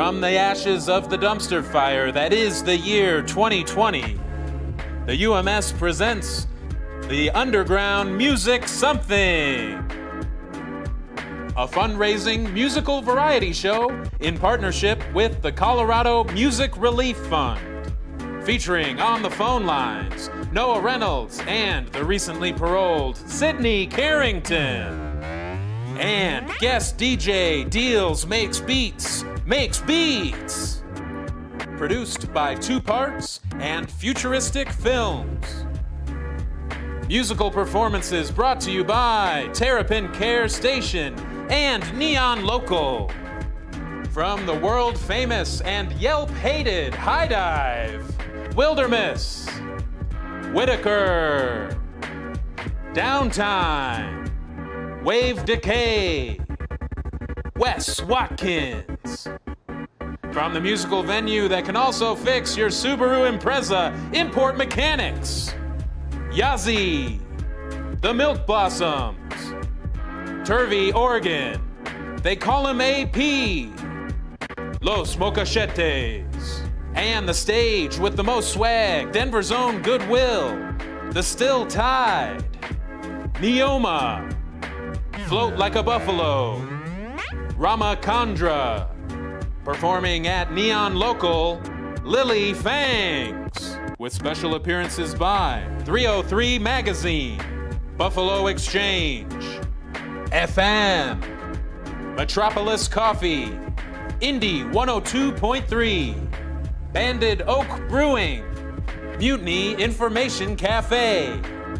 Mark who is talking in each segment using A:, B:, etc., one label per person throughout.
A: From the ashes of the dumpster fire that is the year 2020, the UMS presents the Underground Music Something, a fundraising musical variety show in partnership with the Colorado Music Relief Fund, featuring on the phone lines Noah Reynolds and the recently paroled Sydney Carrington, and guest DJ Deals Makes Beats. Produced by Two Parts and Futuristic Films. Musical performances brought to you by Terrapin Care Station and Neon Local. From the world famous and Yelp hated High Dive, Wilderness, Whittaker, Downtime, Wave Decay, Wes Watkins. From the musical venue that can also fix your Subaru Impreza import mechanics, Yazzie, the Milk Blossoms, Tervy Oregon, they call him AP, Los Mocacetes, and the stage with the most swag, Denver's own Goodwill, the Still Tide, Naoma, Float Like a Buffalo, Ramakandra, performing at Neon Local, Lily Fangs, with special appearances by 303 Magazine, Buffalo Exchange, FM, Metropolis Coffee, Indy 102.3, Banded Oak Brewing, Mutiny Information Cafe,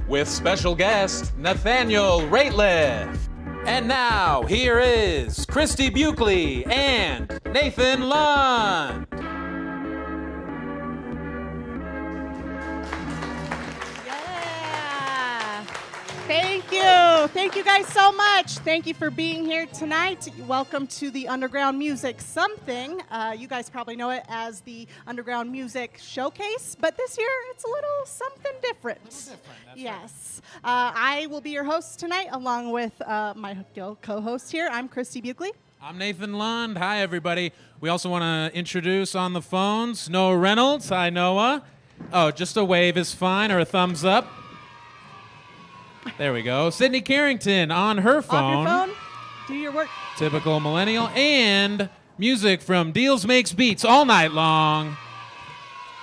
A: with special guest Nathaniel Rateliff. And now, here is Christy Buckley and Nathan Lund.
B: Yeah. Thank you. Thank you guys so much. Thank you for being here tonight. Welcome to the Underground Music Something. You guys probably know it as the Underground Music Showcase, but this year it's a little something different. Yes. Right. I will be your host tonight along with my co-host here. I'm Christy Buckley.
A: I'm Nathan Lund. Hi, everybody. We also want to introduce on the phones Noah Reynolds. Hi, Noah. Oh, just a wave is fine, or a thumbs up. There we go. Sydney Carrington on her phone.
B: Off your phone. Do your work.
A: Typical millennial. And music from Deals Makes Beats all night long.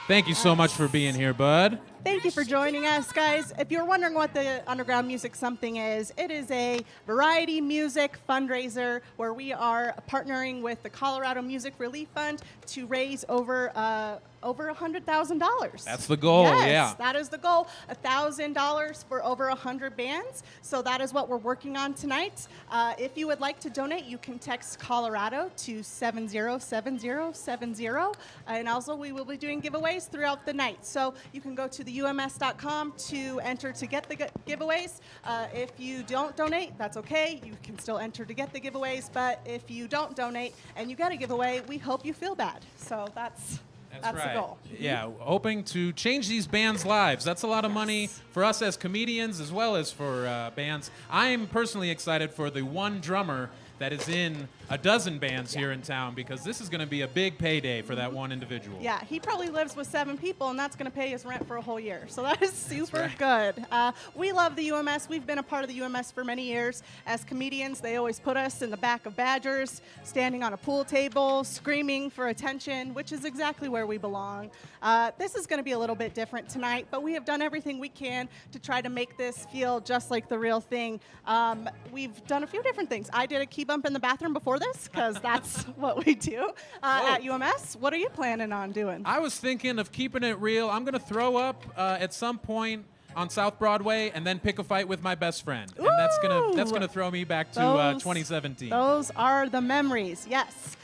A: Thank you so much for being here, bud.
B: Thank you for joining us, guys. If you're wondering what the Underground Music Something is, it is a variety music fundraiser where we are partnering with the Colorado Music Relief Fund to raise over $100,000.
A: That's the goal,
B: yes,
A: yeah.
B: That is the goal. $1,000 for over 100 bands. So that is what we're working on tonight. If you would like to donate, you can text Colorado to 707070. And also, we will be doing giveaways throughout the night. So you can go to the UMS.com to enter to get the giveaways. If you don't donate, that's okay. You can still enter to get the giveaways. But if you don't donate and you get a giveaway, we hope you feel bad. So that's right. The goal.
A: Yeah, hoping to change these bands' lives. That's a lot of money for us as comedians as well as for bands. I'm personally excited for the one drummer that is in a dozen bands here in town, because this is going to be a big payday for that one individual.
B: Yeah, he probably lives with 7 people, and that's going to pay his rent for a whole year. So that is super good. We love the UMS. We've been a part of the UMS for many years. As comedians, they always put us in the back of Badgers, standing on a pool table, screaming for attention, which is exactly where we belong. This is going to be a little bit different tonight, but we have done everything we can to try to make this feel just like the real thing. We've done a few different things. I did a key bump in the bathroom before this, because that's what we do at UMS. What are you planning on doing?
A: I was thinking of keeping it real. I'm going to throw up at some point on South Broadway and then pick a fight with my best friend.
B: Ooh.
A: And that's gonna throw me back to 2017.
B: Those are the memories, yes.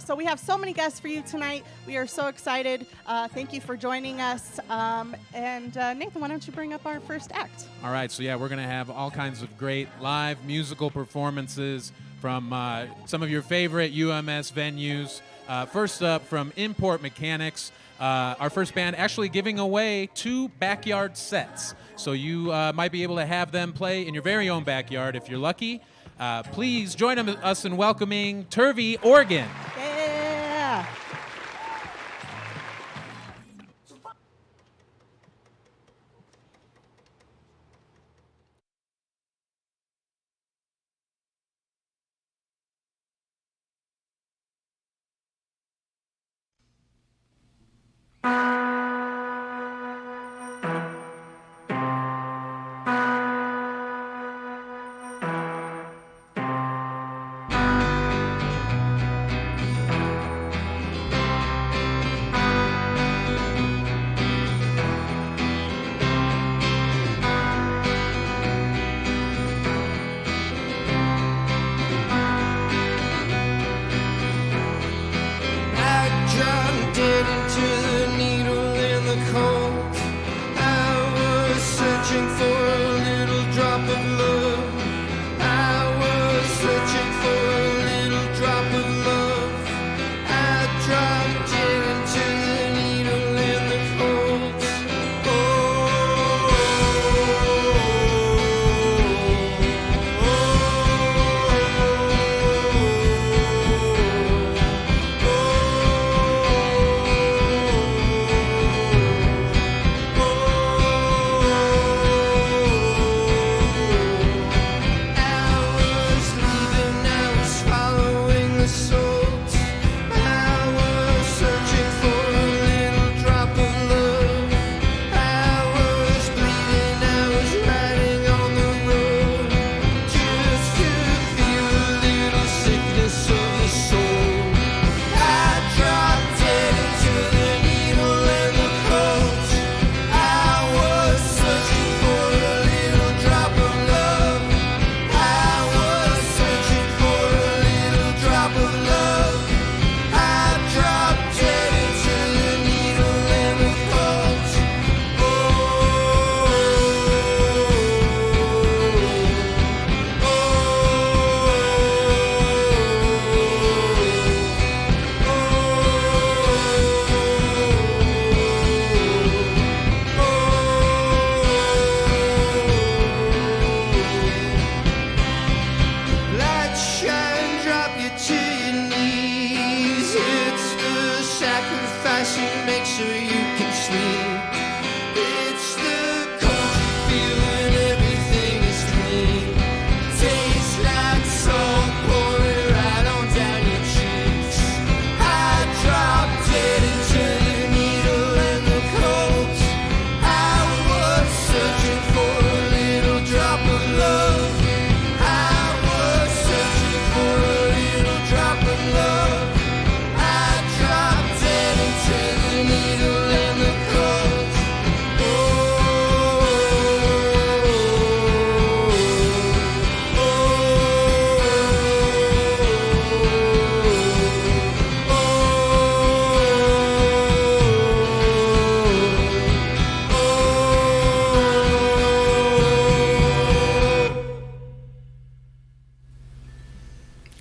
B: So we have so many guests for you tonight. We are so excited. Thank you for joining us. And Nathan, why don't you bring up our first act?
A: All right, so yeah, we're going to have all kinds of great live musical performances from some of your favorite UMS venues. First up, from Import Mechanics, our first band actually giving away 2 backyard sets. So you might be able to have them play in your very own backyard if you're lucky. Please join us in welcoming Tervy Oregon.
B: Yeah.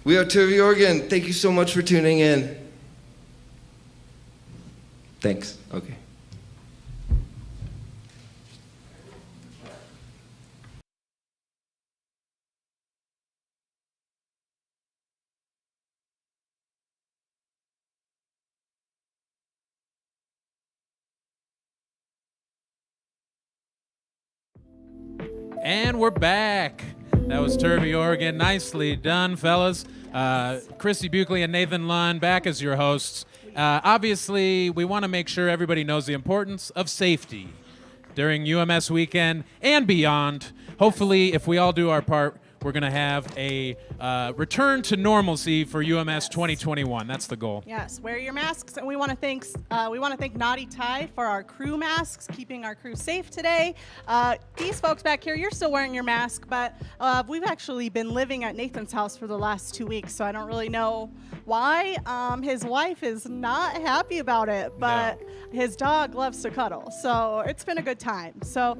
C: We are Tervy Oregon. Thank you so much for tuning in. Thanks. Okay.
A: And we're back. That was Tervy Oregon. Nicely done, fellas. Christy Buckley and Nathan Lund back as your hosts. Obviously, we want to make sure everybody knows the importance of safety during UMS weekend and beyond. Hopefully, if we all do our part, we're going to have a return to normalcy for UMS 2021. That's the goal.
B: Yes, wear your masks, and we want to thank Naughty Ty for our crew masks, keeping our crew safe today. These folks back here, you're still wearing your mask, but we've actually been living at Nathan's house for the last 2 weeks, so I don't really know why. His wife is not happy about it, but his dog loves to cuddle, so it's been a good time. So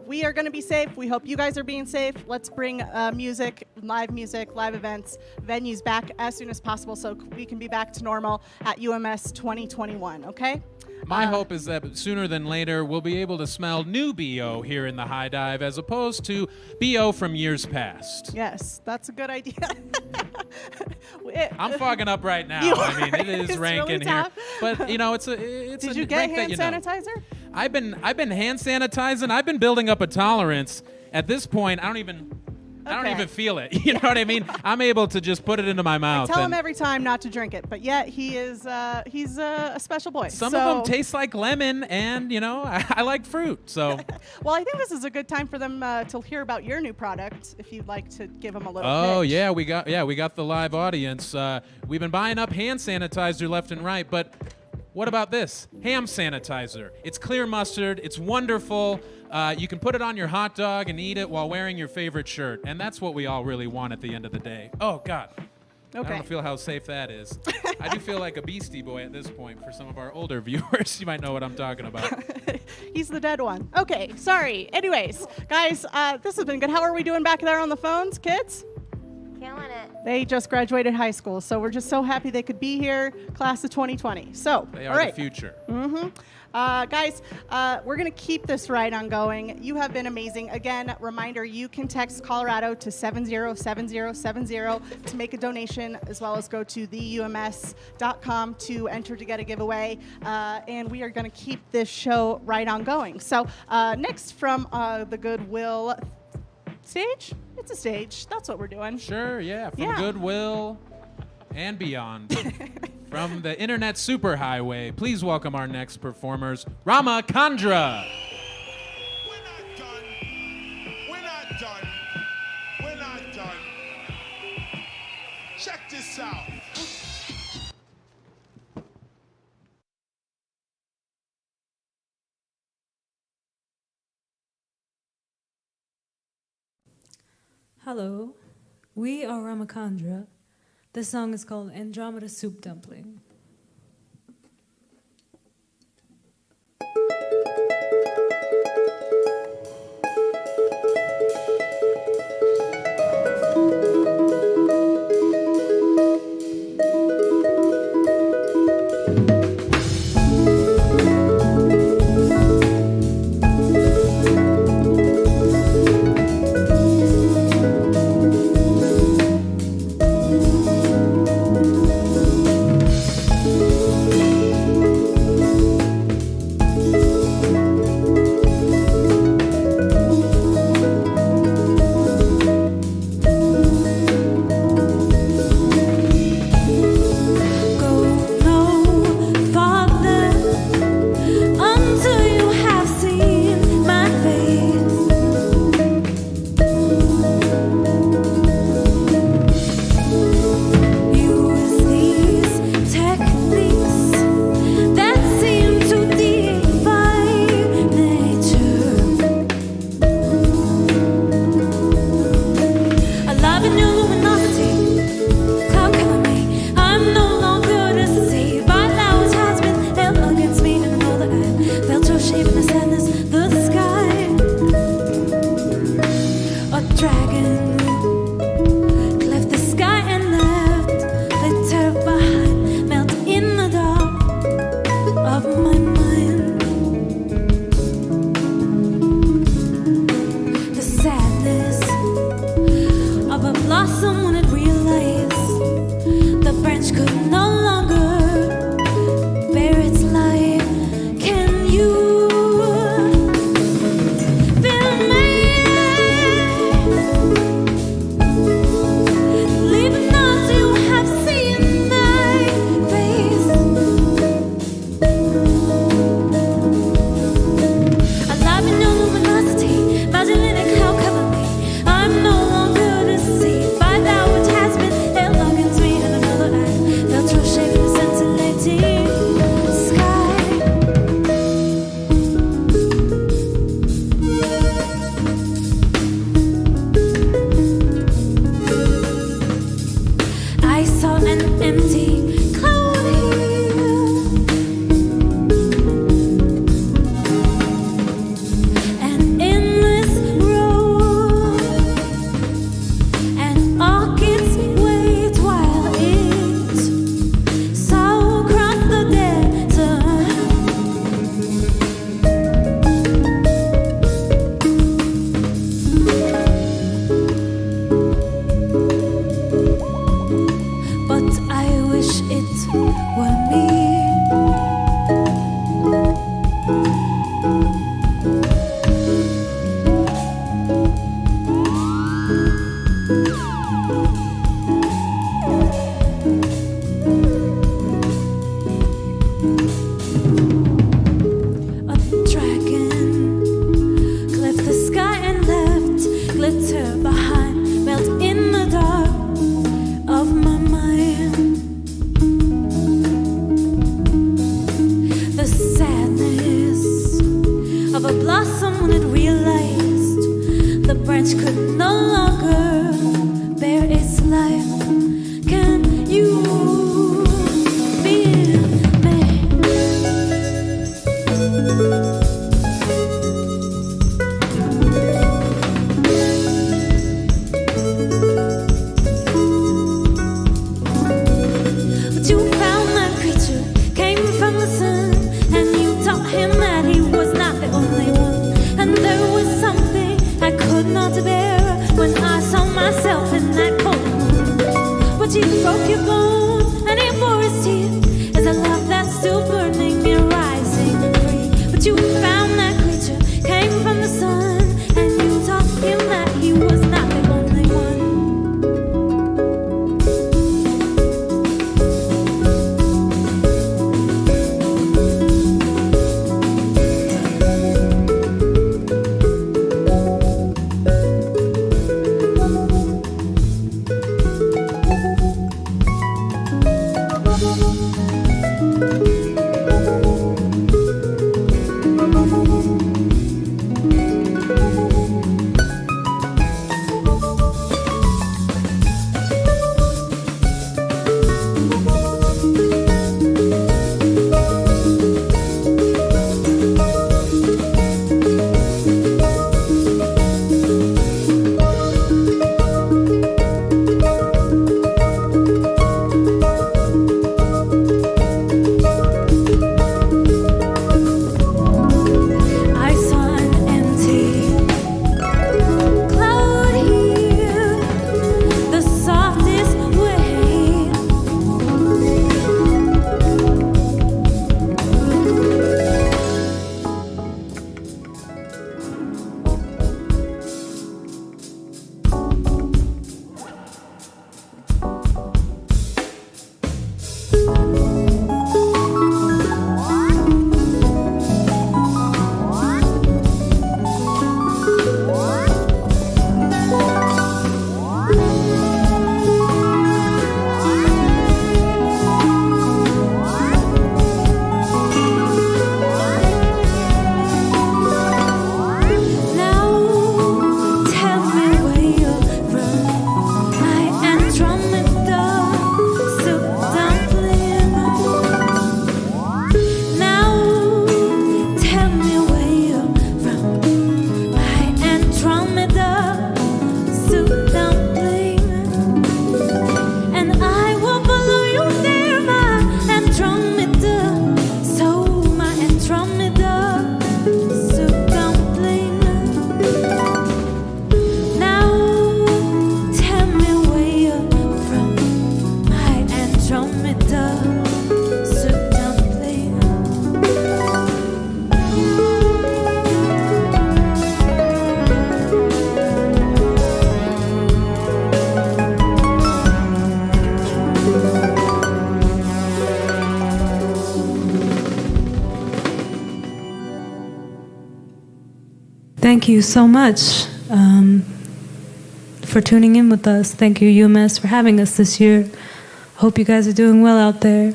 B: we are going to be safe. We hope you guys are being safe. Let's bring music, live events, venues back as soon as possible so we can be back to normal at UMS 2021, okay?
A: My hope is that sooner than later we'll be able to smell new BO here in the High Dive as opposed to BO from years past.
B: Yes, that's a good idea.
A: I'm fogging up right now. I mean, it is rank
B: really
A: in here.
B: tough.
A: But, you know, it's a
B: Did you get
A: rank
B: hand
A: that you know.
B: sanitizer?
A: I've been hand sanitizing. I've been building up a tolerance. At this point, I don't even feel it. You know what I mean? I'm able to just put it into my mouth.
B: I tell him every time not to drink it, but yet he's a special boy.
A: Some of them taste like lemon, and you know I like fruit. So,
B: well, I think this is a good time for them to hear about your new product. If you'd like to give them a little.
A: Oh
B: pitch.
A: yeah, we got the live audience. We've been buying up hand sanitizer left and right, but what about this ham sanitizer? It's clear mustard. It's wonderful. You can put it on your hot dog and eat it while wearing your favorite shirt. And that's what we all really want at the end of the day. Oh, God.
B: Okay.
A: I don't feel how safe that is. I do feel like a Beastie Boy at this point for some of our older viewers. You might know what I'm talking about.
B: He's the dead one. Okay, sorry. Anyways, guys, this has been good. How are we doing back there on the phones, kids?
D: Killing it.
B: They just graduated high school, so we're just so happy they could be here, class of 2020. So,
A: They
B: all
A: are
B: right.
A: the future.
B: Mm-hmm. Guys, we're going to keep this ride on going. You have been amazing. Again, reminder, you can text Colorado to 707070 to make a donation, as well as go to theums.com to enter to get a giveaway. And we are going to keep this show right on going. So next from the Goodwill stage? It's a stage. That's what we're doing.
A: Sure, yeah. From
B: Yeah.
A: Goodwill and beyond. From the internet superhighway, please welcome our next performers, Ramakandra.
E: We're not done. We're not done. We're not done. Check this out.
F: Hello, we are Ramakandra. This song is called Andromeda Soup Dumpling. thank you so much for tuning in with us. Thank you, UMS, for having us this year. Hope you guys are doing well out there.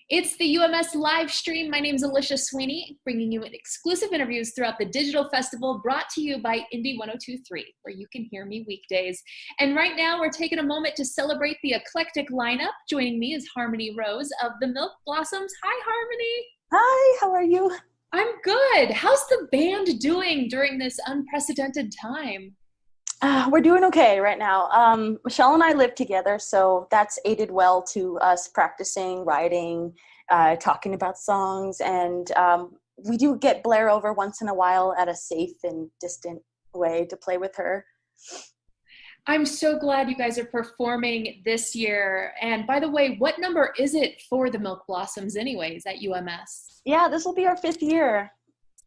D: It's the UMS live stream. My name is Alicia Sweeney, bringing you exclusive interviews throughout the digital festival brought to you by Indie 102.3, where you can hear me weekdays. And right now, we're taking a moment to celebrate the eclectic lineup. Joining me is Harmony Rose of the Milk Blossoms. Hi, Harmony.
G: Hi, how are you?
D: I'm good. How's the band doing during this unprecedented time?
G: We're doing okay right now. Michelle and I live together, so that's aided well to us practicing, writing, talking about songs, and we do get Blair over once in a while at a safe and distant way to play with her.
D: I'm so glad you guys are performing this year. And by the way, what number is it for the Milk Blossoms anyways at UMS?
G: Yeah, this will be our 5th year.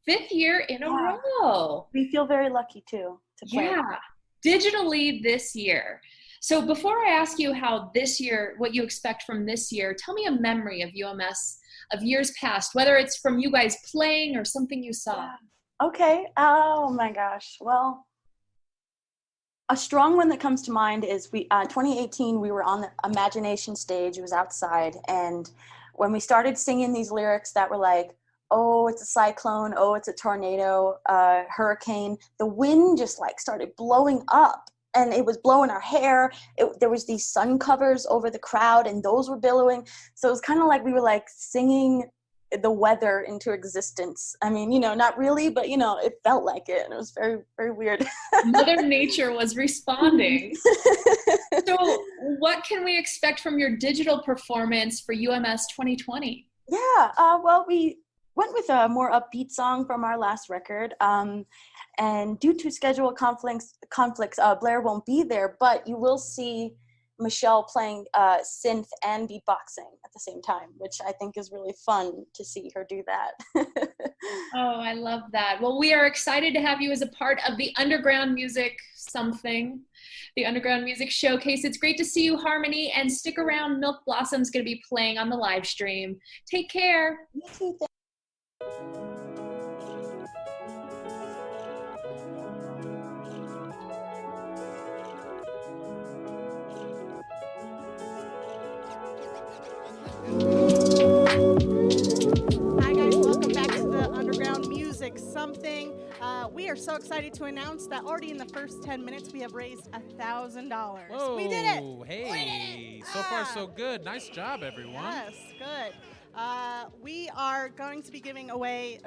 D: 5th year in a row.
G: We feel very lucky too to play.
D: Yeah. Digitally this year. So before I ask you how this year, what you expect from this year, tell me a memory of UMS of years past, whether it's from you guys playing or something you saw.
G: Okay. Oh my gosh. Well, a strong one that comes to mind is 2018, we were on the Imagination stage. It was outside. And when we started singing these lyrics that were like, oh, it's a cyclone, oh, it's a tornado, hurricane, the wind just like started blowing up and it was blowing our hair. There was these sun covers over the crowd and those were billowing. So it was kind of like we were like singing the weather into existence. I mean, you know, not really, but you know, it felt like it. And it was very, very weird.
D: Mother Nature was responding. So what can we expect from your digital performance for UMS 2020?
G: Yeah, well, we went with a more upbeat song from our last record, and due to schedule conflicts, Blair won't be there, but you will see Michelle playing synth and beatboxing at the same time, which I think is really fun to see her do that.
D: Oh, I love that. Well, we are excited to have you as a part of the Underground Music the Underground Music Showcase. It's great to see you, Harmony, and stick around. Milk Blossom's going to be playing on the live stream. Take care.
G: You too.
B: Hi guys, welcome back to the Underground Music Something. We are so excited to announce that already in the first 10 minutes we have raised $1,000.
A: Whoa,
B: We did it!
A: Hey,
B: We did it!
A: so far so good. Nice job, everyone.
B: Yes, good. We are going to be giving away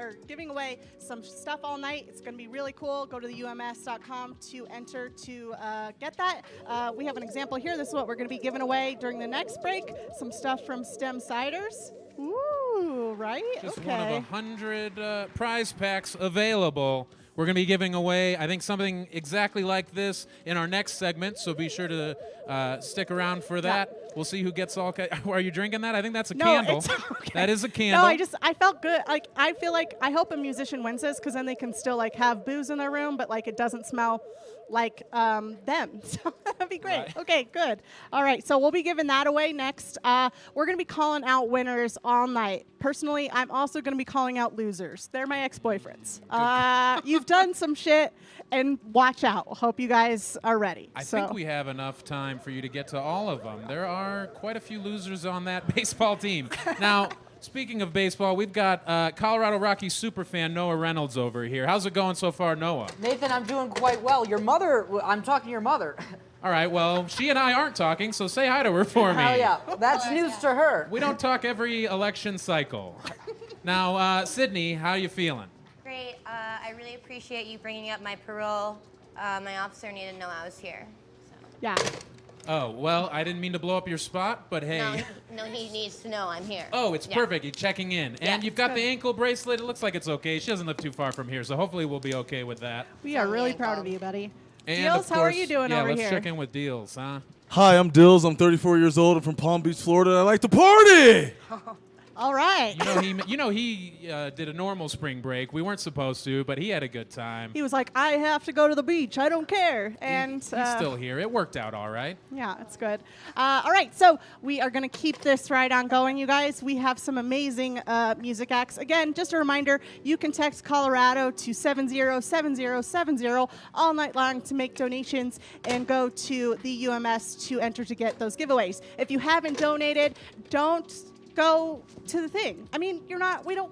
B: some stuff all night. It's going to be really cool. Go to the UMS.com to enter to get that. We have an example here. This is what we're going to be giving away during the next break. Some stuff from STEM Ciders. Ooh, right?
A: Just
B: okay.
A: one of 100 prize packs available. We're going to be giving away, I think, something exactly like this in our next segment, so be sure to stick around for that. Yeah. We'll see who gets all... Are you drinking that? I think that's a candle.
B: It's okay.
A: That is a candle.
B: No, I felt good. Like, I feel like, I hope a musician wins this, because then they can still, like, have booze in their room, but, like, it doesn't smell like them. So that'd be great. Right. Okay, good. All right, so we'll be giving that away next. We're going to be calling out winners all night. Personally, I'm also going to be calling out losers. They're my ex-boyfriends. You've done some shit, and watch out. Hope you guys are ready.
A: I think we have enough time for you to get to all of them. There are quite a few losers on that baseball team. Now, speaking of baseball, we've got Colorado Rockies superfan Noah Reynolds over here. How's it going so far, Noah?
H: Nathan, I'm doing quite well. Your mother, I'm talking to your mother.
A: All right, well, she and I aren't talking, so say hi to her for me.
H: Oh, yeah. That's news to her.
A: We don't talk every election cycle. Now, Sydney, how you feeling?
I: Great. I really appreciate you bringing up my parole. My officer needed to know I was here. So.
B: Yeah.
A: Oh, well, I didn't mean to blow up your spot, but hey.
I: No, he needs to know I'm here.
A: Oh, it's perfect. You're checking in. And you've got
B: good.
A: the ankle bracelet. It looks like it's okay. She doesn't live too far from here, so hopefully we'll be okay with that.
B: We are really proud of you, buddy.
A: And
B: Deals, how are you doing over
A: here?
B: here?
A: Yeah, let's check in with Deals, huh?
J: Hi, I'm Dills. I'm 34 years old. I'm from Palm Beach, Florida. I like to party!
B: All right.
A: He did a normal spring break. We weren't supposed to, but he had a good time.
B: He was like, I have to go to the beach. I don't care. And
A: He's still here. It worked out all right.
B: yeah, it's good. All right, so we are going to keep this right on going, you guys. We have some amazing music acts. Again, just a reminder, you can text Colorado to 707070 all night long to make donations and go to the UMS to enter to get those giveaways. If you haven't donated, don't go to the thing. I mean,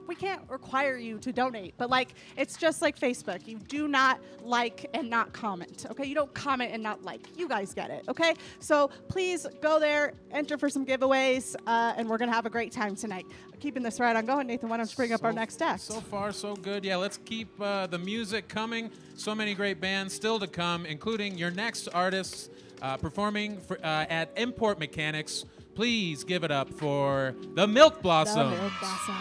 B: we can't require you to donate, but like, it's just like Facebook. You do not like and not comment, okay? You don't comment and not like. You guys get it, okay? So please go there, enter for some giveaways, and we're gonna have a great time tonight. Keeping this right on going, Nathan, why don't you bring up our next act?
A: So far, so good. Yeah, let's keep the music coming. So many great bands still to come, including your next artists performing at Import Mechanics. Please give it up for the Milk Blossoms.
B: The Milk Blossoms.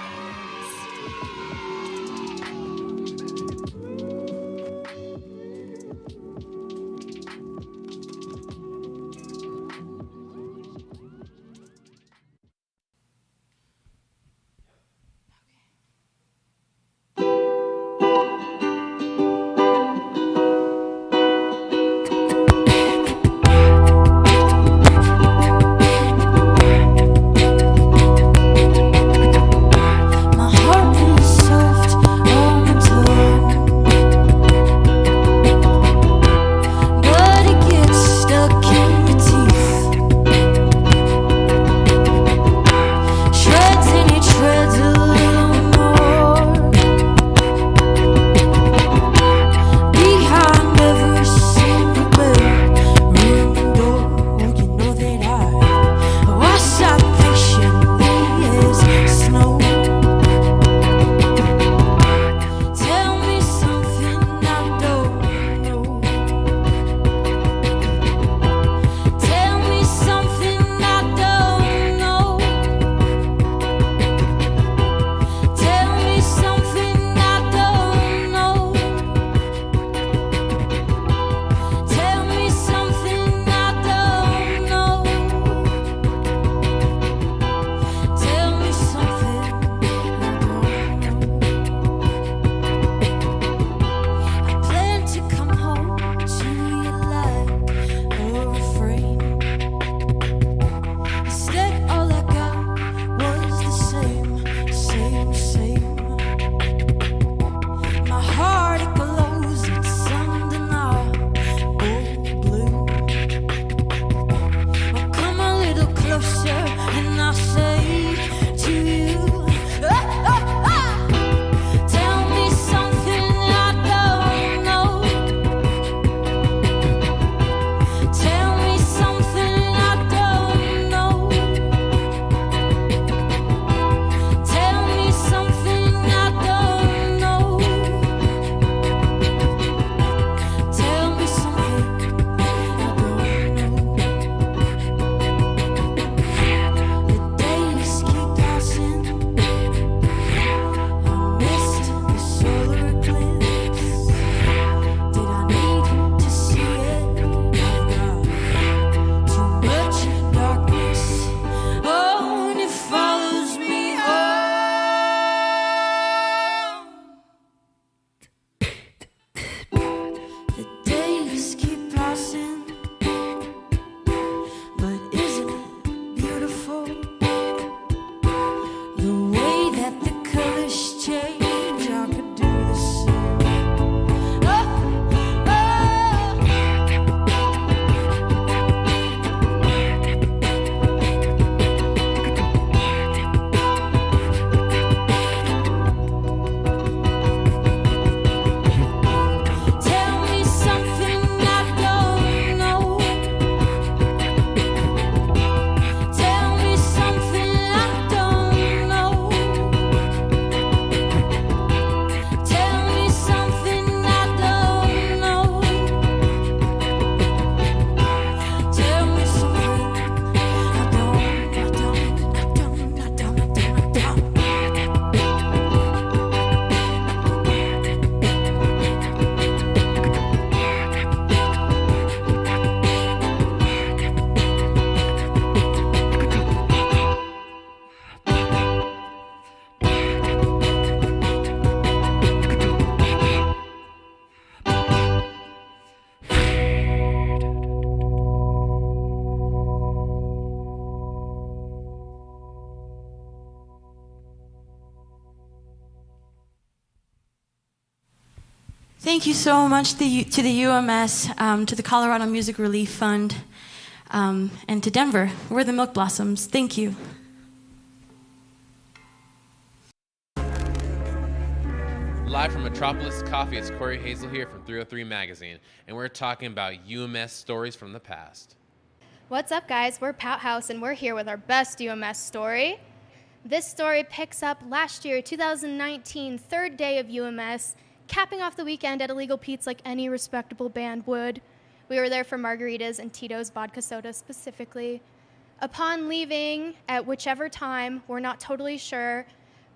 G: Thank you so much to the UMS, to the Colorado Music Relief Fund, and to Denver. We're the Milk Blossoms. Thank you.
A: Live from Metropolis Coffee, it's Corey Hazel here from 303 Magazine, and we're talking about UMS stories from the past.
J: What's up, guys? We're Pouthouse, and we're here with our best UMS story. This story picks up last year, 2019, third day of UMS, capping off the weekend at Illegal Pete's like any respectable band would. We were there for margaritas and Tito's vodka soda specifically. Upon leaving, at whichever time, we're not totally sure,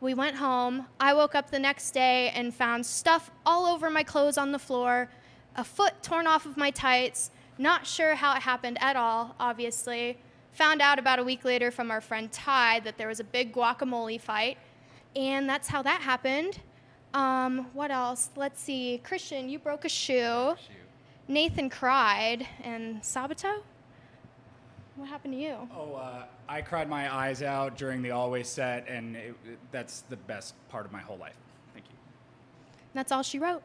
J: we went home. I woke up the next day and found stuff all over my clothes on the floor, a foot torn off of my tights, not sure how it happened at all, obviously. Found out about a week later from our friend Ty that there was a big guacamole fight, and that's how that happened. What else? Let's see. Christian, you broke a shoe. Nathan cried, and Sabato? What happened to you?
K: I cried my eyes out during the Always set, and that's the best part of my whole life. Thank you.
J: That's all she wrote.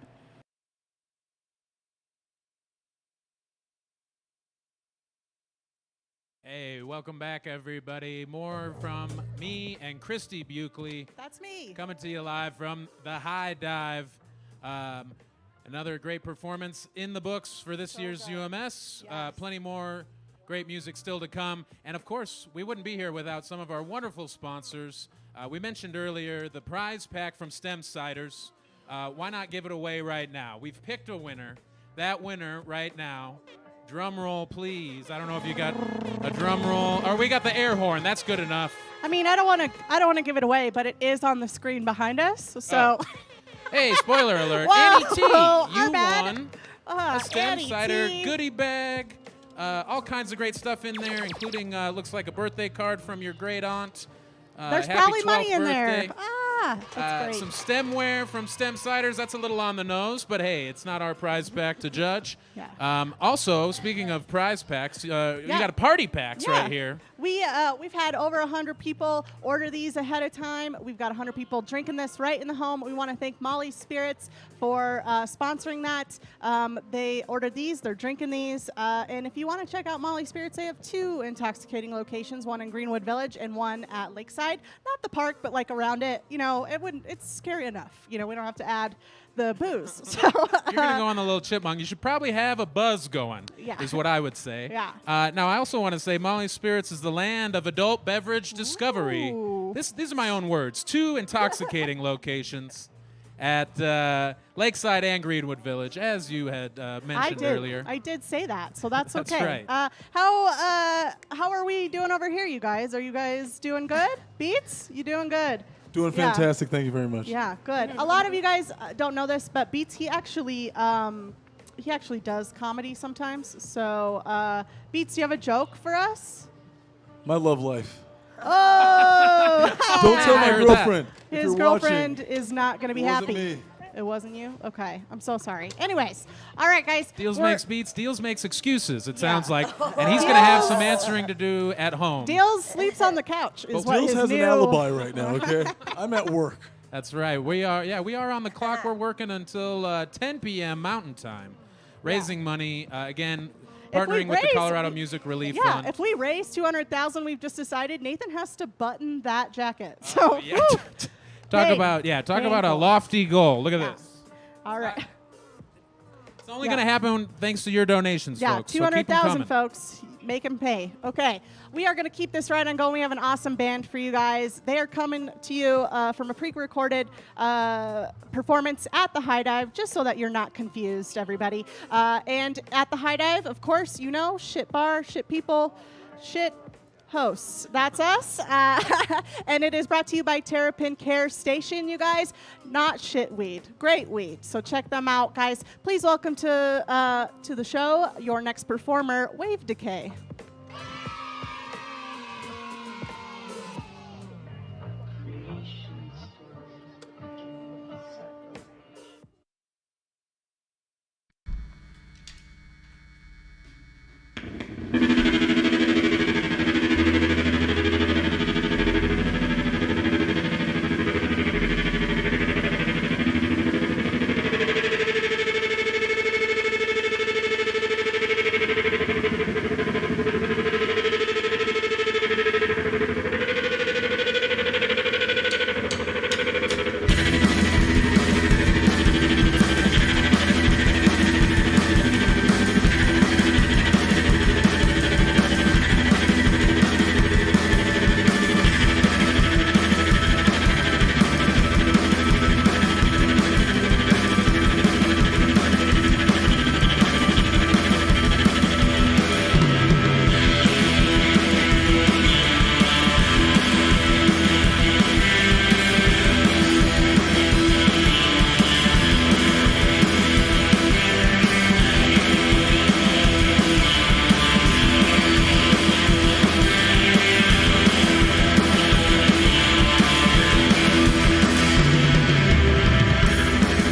A: Hey, welcome back, everybody. More from me and Christy Buckley.
B: That's me.
A: Coming to you live from the High Dive. Another great performance in the books for this year's UMS.
B: Yes.
A: Plenty more great music still to come. And, of course, we wouldn't be here without some of our wonderful sponsors. We mentioned earlier the prize pack from Stem Ciders. Why not give it away right now? We've picked a winner. That winner right now, drum roll, please. I don't know if you got a drum roll. Or we got the air horn. That's good enough.
B: I mean, I don't want to give it away, but it is on the screen behind us. So.
A: Oh. Hey, spoiler alert.
B: Whoa,
A: Annie T, you
B: bad.
A: won a Stem
B: Annie
A: Cider
B: T.
A: goodie bag. All kinds of great stuff in there, including looks like a birthday card from your great aunt.
B: There's
A: happy
B: probably
A: 12th
B: money in
A: birthday.
B: there. That's great.
A: Some stemware from Stem Ciders. That's a little on the nose, but hey, it's not our prize pack to judge.
B: Yeah.
A: Also, speaking of prize packs, you got a party packs right here.
B: We've had over 100 people order these ahead of time. We've got 100 people drinking this right in the home. We want to thank Molly's Spirits for sponsoring that. They ordered these. They're drinking these. And if you want to check out Molly's Spirits, they have 2 intoxicating locations, one in Greenwood Village and one at Lakeside. Not the park, but like around it. You know, it's scary enough. You know, we don't have to add the booze. So
A: You're going to go on the little chipmunk. You should probably have a buzz going, is what I would say.
B: Yeah.
A: Now, I also want to say Molly's Spirits is the land of adult beverage discovery. These are my own words. 2 intoxicating locations at Lakeside and Greenwood Village, as you had mentioned earlier.
B: I did say that, so that's okay.
A: That's right.
B: How are we doing over here, you guys? Are you guys doing good? Beats, you doing good?
L: Doing fantastic. Thank you very much.
B: Yeah, good. A lot of you guys don't know this, but Beats, he actually does comedy sometimes. So, Beats, do you have a joke for us?
L: My love life.
B: Oh!
L: Don't tell my girlfriend.
B: His girlfriend is not going to be happy.
L: Me.
B: It wasn't you? Okay. I'm so sorry. Anyways. All right, guys.
A: Deals makes beats. Deals makes excuses, it sounds like. And he's going to have some answering to do at home.
B: Deals sleeps on the couch. Is what
L: Deals
B: his
L: has
B: new...
L: an alibi right now, okay? I'm at work.
A: That's right. We are on the clock. We're working until 10 p.m. Mountain Time. Raising money, again, partnering with the Colorado Music Relief Fund.
B: Yeah, if we raise $200,000, we've just decided Nathan has to button that jacket. So,
A: Talk about a lofty goal. Look at this.
B: All right.
A: It's only going to happen thanks to your donations, folks.
B: Yeah,
A: so keep 'em
B: $200,000,
A: coming.
B: folks. Make them pay. Okay. We are going to keep this right on going. We have an awesome band for you guys. They are coming to you from a pre-recorded performance at the High Dive, just so that you're not confused, everybody. And at the High Dive, of course, you know, shit bar, shit people, shit hosts. That's us. And it is brought to you by Terrapin Care Station, you guys. Not shit weed. Great weed. So check them out, guys. Please welcome to the show your next performer, Wave Decay.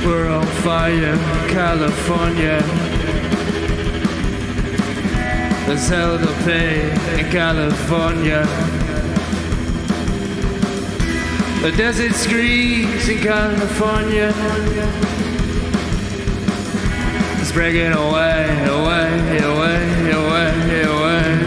M: We're on fire, California. There's hell to pay in California. The desert screams in California. It's breaking away, away, away, away, away.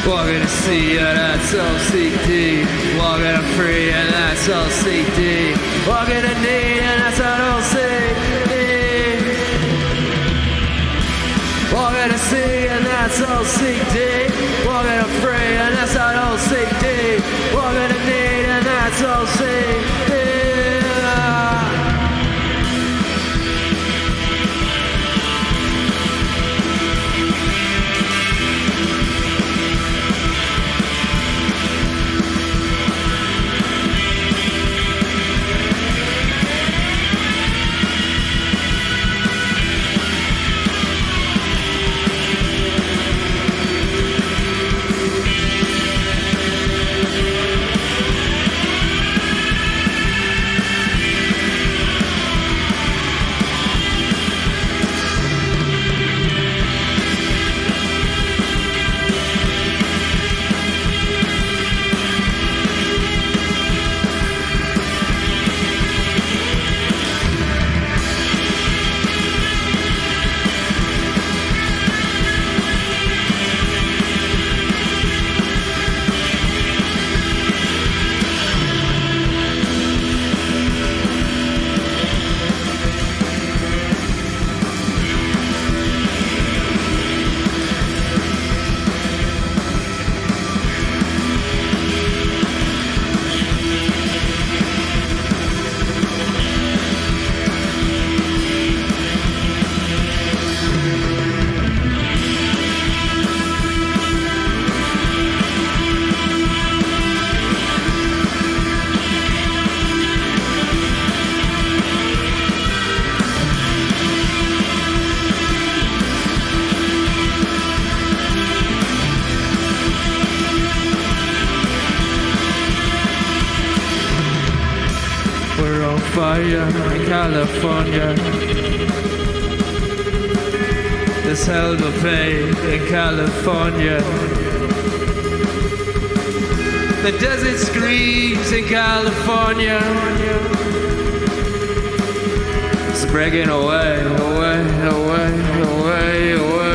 M: Walking to see, and that's all CT. Walking to free, and that's all CT. Walking to need, and that's all CT. Walking to see, and that's all CT. Walking to free, and that's all CT. Walking to need, and that's all CT. Fire in California. There's hell to pay in California. The desert screams in California. It's breaking away, away, away, away, away.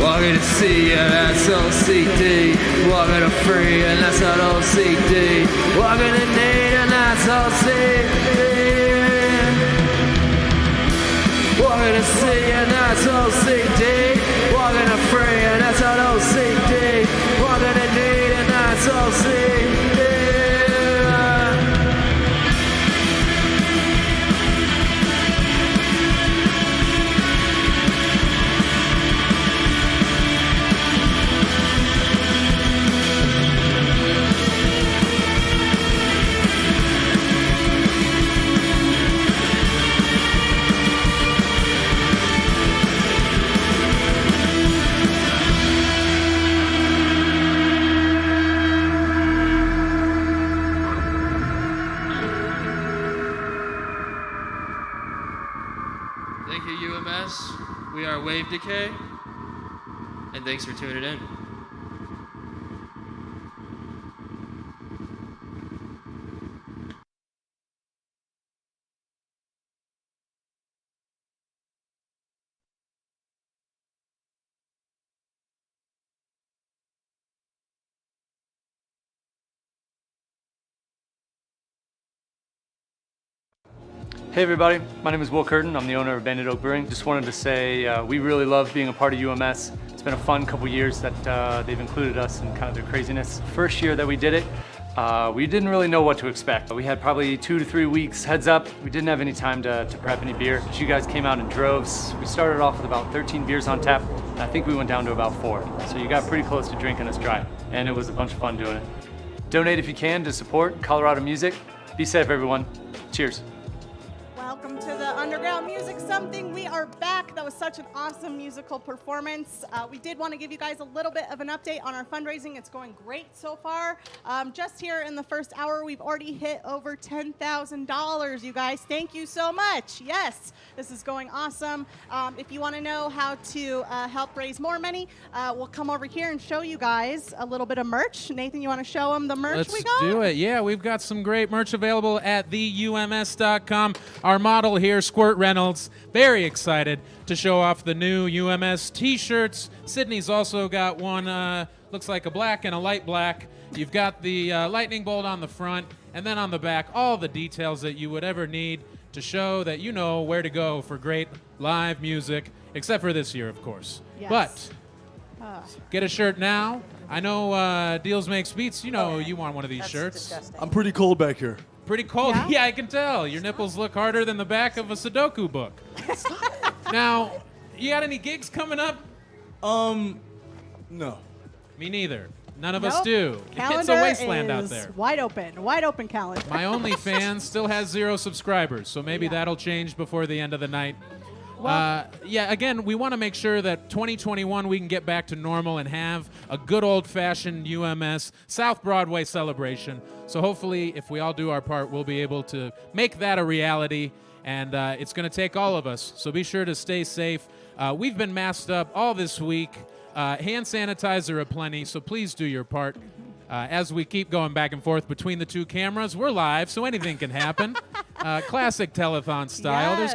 M: Walking to see, and that's all CT. Walking to free, and that's not all CT. Walking to need, and that's all CT. Walking to see, and that's all CT. Walking to free, and that's not all CT. Walking to need, and that's all CT.
N: Thank you, UMS. We are Decay, and thanks for tuning in.
O: Hey everybody, my name is Will Curtin. I'm the owner of Bandit Oak Brewing. Just wanted to say we really love being a part of UMS. It's been a fun couple years that they've included us in kind of their craziness. First year that we did it, We didn't really know what to expect. We had probably 2 to 3 weeks heads up. We didn't have any time to prep any beer. But you guys came out in droves. We started off with about 13 beers on tap, and I think we went down to about 4. So you got pretty close to drinking us dry, and it was a bunch of fun doing it. Donate if you can to support Colorado music. Be safe, everyone. Cheers.
B: Welcome to the Underground Music Something. We are back. That was such an awesome musical performance. We did want to give you guys a little bit of an update on our fundraising. It's going great so far. Just here in the first hour, we've already hit over $10,000, you guys. Thank you so much. Yes, this is going awesome. If you want to know how to help raise more money, we'll come over here and show you guys a little bit of merch. Nathan, you want to show them the merch we got?
A: Let's do it. Yeah, we've got some great merch available at theums.com. Our model here, Squirt Reynolds, very excited to show off the new UMS t-shirts. Sydney's also got one, looks like a black and a light black. You've got the lightning bolt on the front, and then on the back, all the details that you would ever need to show that you know where to go for great live music, except for this year, of course.
B: Yes.
A: But get a shirt now. I know Deals Makes Beats, you know you want one of these shirts.
G: Disgusting.
L: I'm pretty cold back here.
A: Pretty cold. Yeah, I can tell. Your nipples look harder than the back of a Sudoku book. Now, you got any gigs coming up?
L: No.
A: Me neither. None of us do.
B: Calendar
A: It's a wasteland
B: is
A: out there.
B: wide open calendar.
A: My OnlyFans still has 0 subscribers, so maybe that'll change before the end of the night. Yeah, again, we want to make sure that 2021 we can get back to normal and have a good old-fashioned UMS South Broadway celebration. So hopefully, if we all do our part, we'll be able to make that a reality, and it's going to take all of us. So be sure to stay safe. We've been masked up all this week. Hand sanitizer aplenty, so please do your part. As we keep going back and forth between the two cameras, we're live, so anything can happen. Classic telethon style.
B: Yes.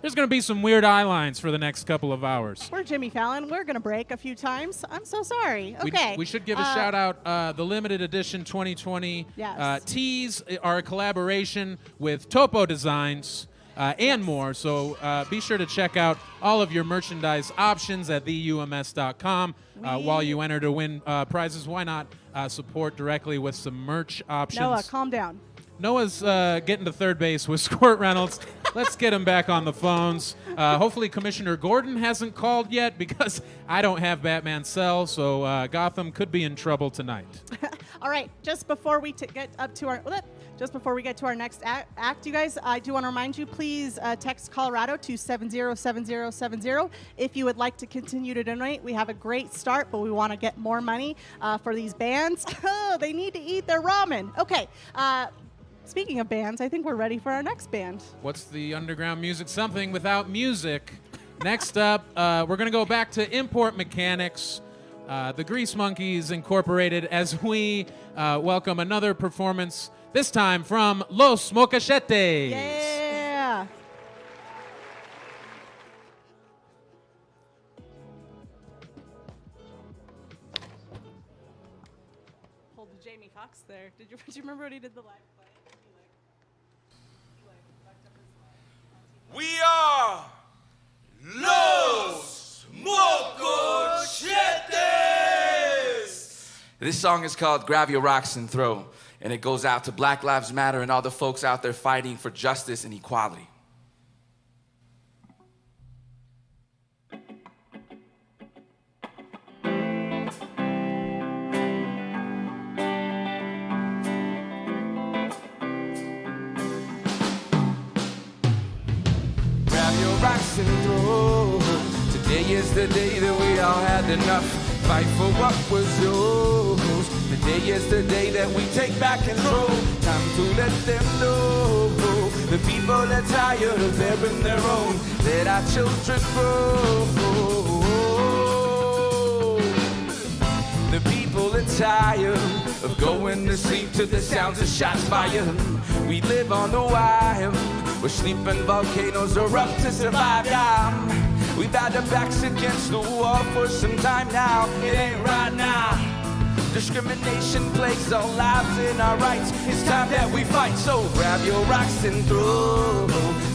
A: There's gonna be some weird eye lines for the next couple of hours.
B: We're Jimmy Fallon. We're going to break a few times. I'm so sorry. Okay.
A: We should give a shout out. The limited edition 2020
B: Yes.
A: tees are a collaboration with Topo Designs. And more, so be sure to check out all of your merchandise options at theums.com. While you enter to win prizes, why not support directly with some merch options?
B: Noah, calm down.
A: Noah's getting to third base with Squirt Reynolds. Let's get him back on the phones. Hopefully Commissioner Gordon hasn't called yet because I don't have Batman Cell, so Gotham could be in trouble tonight.
B: All right, just before we get to our next act, you guys, I do want to remind you, please text Colorado to 707070 if you would like to continue to donate. We have a great start, but we want to get more money for these bands. They need to eat their ramen. Okay. Speaking of bands, I think we're ready for our next band.
A: What's the underground music something without music? Next up, we're going to go back to Import Mechanics, the Grease Monkeys Incorporated, as we welcome another performance, this time from Los Mocacetes.
B: Yeah. Hold the Jamie Foxx there. Do you remember when he did the live play?
E: We are Los Mocacetes.
P: This song is called Grab Your Rocks and Throw, and it goes out to Black Lives Matter and all the folks out there fighting for justice and equality. Rocks and throw. Today is the day that we all had enough. Fight for what was yours. Today is the day that we take back control. Time to let them know the people are tired of bearing their own. Let our children grow. The people are tired of going to sleep to the sounds of shots fired. We live on the wire. We're sleeping volcanoes are up to survive, yeah. We've had our backs against the wall for some time now. It ain't right now. Discrimination plagues our lives and our rights. It's time that we fight, so grab your rocks and throw.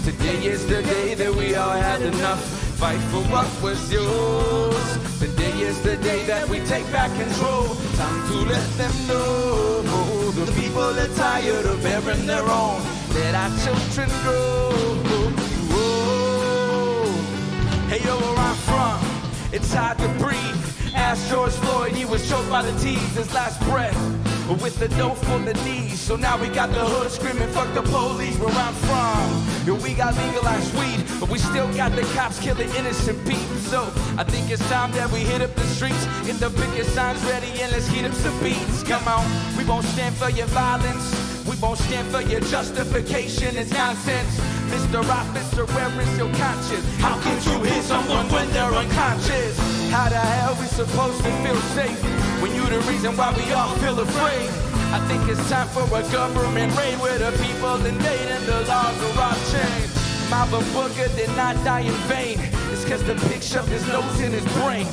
P: Today is the day that we all had enough. Fight for what was yours. Today is the day that we take back control. Time to let them know the The people are tired of bearing their own. Let our children grow. Whoa. Hey, yo, where I'm from, it's hard to breathe. Ask George Floyd, he was choked by the T's, his last breath, with the dough for the knees. So now we got the hood screaming, fuck the police. Where I'm from, yo, we got legalized weed, but we still got the cops killing innocent people. So I think it's time that we hit up the streets, get the biggest signs ready, and let's heat up some beats. Come on, we won't stand for your violence, we won't stand for your justification. It's nonsense. Mr. Officer, where is your conscience? How can you hit someone when they're unconscious? How the hell we supposed to feel safe when you the reason why we all feel afraid? I think it's time for a government raid where the people invade and the laws are off chain. Mama Booker did not die in vain. It's cause the pig shoved his nose in his brain.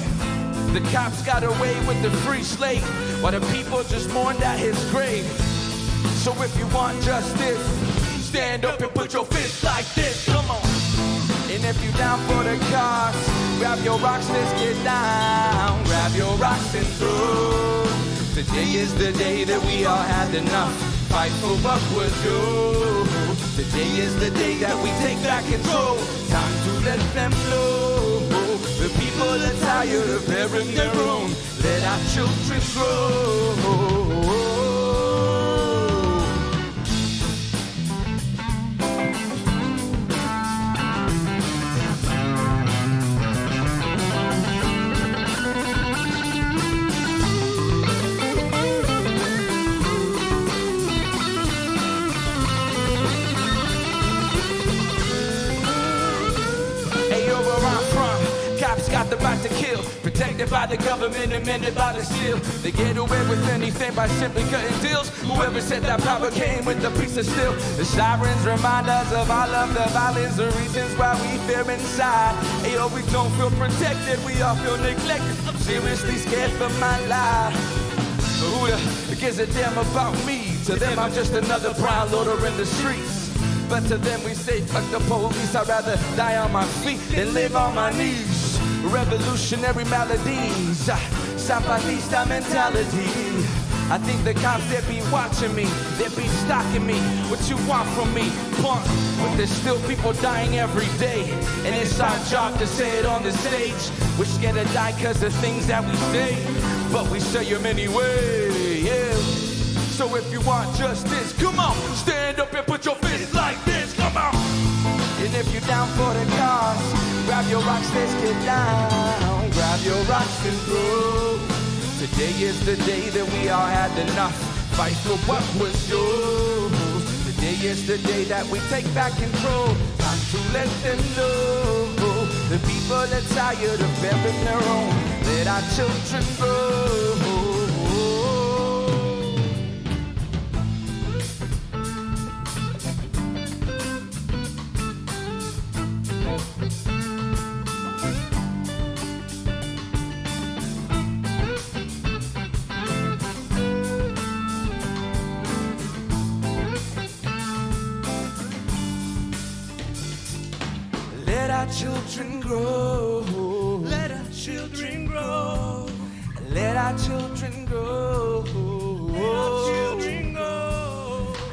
P: The cops got away with the free slave while the people just mourned at his grave. So if you want justice, stand up and put your fist like this, come on. And if you down for the cause, grab your rocks, let's get down. Grab your rocks and throw. Today is the day that we all had enough. Fight for what was due. Today is the day that we take back control. Time to let them flow. The people are tired of bearing their own. Let our children grow. Got the right to kill, protected by the government, amended by the steel. They get away with anything by simply cutting deals. Whoever said that power came with a piece of steel. The sirens remind us of all of the violence, the reasons why we fear inside. Ayo, we don't feel protected, we all feel neglected. I'm seriously scared for my life. Who gives a damn about me? To them I'm just another brown loader in the streets. But to them we say, fuck the police, I'd rather die on my feet than live on my knees. Revolutionary maladies, Zapatista mentality. I think the cops, they be watching me, they be stalking me. What you want from me, punk? But there's still people dying every day, and it's our job to say it on the stage. We're scared to die cause of things that we say, but we say them anyway, yeah. So if you want justice, come on, stand up and put your fist like this, come on. And if you're down for the cause, grab your rocks, let's get down. Grab your rocks and throw. Today is the day that we all had enough. Fight for what was yours. Today is the day that we take back control. Time to let them know. The people are tired of bearing their own. Let our children grow. Let our children grow. Let our children grow. Let our children grow.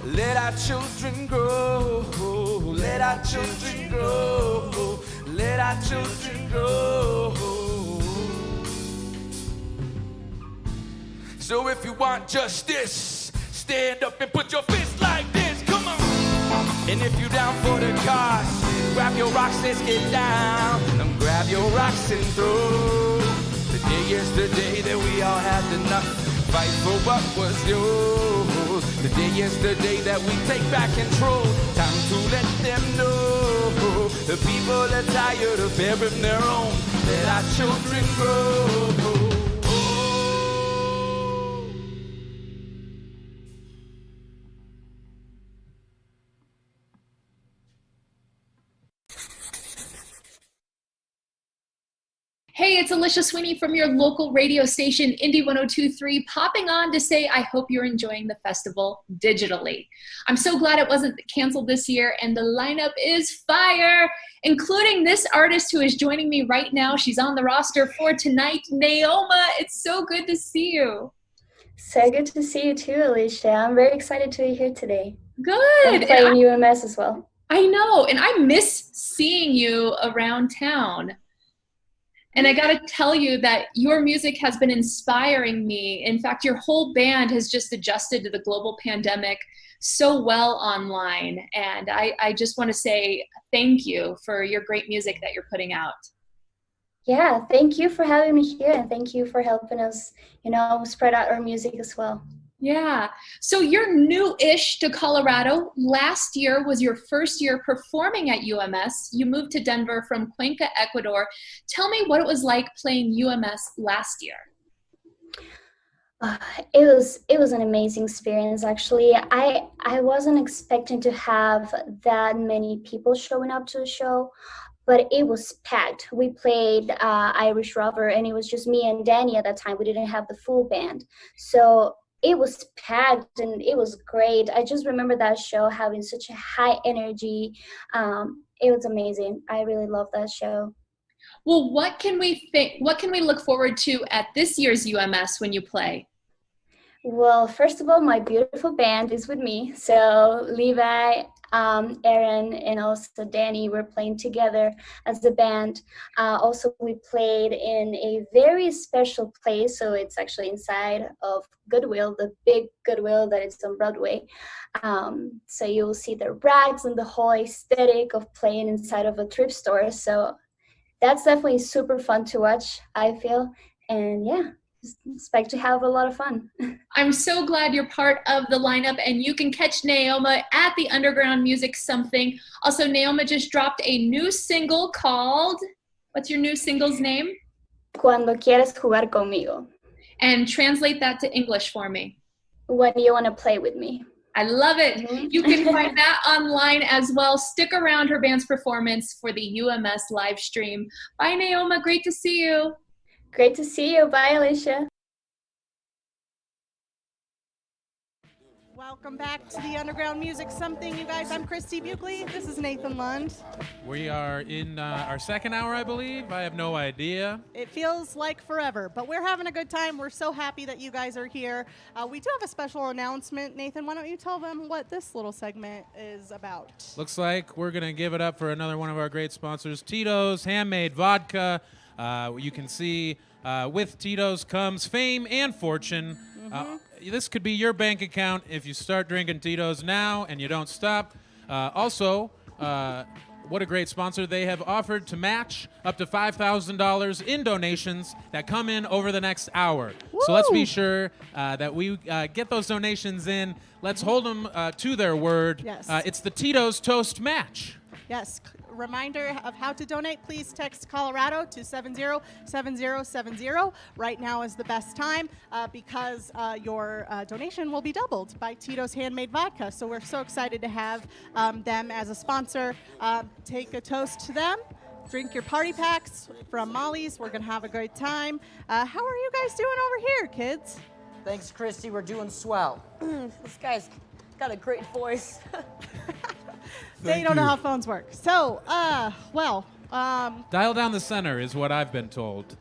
P: Let our children grow. Let our children grow. Let our children grow. So if you want justice, stand up and put your fist like this. Come on. And if you down for the cause, grab your rocks, let's get down. And grab your rocks and throw. Today is the day that we all had enough. Fight for what was yours. Today is the day that we take back control. Time to let them know. The people are tired of bearing their own. Let our children grow.
D: Hey, it's Alicia Sweeney from your local radio station, Indie 102.3, popping on to say I hope you're enjoying the festival digitally. I'm so glad it wasn't canceled this year, and the lineup is fire, including this artist who is joining me right now. She's on the roster for tonight, Naoma. It's so good to see you.
Q: So good to see you too, Alicia. I'm very excited to be here today.
D: Good.
Q: I'm playing UMS as well.
D: I know, and I miss seeing you around town. And I got to tell you that your music has been inspiring me. In fact, your whole band has just adjusted to the global pandemic so well online. And I just want to say thank you for your great music that you're putting out.
Q: Yeah, thank you for having me here, and thank you for helping us, spread out our music as well.
D: Yeah. So you're new-ish to Colorado. Last year was your first year performing at UMS. You moved to Denver from Cuenca, Ecuador. Tell me what it was like playing UMS last year.
Q: It was an amazing experience, actually. I wasn't expecting to have that many people showing up to the show, but it was packed. We played Irish Rubber, and it was just me and Danny at that time. We didn't have the full band. So it was packed, and it was great. I just remember that show having such a high energy. It was amazing. I really love that show.
D: Well, what can we look forward to at this year's UMS when you play?
Q: Well, first of all, my beautiful band is with me. So Levi, Aaron, and also Danny were playing together as a band. Also, we played in a very special place. So it's actually inside of Goodwill, the big Goodwill that is on Broadway. So you'll see the racks and the whole aesthetic of playing inside of a thrift store. So that's definitely super fun to watch, I feel. And yeah, just expect to have a lot of fun.
D: I'm so glad you're part of the lineup, and you can catch Naoma at the Underground Music Something. Also, Naoma just dropped a new single called, what's your new single's name?
Q: Cuando quieres jugar conmigo.
D: And translate that to English for me.
Q: When you want to play with me.
D: I love it. Mm-hmm. You can find that online as well. Stick around her band's performance for the UMS live stream. Bye, Naoma. Great to see you.
Q: Great to see you. Bye, Alicia.
B: Welcome back to the Underground Music Something, you guys. I'm Christy Buckley. This is Nathan Lund.
A: We are in our second hour, I believe. I have no idea.
B: It feels like forever, but we're having a good time. We're so happy that you guys are here. We do have a special announcement. Nathan, why don't you tell them what this little segment is about?
A: Looks like we're going to give it up for another one of our great sponsors, Tito's Handmade Vodka. You can see with Tito's comes fame and fortune. This could be your bank account if you start drinking Tito's now and you don't stop. Also, what a great sponsor. They have offered to match up to $5,000 in donations that come in over the next hour. Woo! So let's be sure that we get those donations in. Let's hold them to their word.
B: Yes.
A: It's the Tito's Toast Match.
B: Yes. Reminder of how to donate. Please text Colorado to 707070. Right now is the best time because your donation will be doubled by Tito's Handmade Vodka. So we're so excited to have them as a sponsor. Take a toast to them. Drink your party packs from Molly's. We're going to have a great time. How are you guys doing over here, kids?
H: Thanks, Christy. We're doing swell.
R: This guy's got a great voice.
B: They don't know how phones work. So,
A: dial down the center is what I've been told.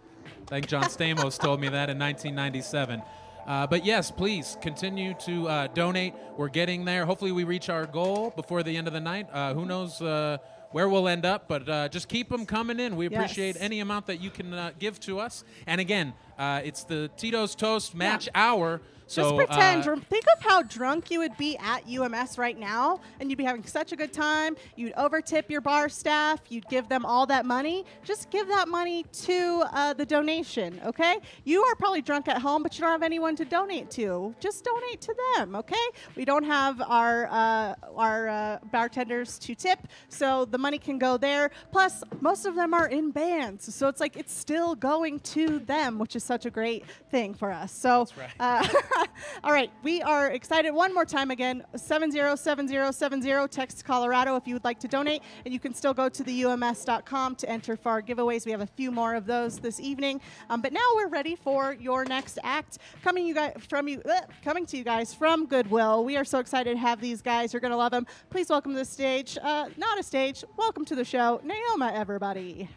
A: I think John Stamos told me that in 1997. But yes, please continue to donate. We're getting there. Hopefully we reach our goal before the end of the night. Who knows where we'll end up, but just keep them coming in. We appreciate any amount that you can give to us. And again, it's the Tito's Toast Match Hour. So,
B: just pretend. Think of how drunk you would be at UMS right now, and you'd be having such a good time. You'd overtip your bar staff. You'd give them all that money. Just give that money to the donation, okay? You are probably drunk at home, but you don't have anyone to donate to. Just donate to them, okay? We don't have our bartenders to tip, so the money can go there. Plus, most of them are in bands, so it's like it's still going to them, which is such a great thing for us. So. That's right. All right, we are excited. One more time again, 707070, text Colorado if you would like to donate, and you can still go to the UMS.com to enter for our giveaways. We have a few more of those this evening, but now we're ready for your next act. Coming to you guys from Goodwill. We are so excited to have these guys. You're going to love them. Please welcome to the stage, not a stage, welcome to the show, Naoma, everybody.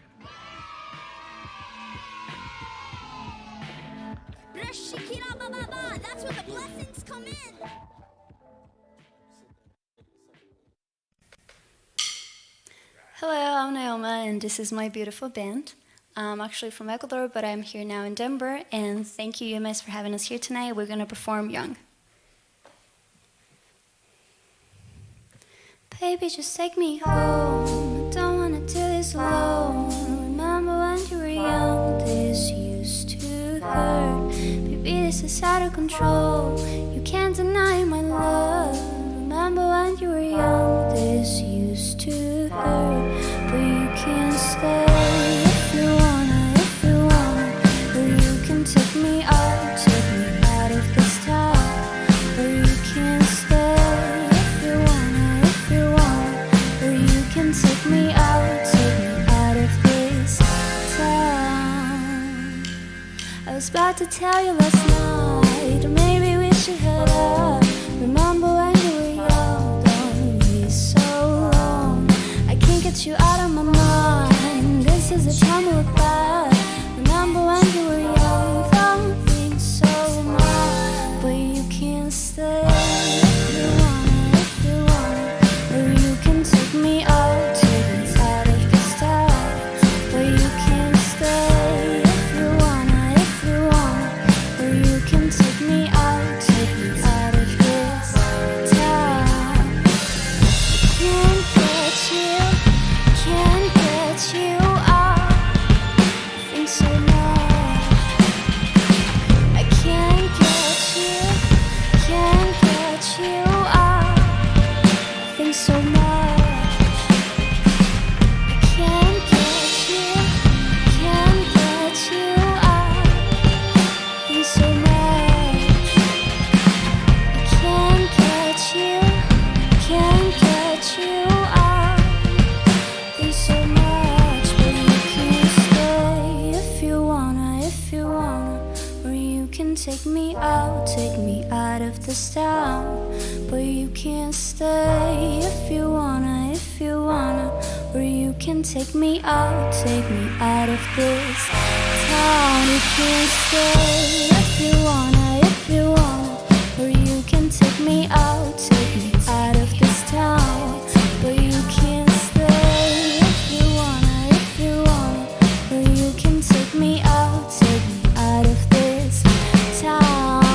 S: Shake it That's where the blessings come in.
T: Hello, I'm Naoma, and this is my beautiful band. I'm actually from Ecuador, but I'm here now in Denver, and thank you, UMS, for having us here tonight. We're going to perform Young. Baby, just take me home. I don't want to do this alone. Remember when you were young, this used to hurt. Baby, this is out of control. You can't deny my love. Remember when you were young, this used to hurt. But you can stay if you wanna, or you can take me out of this town. Or you can stay if you wanna, or you can take me out of this town. I was about to tell you last night, or maybe we should head up. Remember when you were young, don't be so long. I can't get you out of my mind. This is the time to look back. Remember when you were young, don't think so much. But you can stay if you wanna, or you can take me out of this town. But you can stay if you wanna, or you can take me out of this town. Can't get you out. Think so much. I can't get you out. Think so much. I can't get you out. Think so much. I can't get you out. Think so much, but you can stay if you wanna, or you can take me out of this town. But you can stay if you wanna, or you can take me out of this town. You can stay if you wanna, or you can take me out of this town. But you can stay if you wanna, or you can take me out of this town.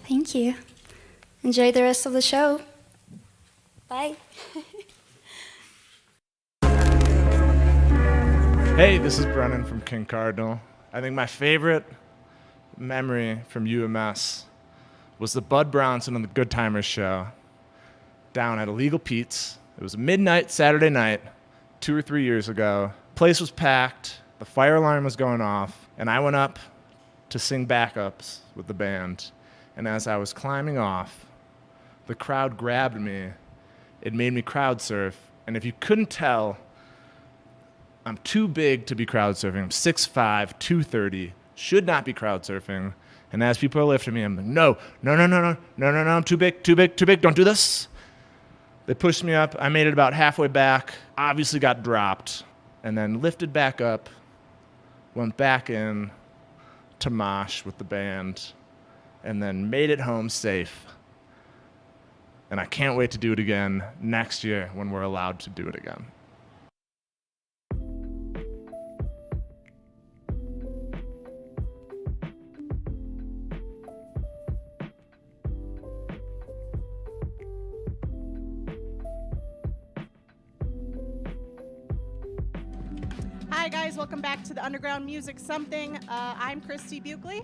T: Thank you. Enjoy the rest of the show. Bye.
U: Hey, this is Brennan from King Cardinal. I think my favorite memory from UMS was the Bud Brownson and the Good Timers show down at Illegal Pete's. It was midnight Saturday night, 2 or 3 years ago. Place was packed, the fire alarm was going off, and I went up to sing backups with the band. And as I was climbing off, the crowd grabbed me. It made me crowd surf. And if you couldn't tell, I'm too big to be crowd surfing. I'm 6'5", 230, should not be crowd surfing. And as people are lifting me, I'm like, no, I'm too big, don't do this. They pushed me up. I made it about halfway back, obviously got dropped, and then lifted back up, went back in to mosh with the band, and then made it home safe. And I can't wait to do it again next year when we're allowed to do it again.
B: Hi guys, welcome back to the Underground Music Something. I'm Christy Buckley.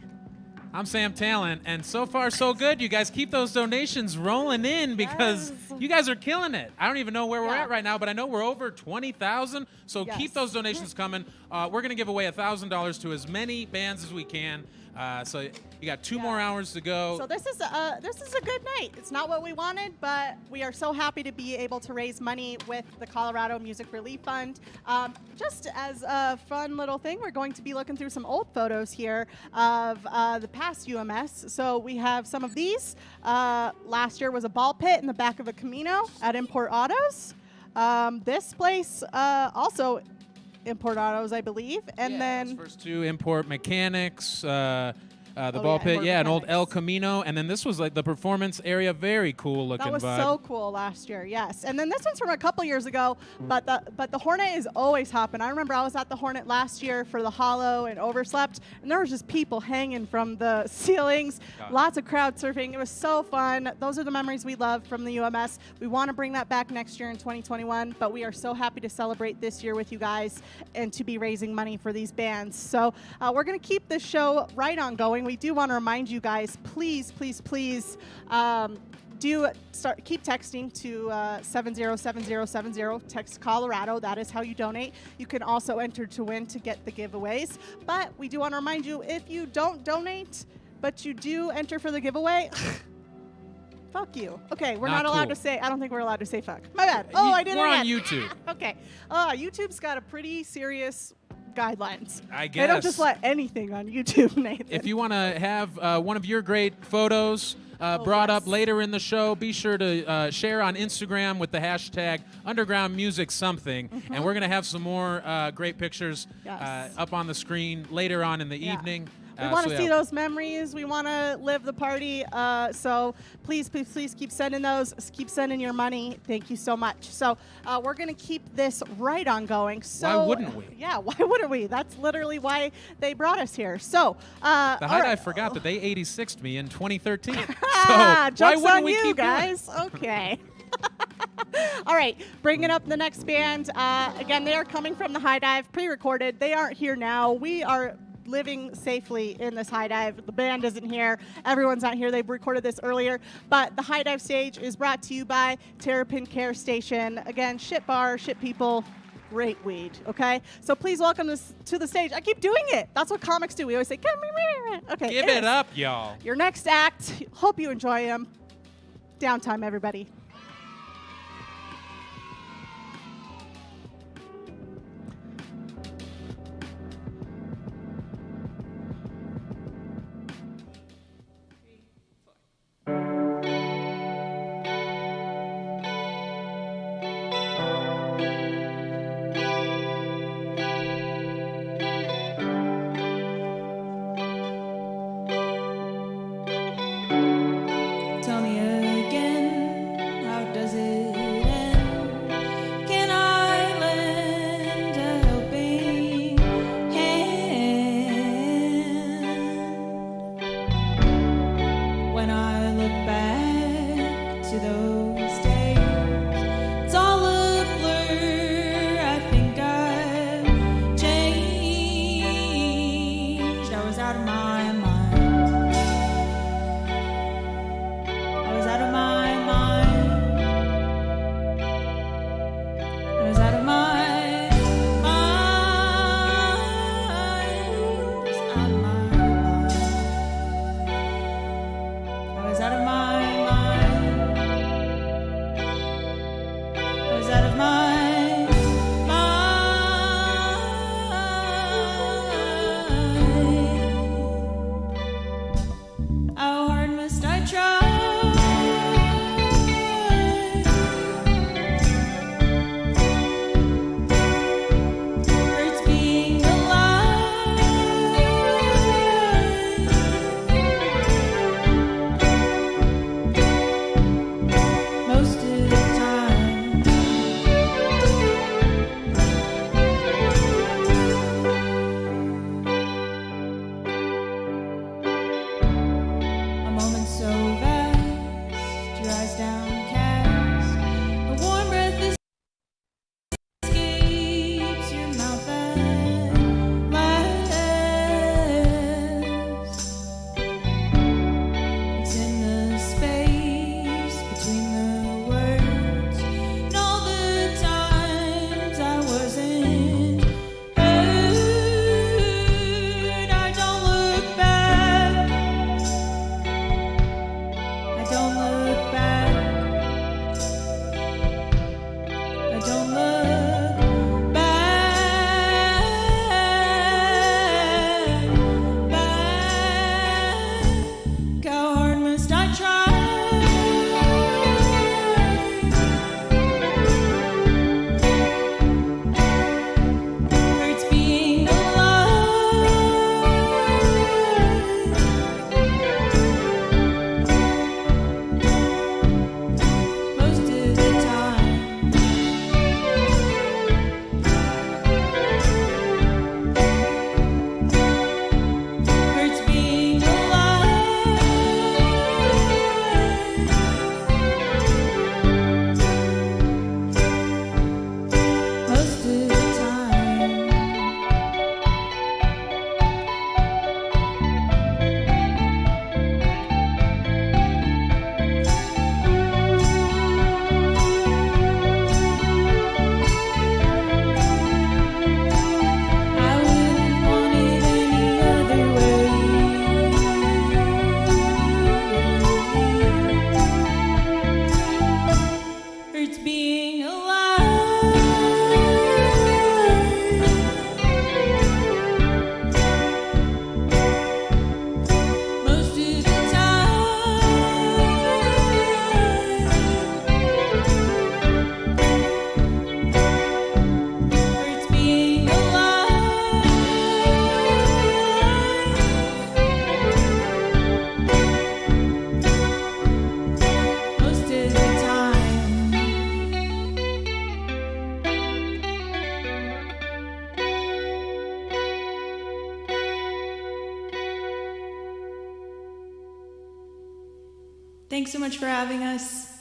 A: I'm Sam Talent, and so far so good. You guys keep those donations rolling in because you guys are killing it. I don't even know where we're at right now, but I know we're over 20,000. So keep those donations coming. We're gonna give away $1,000 to as many bands as we can. So you got 2 more hours to go.
B: So this is a good night. It's not what we wanted, but we are so happy to be able to raise money with the Colorado Music Relief Fund. Just as a fun little thing, we're going to be looking through some old photos here of the past UMS. So we have some of these. Last year was a ball pit in the back of a Camino at Import Autos. This place also Import Autos, I believe. And then
A: first 2 Import Mechanics, the ball pit,
B: Import
A: an old
B: Mechanics.
A: El Camino, and then this was like the performance area, very cool looking
B: that was
A: vibe.
B: so cool last year, yes. And then this one's from a couple years ago, but the Hornet is always hopping. I remember I was at the Hornet last year for the Hollow and overslept, and there was just people hanging from the ceilings, lots of crowd surfing. It was so fun. Those are the memories we love from the UMS. We want to bring that back next year in 2021, but we are so happy to celebrate this year with you guys and to be raising money for these bands. So we're going to keep this show right on going. We do want to remind you guys, please, please, please, keep texting to 707070. Text Colorado. That is how you donate. You can also enter to win to get the giveaways. But we do want to remind you, if you don't donate, but you do enter for the giveaway, fuck you. Okay, we're not allowed to say. I don't think we're allowed to say fuck. My bad. Oh, I did it
A: We're
B: again.
A: on YouTube.
B: Okay. YouTube's got a pretty serious guidelines.
A: I guess.
B: They don't just let anything on YouTube, Nathan.
A: If you want to have one of your great photos brought up later in the show, be sure to share on Instagram with the hashtag Underground Music Something, and we're going to have some more great pictures up on the screen later on in the evening.
B: We want to see those memories. We want to live the party. So please, please, please keep sending those. Keep sending your money. Thank you so much. So we're going to keep this right on going. So
A: why wouldn't we?
B: Yeah, why wouldn't we? That's literally why they brought us here. So
A: the High Dive forgot that they 86'd me in 2013. So why
B: jokes
A: wouldn't
B: on
A: we
B: you
A: keep
B: guys. Okay. All right, bringing up the next band. Again, they are coming from the High Dive, pre-recorded. They aren't here now. We are living safely in this High Dive. The band isn't here. Everyone's not here. They've recorded this earlier. But the High Dive stage is brought to you by Terrapin Care Station. Again, shit bar, shit people, great weed, okay? So please welcome us to the stage. I keep doing it. That's what comics do. We always say, come here. Okay.
A: Give it up, y'all.
B: Your next act. Hope you enjoy him. Downtime, everybody.
F: Tell me again
T: being alive. Most of the time, hurts being alive. Most of the time. Thanks so much for having us.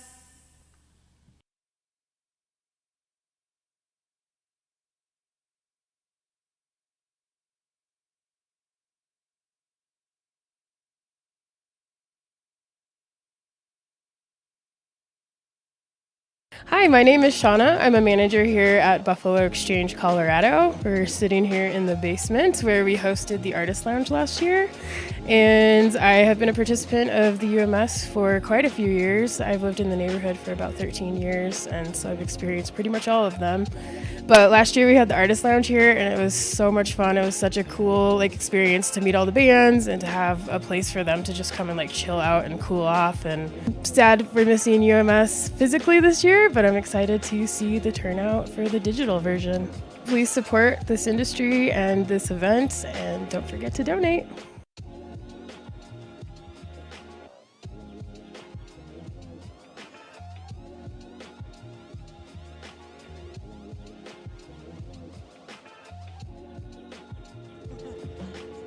C: Hi, my name is Shauna. I'm a manager here at Buffalo Exchange, Colorado. We're sitting here in the basement where we hosted the Artist Lounge last year. And I have been a participant of the UMS for quite a few years. I've lived in the neighborhood for about 13 years, and so I've experienced pretty much all of them. But last year we had the Artist Lounge here, and it was so much fun. It was such a cool experience to meet all the bands and to have a place for them to just come and chill out and cool off. And sad we're missing UMS physically this year, but I'm excited to see the turnout for the digital version. Please support this industry and this event, and don't forget to donate.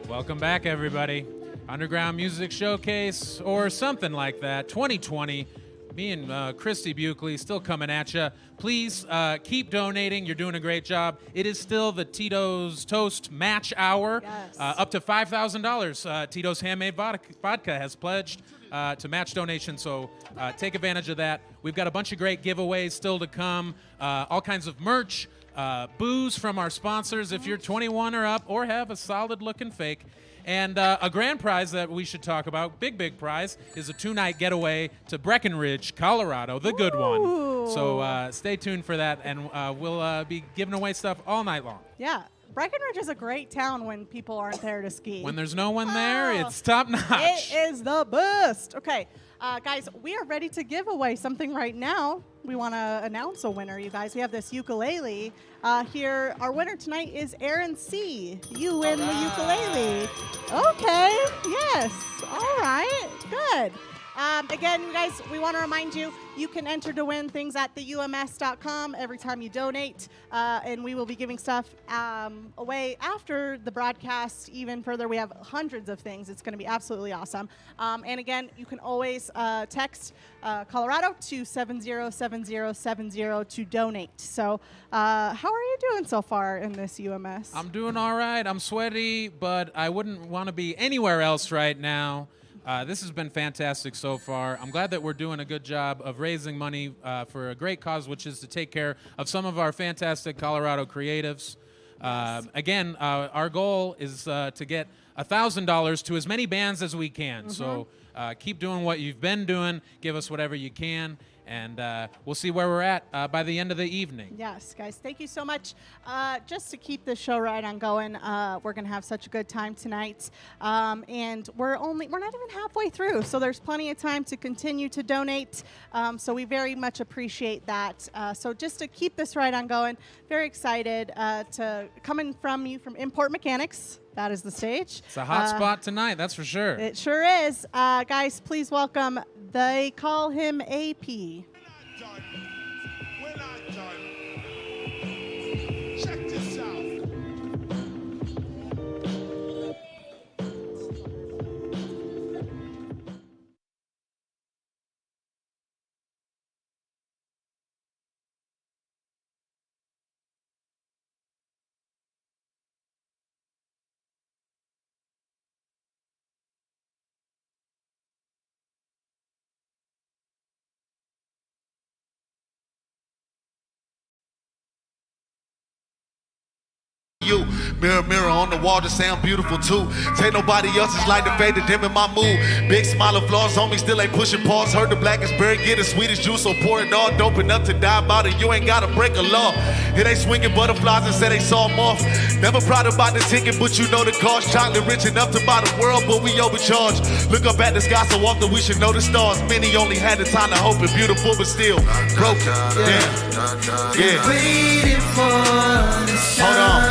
A: Welcome back, everybody. Underground Music Showcase or something like that, 2020. Me and Christy Buckley still coming at you. Please keep donating. You're doing a great job. It is still the Tito's Toast Match Hour.
B: Yes.
A: Up to $5,000. Tito's Handmade Vodka has pledged to match donations, so take advantage of that. We've got a bunch of great giveaways still to come. All kinds of merch. Booze from our sponsors if you're 21 or up or have a solid-looking fake. And a grand prize that we should talk about, big prize, is a 2-night getaway to Breckenridge, Colorado, the good one. So stay tuned for that, and we'll be giving away stuff all night long.
B: Yeah. Breckenridge is a great town when people aren't there to ski.
A: When there's no one there, it's top-notch.
B: It is the best. Okay, guys, we are ready to give away something right now. We want to announce a winner, you guys. We have this ukulele here. Our winner tonight is Aaron C. You win the ukulele. Okay, yes. All right, good. Again, you guys, we want to remind you, you can enter to win things at theums.com every time you donate, and we will be giving stuff away after the broadcast even further. We have hundreds of things. It's going to be absolutely awesome. And again, you can always text Colorado to 707070 to donate. So how are you doing so far in this UMS?
A: I'm doing all right. I'm sweaty, but I wouldn't want to be anywhere else right now. This has been fantastic so far. I'm glad that we're doing a good job of raising money for a great cause, which is to take care of some of our fantastic Colorado creatives. Again, our goal is to get $1,000 to as many bands as we can. So keep doing what you've been doing. Give us whatever you can. And we'll see where we're at by the end of the evening.
B: Yes, guys, thank you so much. Just to keep this show right on going, we're going to have such a good time tonight. And we're not even halfway through, so there's plenty of time to continue to donate. So we very much appreciate that. So just to keep this right on going, very excited to coming from you from Import Mechanics. That is the stage.
A: It's a hot spot tonight, that's for sure.
B: It sure is. Guys, please welcome, they call him AP.
I: Mirror, mirror on the wall to say I'm beautiful too. Take nobody else's light to fade to dim in my mood. Big smile of flaws, homie, still ain't pushing pause. Heard the blackest berry, get the sweetest juice, so pour it all. Dope enough to die about it, you ain't gotta break a law. Here they swinging butterflies and say they saw them off. Never proud about the ticket, but you know the cost. Chocolate rich enough to buy the world, but we overcharge. Look up at the sky so often we should know the stars. Many only had the time to hope it beautiful, but still broken. Yeah.
M: Waiting for the sun.
I: Hold on.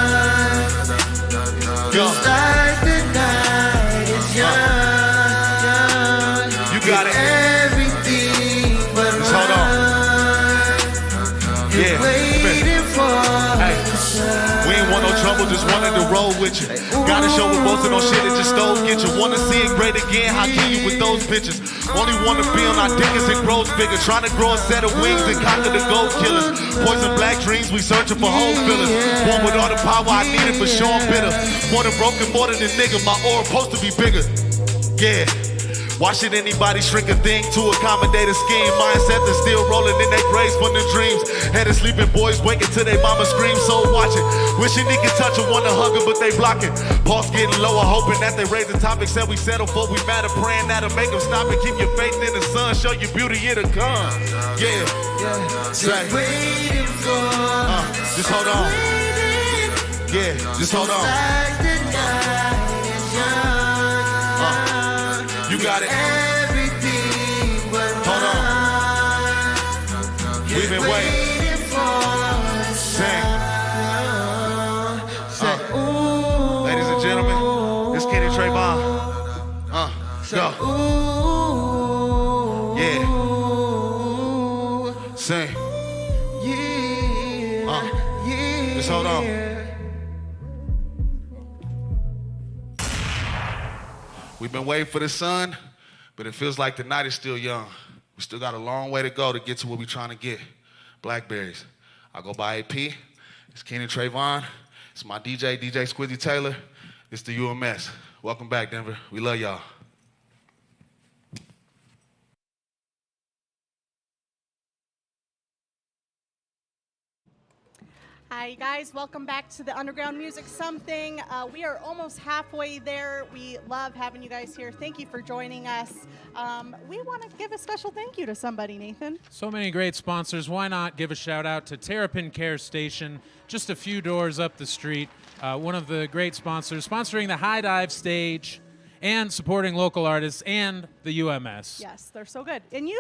I: Go.
M: Just like the night is young.
I: You got it.
M: Everything but
I: just hold on. Yeah.
M: Waiting for
I: hey.
M: the sun.
I: We ain't want no trouble, just wanted to roll with you. Gotta show we're boasting on shit that just stole get you. Wanna see it great again, how can you with those pictures? Only wanna be on our dick as it grows bigger. Trying to grow a set of wings and conquer the gold killers. Poison black dreams, we searching for whole fillers. Born with all the power I needed for sure I'm bitter. More than broken, more than a nigga. My aura supposed to be bigger. Yeah. Why should anybody shrink a thing to accommodate a scheme? Mindset that's still rolling in their graves from their dreams. Had of sleeping boys waking till they mama scream. So watching, wishing they could touch her, wanna hug her, but they blocking. Pulse getting lower, hoping that they raise the topics that we settle for. We matter, praying that'll make them stop and keep your faith in the sun. Show your beauty, it'll come. Yeah. Say. Just hold on. Yeah, just hold on. You got it.
M: Everything but
I: hold on. We've been waiting. Sing. Ladies and gentlemen, this Kid and Trayvon. Go. Yeah. Sing. Just hold on. We've been waiting for the sun, but it feels like the night is still young. We still got a long way to go to get to what we're trying to get. Blackberries. I go by AP. It's Kenan Trayvon. It's my DJ Squizzy Taylor. It's the UMS. Welcome back, Denver. We love y'all.
B: Hi, you guys. Welcome back to the Underground Music Something. We are almost halfway there. We love having you guys here. Thank you for joining us. We want to give a special thank you to somebody, Nathan.
A: So many great sponsors. Why not give a shout out to Terrapin Care Station, just a few doors up the street. One of the great sponsors, sponsoring the High Dive stage and supporting local artists and the UMS.
B: Yes, they're so good. And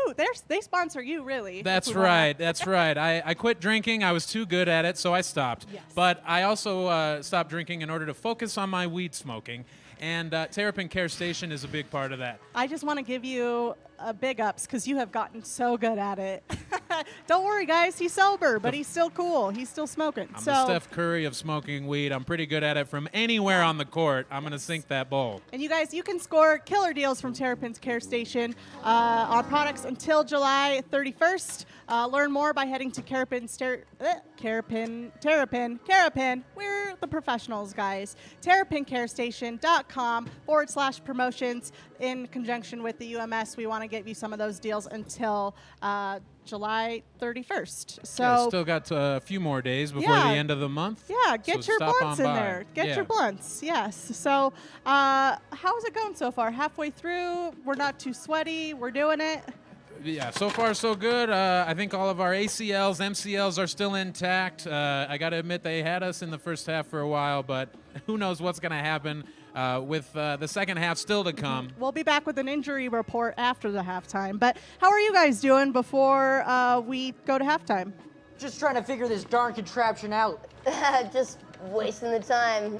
B: they sponsor you, really.
A: That's right. That's right. I quit drinking. I was too good at it, so I stopped.
B: Yes.
A: But I also stopped drinking in order to focus on my weed smoking. And Terrapin Care Station is a big part of that.
B: I just want to give you big ups because you have gotten so good at it. Don't worry, guys. He's sober, but he's still cool. He's still smoking.
A: I'm the Steph Curry of smoking weed. I'm pretty good at it from anywhere on the court. I'm going to sink that bowl.
B: And you guys, you can score killer deals from Terrapin's Care Station on products until July 31st. Learn more by heading to Terrapin. We're the professionals, guys. TerrapinCareStation.com/promotions. In conjunction with the UMS, we want to get you some of those deals until July 31st. So
A: yeah, still got a few more days before the end of the month.
B: Yeah, get
A: so
B: your blunts in there. Get your blunts, yes. So how's it going so far? Halfway through, we're not too sweaty. We're doing it.
A: Yeah, so far so good. I think all of our ACLs, MCLs are still intact. I got to admit they had us in the first half for a while, but who knows what's going to happen with the second half still to come.
B: We'll be back with an injury report after the halftime. But how are you guys doing before we go to halftime?
H: Just trying to figure this darn contraption out.
R: Just wasting the time.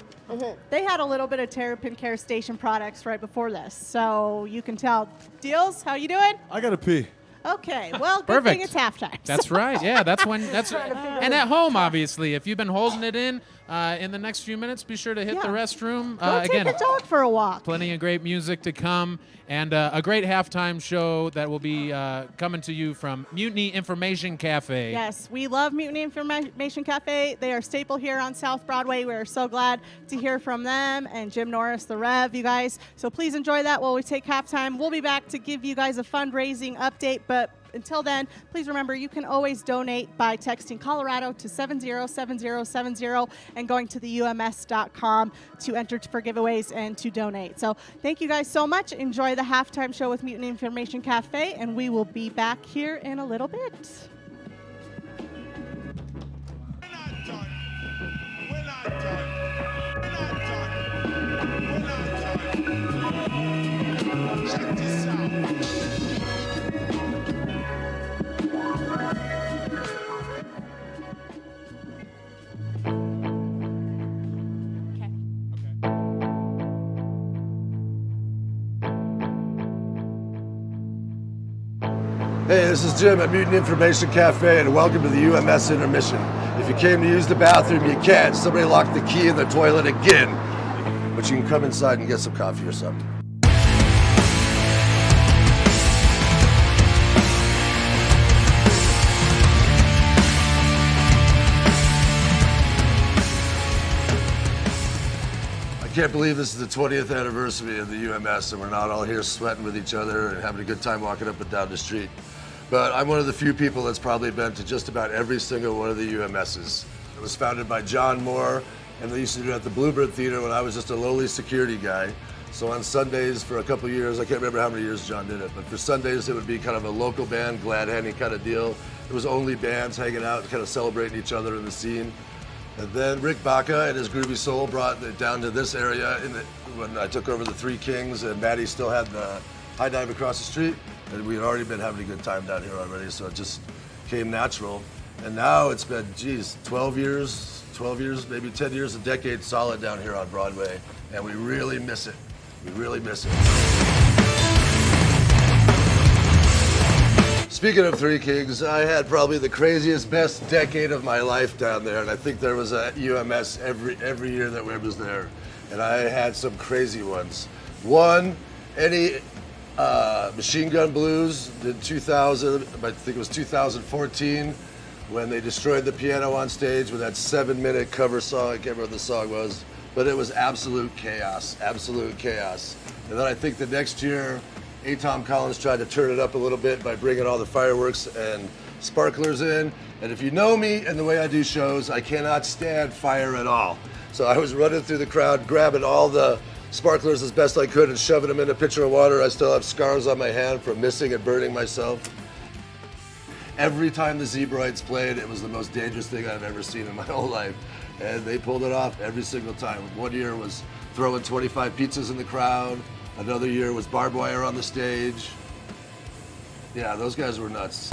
B: They had a little bit of Terrapin Care Station products right before this, so you can tell. Deals, how you doing?
L: I gotta pee.
B: Okay, well, good thing it's halftime.
A: That's right. Yeah, that's when. And at home, obviously, if you've been holding it in the next few minutes, be sure to hit the restroom.
B: Go take your dog for a walk.
A: Plenty of great music to come, and a great halftime show that will be coming to you from Mutiny Information Cafe.
B: Yes, we love Mutiny Information Cafe. They are staple here on South Broadway. We are so glad to hear from them and Jim Norris, the Rev, you guys. So please enjoy that while we take halftime. We'll be back to give you guys a fundraising update, but until then, please remember you can always donate by texting Colorado to 707070 and going to the UMS.com to enter for giveaways and to donate. So thank you guys so much. Enjoy the halftime show with Mutiny Information Cafe, and we will be back here in a little bit.
K: Hey, this is Jim at Mutiny Information Cafe, and welcome to the UMS intermission. If you came to use the bathroom, you can't. Somebody locked the key in the toilet again. But you can come inside and get some coffee or something. I can't believe this is the 20th anniversary of the UMS, and we're not all here sweating with each other and having a good time walking up and down the street. But I'm one of the few people that's probably been to just about every single one of the UMSs. It was founded by John Moore, and they used to do it at the Bluebird Theater when I was just a lowly security guy. So on Sundays for a couple years, I can't remember how many years John did it, but for Sundays it would be kind of a local band, glad-handing kind of deal. It was only bands hanging out and kind of celebrating each other in the scene. And then Rick Baca and his Groovy Soul brought it down to this area when I took over the Three Kings, and Maddie still had the high dive across the street. And we had already been having a good time down here already, so it just came natural. And now it's been, 12 years, maybe 10 years, a decade solid down here on Broadway, and we really miss it. We really miss it. Speaking of Three Kings, I had probably the craziest, best decade of my life down there, and I think there was a UMS every year that Webb was there, and I had some crazy ones. One, Machine Gun Blues did 2000, I think it was 2014, when they destroyed the piano on stage with that 7-minute cover song. I can't remember what the song was, but it was absolute chaos, absolute chaos. And then I think the next year, Tom Collins tried to turn it up a little bit by bringing all the fireworks and sparklers in. And if you know me and the way I do shows, I cannot stand fire at all. So I was running through the crowd, grabbing all the sparklers as best I could and shoving them in a pitcher of water. I still have scars on my hand from missing and burning myself. Every time the Zebroids played, it was the most dangerous thing I've ever seen in my whole life. And they pulled it off every single time. One year was throwing 25 pizzas in the crowd. Another year was barbed wire on the stage. Yeah, those guys were nuts.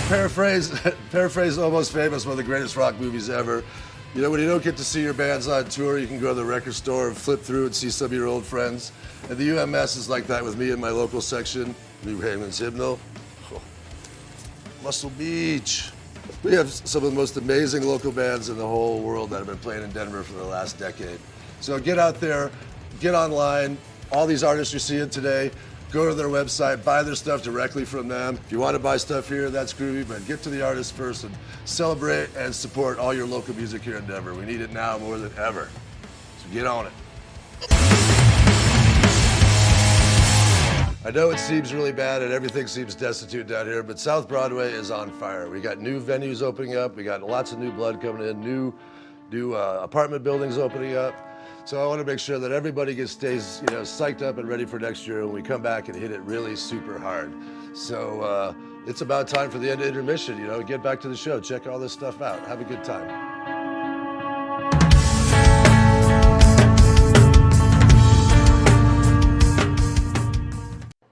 K: Paraphrase Almost Famous, one of the greatest rock movies ever. You know, when you don't get to see your bands on tour, you can go to the record store and flip through and see some of your old friends. And the UMS is like that with me in my local section. New Haven's Hymnal, Muscle Beach. We have some of the most amazing local bands in the whole world that have been playing in Denver for the last decade. So get out there, get online. All these artists you're seeing today, go to their website, buy their stuff directly from them. If you want to buy stuff here, that's groovy, but get to the artists first and celebrate and support all your local music here in Denver. We need it now more than ever. So get on it. I know it seems really bad and everything seems destitute down here, but South Broadway is on fire. We got new venues opening up. We got lots of new blood coming in, new apartment buildings opening up. So I want to make sure that everybody stays, psyched up and ready for next year when we come back and hit it really super hard. So it's about time for the end of intermission. Get back to the show, check all this stuff out, have a good time.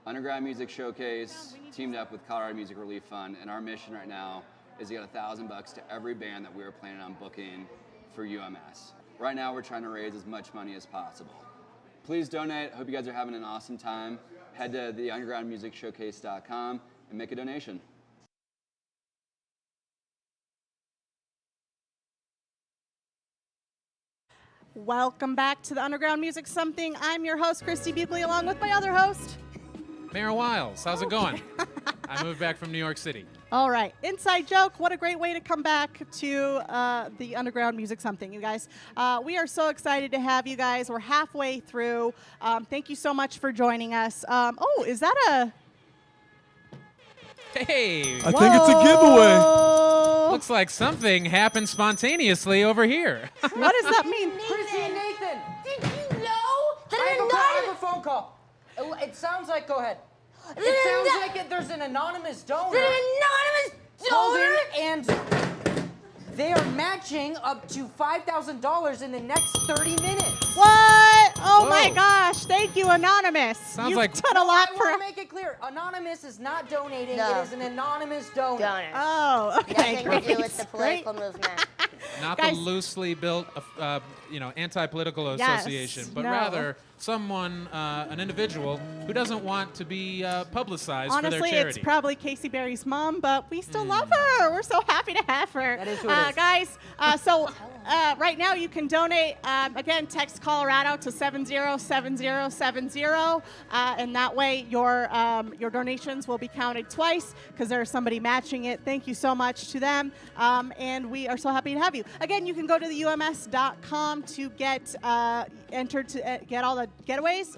V: Underground Music Showcase teamed up with Colorado Music Relief Fund, and our mission right now is to get $1,000 to every band that we are planning on booking for UMS. Right now, we're trying to raise as much money as possible. Please donate. Hope you guys are having an awesome time. Head to the undergroundmusicshowcase.com and make a donation.
B: Welcome back to the Underground Music Something. I'm your host, Christy Buckley, along with my other host,
A: Mayor Wiles. How's it going? I moved back from New York City.
B: All right. Inside joke. What a great way to come back to the Underground Music Something, you guys. We are so excited to have you guys. We're halfway through. Thank you so much for joining us. Oh, is that a...
A: Hey.
L: I think it's a giveaway.
A: Looks like something happened spontaneously over here.
B: What does that mean?
H: Chrissy and Nathan.
S: Did you know that
H: I have a phone call. It sounds like, go ahead. It sounds like there's an anonymous donor.
S: An anonymous donor?
H: And they are matching up to $5,000 in the next 30 minutes.
B: What? Oh
A: Whoa.
B: my gosh. Thank you, Anonymous.
A: Sounds
B: You've
A: like-
B: done a lot
H: I
B: for...
H: want to make it clear. Anonymous is not donating.
R: No.
H: It is an anonymous donor.
B: Oh, okay.
R: Nothing to do with the
B: Great.
R: political movement.
A: Not
B: Guys.
A: the loosely built, anti-political
B: Yes,
A: association, but
B: no.
A: rather someone, an individual who doesn't want to be publicized for
B: Honestly,
A: their
B: it's
A: charity.
B: probably Casey Berry's mom, but we still love her. We're so happy to have her.
H: That is who it is.
B: Guys, so right now you can donate. Again, text Colorado to 707070, and that way your donations will be counted twice because there's somebody matching it. Thank you so much to them, and we are so happy to have you. Again, you can go to the UMS.com to get entered to get all the giveaways,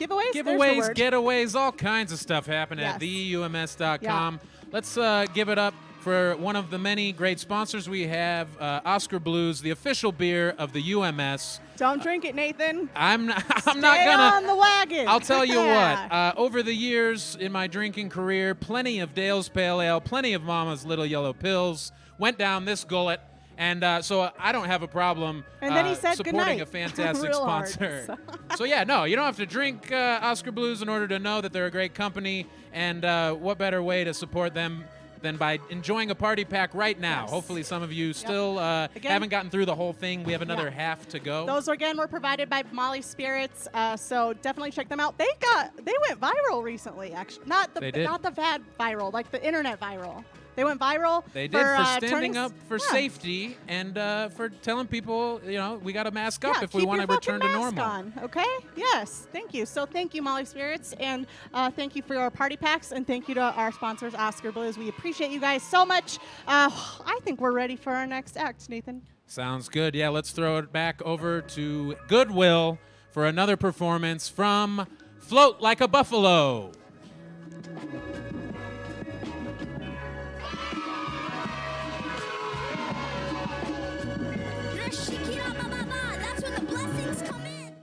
A: Giveaways, all kinds of stuff happen at theums.com. Let's give it up for one of the many great sponsors we have, Oscar Blues, the official beer of the UMS.
B: Don't drink it, Nathan.
A: I'm not
B: Stay
A: gonna.
B: on the wagon.
A: I'll tell you what. Over the years in my drinking career, plenty of Dale's Pale Ale, plenty of Mama's Little Yellow Pills went down this gullet. And so I don't have a problem
B: And then he said
A: supporting
B: goodnight.
A: a fantastic
B: Real hard,
A: sponsor. So yeah, no, you don't have to drink Oscar Blues in order to know that they're a great company. And what better way to support them than by enjoying a party pack right now?
B: Yes.
A: Hopefully some of you still
B: Again-
A: haven't gotten through the whole thing. We have another half to go.
B: Those again were provided by Molly Spirits, so definitely check them out. They went viral recently, actually. Not the bad viral, like the internet viral. They went viral.
A: They did for standing
B: turning
A: up for safety and for telling people, we got to mask up if we
B: keep
A: want to
B: your
A: return
B: fucking
A: to
B: mask
A: normal.
B: on, okay? Yes, thank you. So thank you, Molly Spirits, and thank you for your party packs, and thank you to our sponsors, Oscar Blues. We appreciate you guys so much. I think we're ready for our next act, Nathan.
A: Sounds good. Yeah, let's throw it back over to Goodwill for another performance from Float Like a Buffalo.
S: That's when the blessings come in.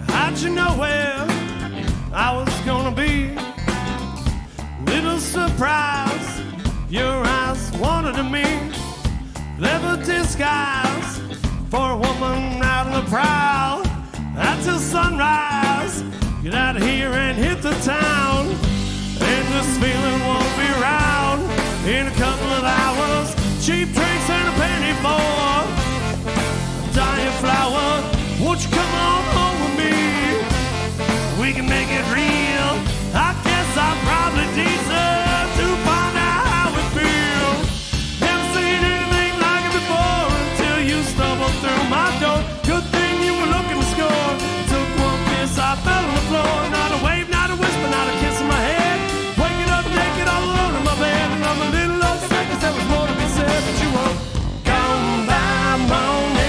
M: How'd you know where I was gonna be? Little surprise, your eyes wanted to me. Clever disguise for a woman out on the prowl. Until sunrise, get out of here and hit the town. And this feeling won't be around in a couple of hours. Cheap drinks and a penny for a dying flower. Won't you come on home with me? We can make it real. I guess I probably deserve to find out how it feels. Never seen anything like it before until you stumbled through my door. Good thing you were looking to score. Took one kiss, I fell on the floor. Not a wave, not a whisper, not a kiss in my head. Waking up naked all alone in my bed. And I'm a little upset 'cause there was more to be said. But you won't come by morning.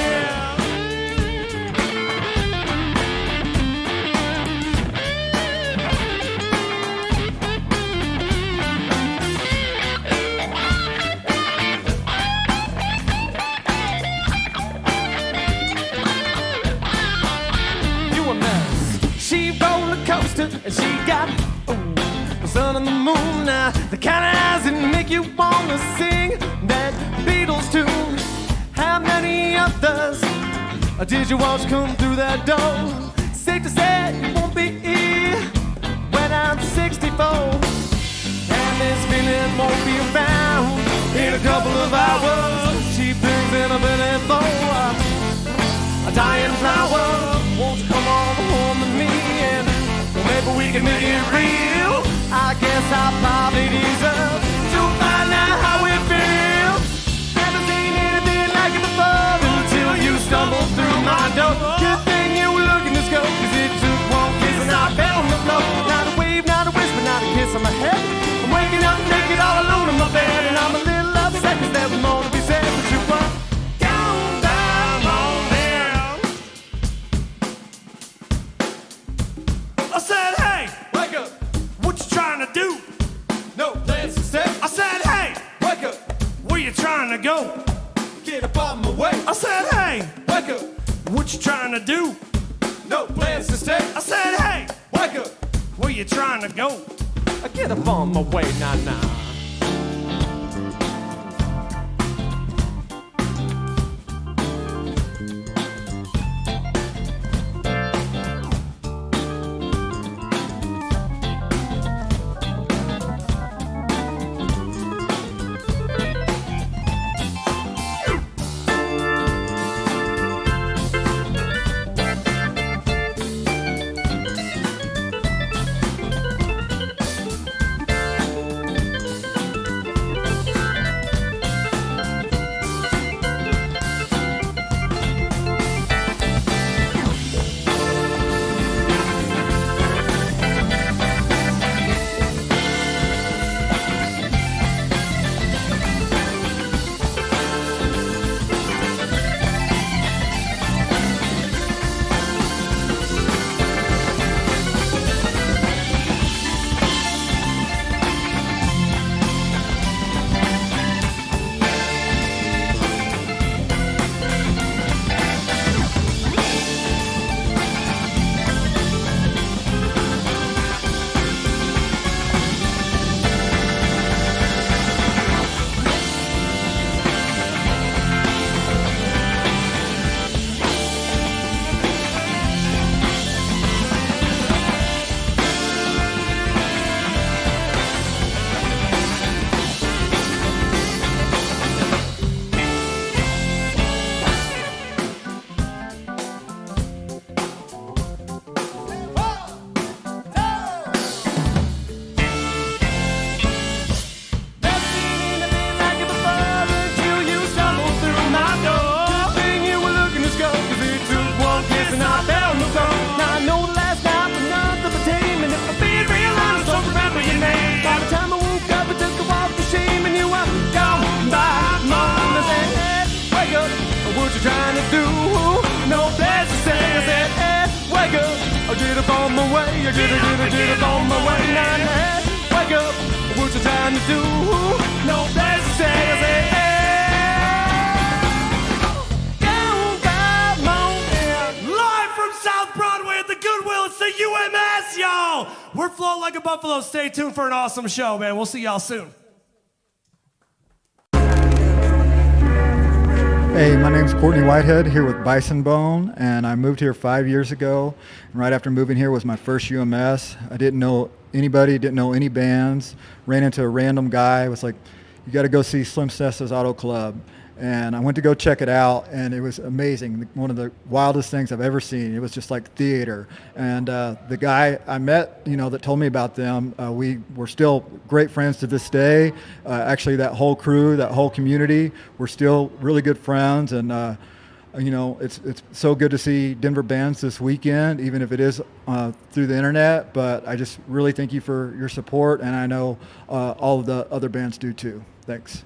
M: She roller coaster and she got the sun and the moon. The kind of eyes that make you wanna sing that Or did you watch come through that door? Safe to say you won't be here when I'm 64. And this feeling won't be found in a couple of hours. Cheap things in a minute for a dying flower. Won't you come on home with me and maybe we can make it real. I guess I probably deserve to find out how it feels. Never seen anything like it before until you stumbled through my door. Good thing you were looking to scope, 'cause it took one kiss and I fell on the floor. Not a wave, not a whisper, not a kiss on my head. I'm waking up naked all alone in my bed, and I'm a little upset 'cause there was more to be said, but you were gone down on them. I said, hey, wake up, what you trying to do? No plans to stay. I said, hey, wake up, where you trying to go? Get up on my way. I said, hey, wake up, what you trying to do? No plans to stay. I said, hey, wake up, where you trying to go? Get up on my way, nah. Get up on my way, nah. Wake up, what's your time to do? No place to stay, I say, live from South Broadway at the Goodwill, it's the UMS, y'all. We're flowing like a buffalo. Stay tuned for an awesome show, man. We'll see y'all soon.
J: Hey, my name's Courtney Whitehead here with Bisonbone, and I moved here 5 years ago. And right after moving here was my first UMS. I didn't know anybody, didn't know any bands. Ran into a random guy. Was like, "You got to go see Slim Sessa's Auto Club." And I went to go check it out, and it was amazing. One of the wildest things I've ever seen. It was just like theater. And the guy I met, that told me about them, we're still great friends to this day. Actually, that whole crew, that whole community, we're still really good friends. And it's so good to see Denver bands this weekend, even if it is through the internet. But I just really thank you for your support, and I know all of the other bands do too. Thanks.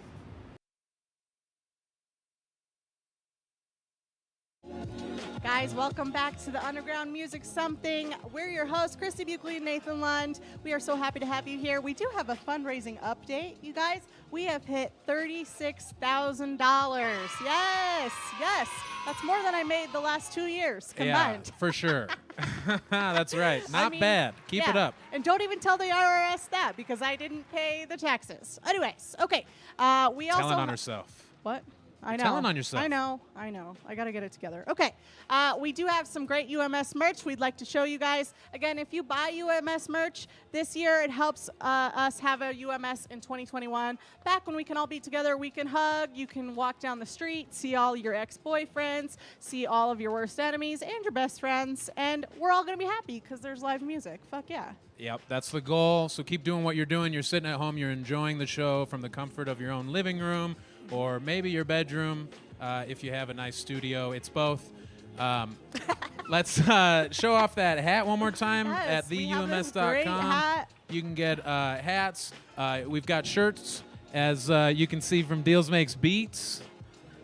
B: Guys, welcome back to the Underground Music Something. We're your hosts, Christy Buckley and Nathan Lund. We are so happy to have you here. We do have a fundraising update, you guys. We have hit $36,000. Yes. That's more than I made the last 2 years combined.
A: Yeah, for sure. That's right. Not bad. Keep it up.
B: And don't even tell the IRS that, because I didn't pay the taxes. Anyways, okay. We also
A: Telling on herself.
B: What? I know.
A: Telling on yourself.
B: I know. I got to get it together. Okay. We do have some great UMS merch we'd like to show you guys. Again, if you buy UMS merch this year, it helps us have a UMS in 2021. Back when we can all be together, we can hug, you can walk down the street, see all your ex-boyfriends, see all of your worst enemies and your best friends, and we're all going to be happy because there's live music. Fuck yeah.
A: Yep, that's the goal. So keep doing what you're doing. You're sitting at home, you're enjoying the show from the comfort of your own living room or maybe your bedroom if you have a nice studio. It's both. Let's show off that hat one more time at theums.com. You can get hats. We've got shirts, as you can see from Deals Makes Beats.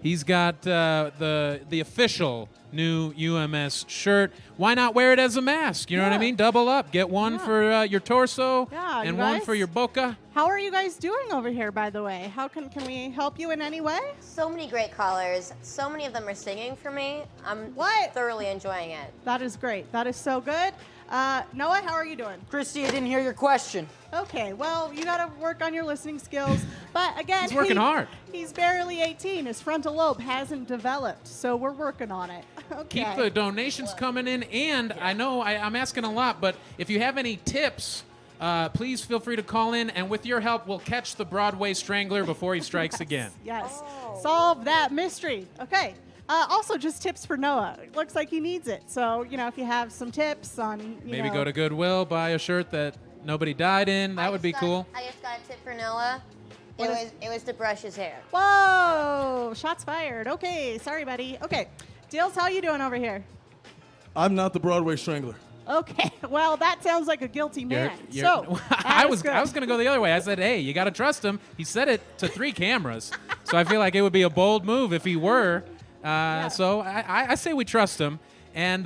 A: He's got the official new UMS shirt. Why not wear it as a mask? You know what I mean? Double up. Get one for your torso and one for your boca.
B: How are you guys doing over here, by the way? How can we help you in any way?
R: So many great callers. So many of them are singing for me. I'm thoroughly enjoying it.
B: That is great. That is so good. Noah, how are you doing?
H: Christy, I didn't hear your question.
B: Okay, well, you got to work on your listening skills. But again,
A: he's working hard.
B: He's barely 18. His frontal lobe hasn't developed, so we're working on it. Okay.
A: Keep the donations coming in, and I know I'm asking a lot, but if you have any tips, please feel free to call in, and with your help, we'll catch the Broadway Strangler before he strikes again.
B: Yes, solve that mystery. Okay. Also, just tips for Noah. It looks like he needs it. So, if you have some tips on,
A: maybe go to Goodwill, buy a shirt that nobody died in. That would be cool.
R: I just got a tip for Noah. It was to brush his hair.
B: Whoa! Shots fired. Okay, sorry, buddy. Okay, Deals, how you doing over here?
L: I'm not the Broadway Strangler.
B: Okay, well, that sounds like a guilty man.
A: I was going to go the other way. I said, hey, you got to trust him. He said it to 3 cameras, so I feel like it would be a bold move if he were. So I say we trust him. And,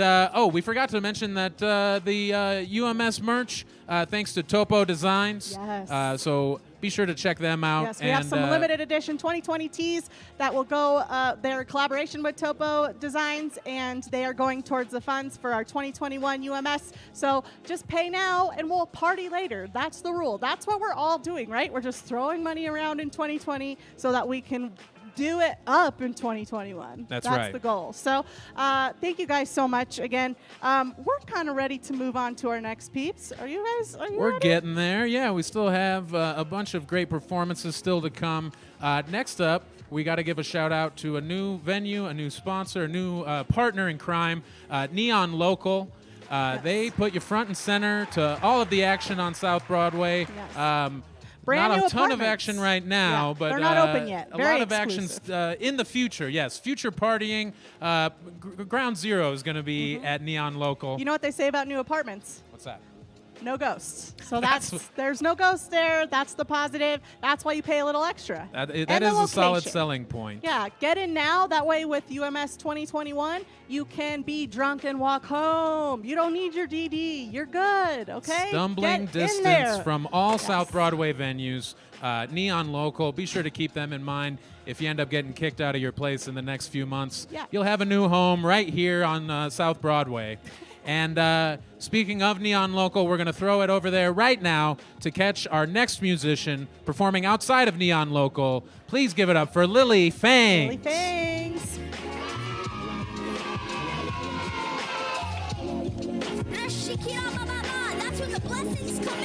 A: we forgot to mention that the UMS merch, thanks to Topo Designs.
B: Yes.
A: So be sure to check them out.
B: Yes, we have some limited edition 2020 tees that will go, they're in collaboration with Topo Designs, and they are going towards the funds for our 2021 UMS. So just pay now, and we'll party later. That's the rule. That's what we're all doing, right? We're just throwing money around in 2020 so that we can do it up in 2021.
A: That's right.
B: That's the goal. So thank you guys so much again. We're kind of ready to move on to our next peeps. Are you guys
A: We're
B: ready?
A: getting there. Yeah, we still have a bunch of great performances still to come. Next up, we got to give a shout out to a new venue, a new sponsor, a new partner in crime, Neon Local. They put you front and center to all of the action on South Broadway.
B: Yes.
A: Not
B: new
A: a ton of
B: apartments.
A: action right now, but
B: they're not open yet.
A: A
B: Very
A: lot of
B: exclusive.
A: actions in the future. Yes, future partying. Ground Zero is going to be at Neon Local.
B: You know what they say about new apartments?
A: What's that?
B: No ghosts. So there's no ghosts there. That's the positive. That's why you pay a little extra.
A: That
B: And
A: is
B: the
A: a solid
B: location.
A: selling point.
B: Yeah, get in now. That way with UMS 2021, you can be drunk and walk home. You don't need your DD. You're good, okay?
A: Stumbling
B: Get in
A: distance
B: there.
A: from all South Broadway venues. Neon Local. Be sure to keep them in mind. If you end up getting kicked out of your place in the next few months, you'll have a new home right here on South Broadway. And speaking of Neon Local, we're going to throw it over there right now to catch our next musician performing outside of Neon Local. Please give it up for Lily Fangs.
B: Lily Fangs.
S: That's when the blessings come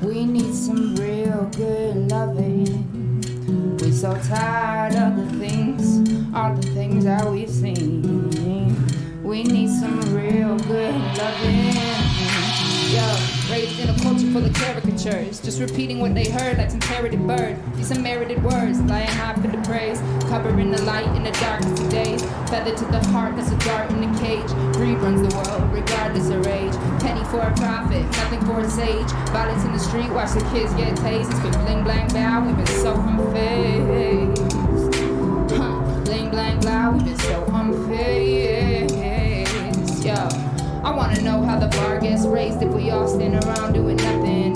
N: We need some real good loving. We're so tired of all the things that we've seen. We need some real good loving. Yo, raised in a culture full of caricatures, just repeating what they heard like some parroted bird. These unmerited words, lying high for the praise, covering the light in the darkest of days. Feather to the heart, that's a dart in the cage. Greed runs the world, regardless of age. Penny for a profit, nothing for a sage. Violence in the street, watch the kids get tased. It's been bling blang bow, we've been so unfazed. Bling blang blah, we've been so unfazed. Yo, I wanna know how the bar gets raised if we all stand around doing nothing.